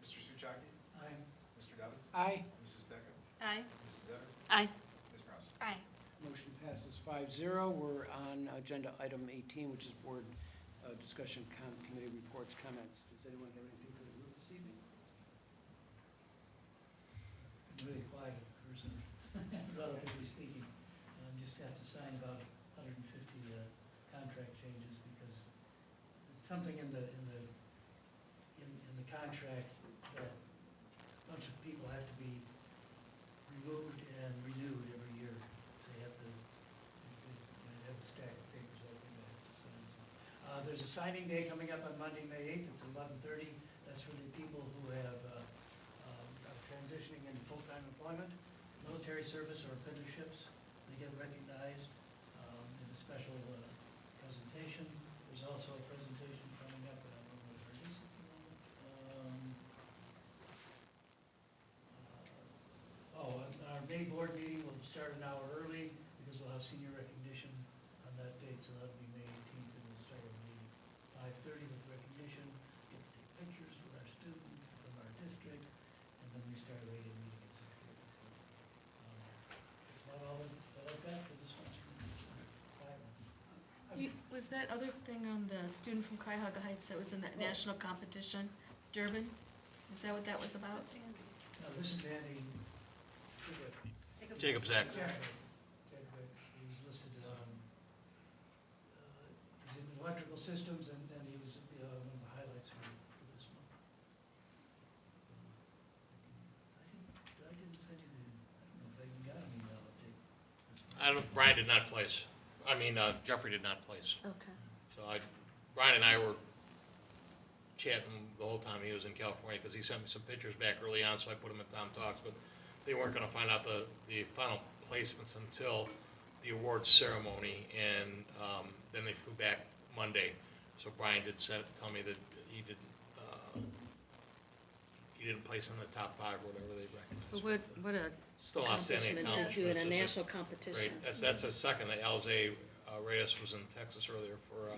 Mr. Suchaki? I'm Mr. Devon? Aye. Mrs. Decker? Aye. Mrs. Etter? Aye. Ms. Prowse? Aye. Motion passes 5-0. We're on agenda item 18, which is board discussion, committee reports, comments. Does anyone have anything for the group this evening? a really quiet person, relatively speaking. Just have to sign about 150 contract changes because there's something in the contracts that a bunch of people have to be removed and renewed every year. So you have to have a stack of papers like that you have to sign. There's a signing day coming up on Monday, May 8th. It's 11:30. That's for the people who have are transitioning into full-time employment, military service, or apprenticeships. They get recognized in a special presentation. There's also a presentation coming up, but I don't know where it is at the moment. Our May board meeting will start an hour early because we'll have senior recognition on that date, so that'll be May 18th, and we'll start our meeting 5:30 with recognition, get to take pictures with our students from our district, and then we start a regular meeting at 6:30. So that's about all I've got for this one. Was that other thing on the student from Cuyahoga Heights that was in that national competition, Durban? Is that what that was about? No, this is Andy. Jacob Zach. He's listed, he's in electrical systems, and he was one of the highlights for this one. I didn't send you I don't know if I even got an email update. Brian did not place. Jeffrey did not place. Okay. So Brian and I were chatting the whole time he was in California, because he sent me some pictures back early on, so I put them in Tom Talks, but they weren't gonna find out the final placements until the awards ceremony, and then they flew back Monday. So Brian did tell me that he didn't place in the top 5, or whatever they recognized. But what a Still outstanding accomplishment to do in a accomplishment. national competition. Great, that's a second. Alze Reyes was in Texas earlier for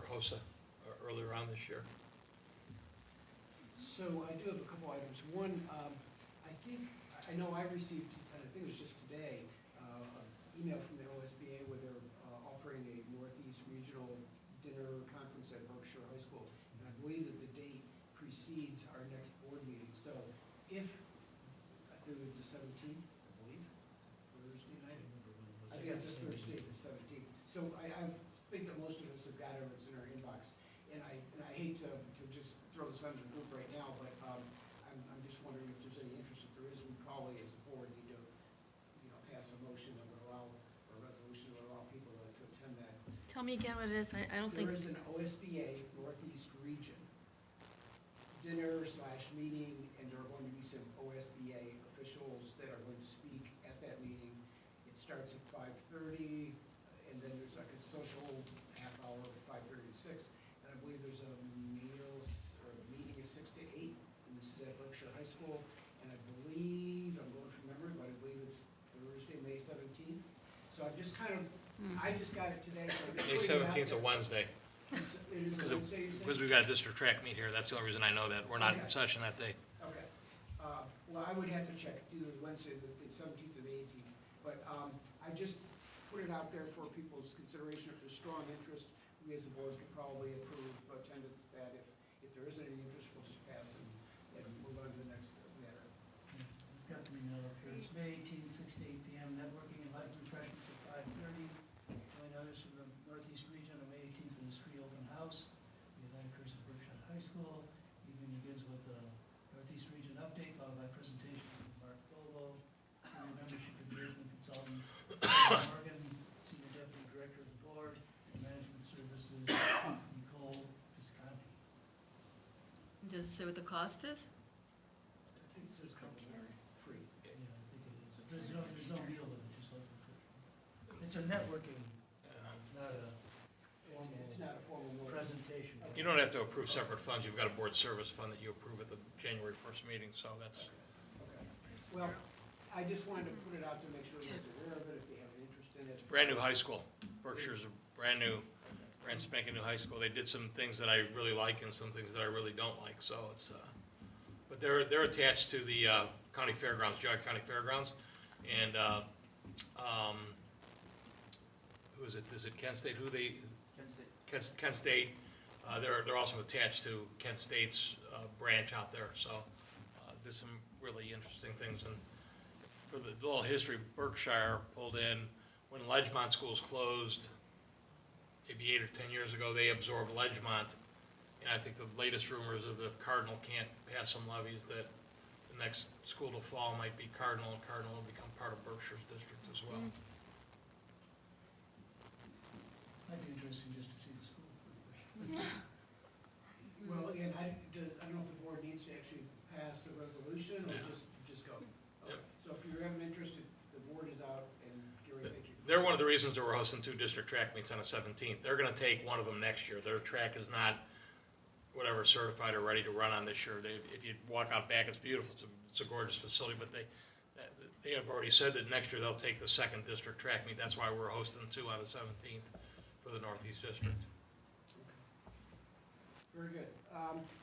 HOSA earlier on this year. So I do have a couple items. One, I know I received, and I think it was just today, an email from the OSBA where they're offering a Northeast Regional Dinner Conference at Berkshire High School. And I believe that the date precedes our next board meeting. So if, I think it's the 17th, I believe, Thursday night. I think it's a Thursday, the 17th. So I think that most of us have got it, it's in our inbox. And I hate to just throw this under the group right now, but I'm just wondering if there's any interest. If there is, we probably as a board need to, pass a motion that would allow, or a resolution that would allow people to attend that. Tell me again what it is, I don't think. There is an OSBA Northeast Region dinner/meeting, and there are going to be some OSBA officials that are going to speak at that meeting. It starts at 5:30, and then there's like a social half hour, 5:30 to 6. And I believe there's a meeting is 6 to 8, and this is at Berkshire High School. And I believe, I'm going from memory, but I believe it's Thursday, May 17th. So I've just kind of, I just got it today, so I'm just May putting it out 17th is a there. Wednesday. It is a Wednesday, you said? Because we've got a district track meet here, that's the only reason I know that. We're not in Okay. session that day. Okay. Well, I would have to check. It's either Wednesday, the 17th or the 18th. But I just put it out there for people's consideration. If there's strong interest, we as a board could probably approve attendance at that. If there isn't any interest, we'll just pass and move on to the next matter. We've got the meeting up here. It's May 18th, 6 to 8 p.m. Networking and light refreshments at 5:30. Join others from the Northeast region on May 18th for this free open house. The event occurs at Berkshire High School. Evening begins with a Northeast region update, followed by presentation from Mark Bobo, Senior Membership Engagement Consultant, Morgan, Senior Deputy Director of the Board, and Management Services, Nicole Visconti. Does it say what the cost is? I think there's complimentary, free. Yeah, I think it is. There's no meal with it, just like it's a networking, it's not a It's not a formal board. presentation. You don't have to approve separate funds, you've got a board service fund that you approve at the January 1st meeting, so that's, Okay. Well, I just wanted to put it out to make sure everyone's aware of it, if they have an interest in it. brand new high school. Berkshire's a brand spanking new high school. They did some things that I really like and some things that I really don't like, so it's, but they're attached to the county fairgrounds, Geauga County Fairgrounds, and, who is it, Kent State, Kent State, they're also attached to Kent State's branch out there, so did some really interesting things. And for the little history, Berkshire pulled in, when Ledgemont schools closed, maybe 8 or 10 years ago, they absorbed Ledgemont. And I think the latest rumors of the Cardinal can't pass some levies that the next school to fall might be Cardinal, and Cardinal will become part of Berkshire's district as well. Might be interesting just to see the school. Well, again, I don't know if the board needs to actually pass a resolution or Yeah. just go. Yeah. Okay. So if you're having interest, the board is out, and Gary, thank you. They're one of the reasons that we're hosting 2 district track meets on the 17th. They're gonna take one of them next year. Their track is not whatever certified or ready to run on this year. If you walk out back, it's beautiful. It's a gorgeous facility, but they have already said that next year they'll take the 2nd district track meet. That's why we're hosting 2 on the 17th for the Northeast District. Very good.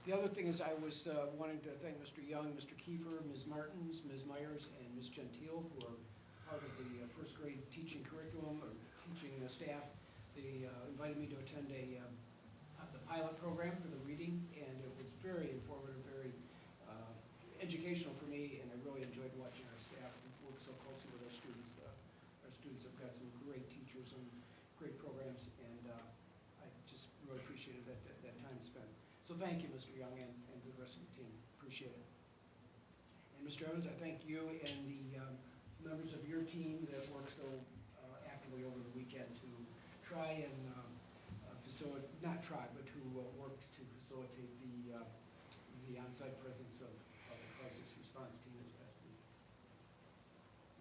The other thing is I was wanting to thank Mr. Young, Mr. Kiefer, Ms. Martins, Ms. Myers, and Ms. Gentile, who are part of the first grade teaching curriculum or teaching staff. They invited me to attend the pilot program for the reading, and it was very informative, very educational for me, and I really enjoyed watching our staff work so closely with our students. Our students have got some great teachers and great programs, and I just really appreciated that time spent. So thank you, Mr. Young, and the rest of the team. Appreciate it. And Mr. Evans, I thank you and the members of your team that worked so actively over the weekend to try and facilitate, not try, but who worked to facilitate the on-site presence of the crisis response team this past week.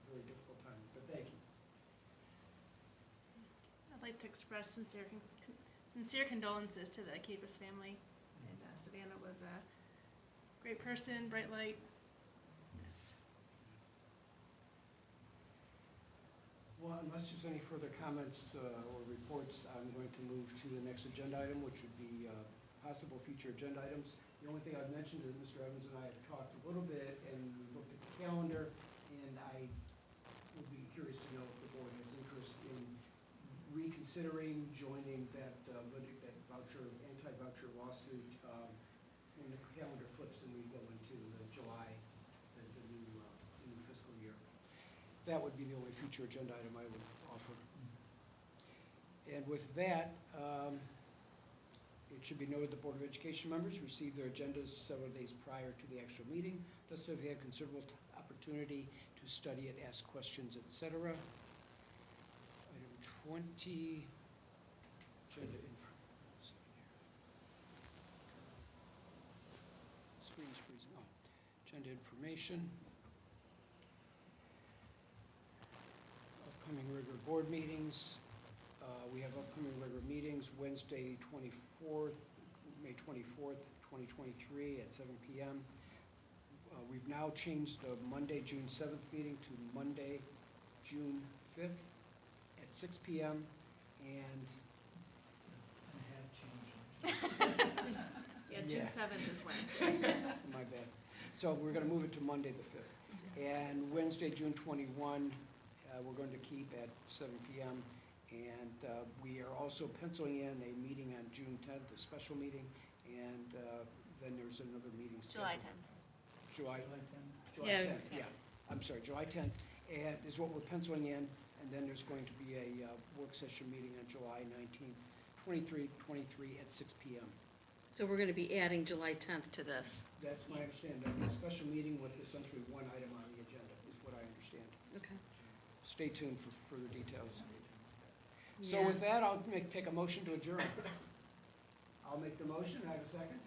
A very difficult time, but thank you. I'd like to express sincere condolences to the Capus family. And Savannah was a great person, bright light. Missed. Well, unless there's any further comments or reports, I'm going to move to the next agenda item, which would be possible future agenda items. The only thing I've mentioned is Mr. Evans and I have talked a little bit and looked at the calendar, and I would be curious to know if the board has interest in reconsidering joining that voucher, anti-voucher lawsuit when the calendar flips and we go into the July, the new fiscal year. That would be the only future agenda item I would offer. And with that, it should be noted the Board of Education members received their agendas several days prior to the actual meeting, thus have had considerable opportunity to study it, ask questions, etc. Item 20, agenda screen's freezing. Oh, agenda information. Upcoming regular board meetings. We have upcoming regular meetings Wednesday, 24th, May 24th, 2023 at 7 p.m. We've now changed the Monday, June 7th meeting to Monday, June 5th at 6 p.m. And I have changed. Yeah, June Yeah. 7th is Wednesday. my bad. So we're going to move it to Monday the 5th. And Wednesday, June 21, we're going to keep at 7 p.m. And we are also penciling in a meeting on June 10th, a special meeting, and then there's another meeting scheduled. July 10th. July, July Yeah. 10th, yeah. I'm sorry, July 10th, and is what we're penciling in, and then there's going to be a work session meeting on July 19th, 23 at 6 p.m. So we're going to be adding July 10th to this. That's my understanding. A special meeting with essentially one item on the agenda is what I understand. Okay. Stay tuned for further details. So Yeah. with that, I'll take a motion to adjourn. I'll make the motion. I have a second.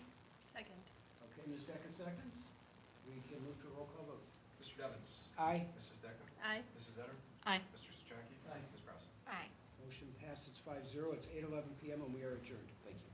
Second. Okay, Ms. Decker seconds. We can move to a roll call vote. Mr. Devens? Aye. Mrs. Decker? Aye. Mrs. Etter? Aye. Mr. Sajaki? Aye. Ms. Brass? Aye. Motion passes 5-0. It's 8:11 p.m. and we are adjourned. Thank you.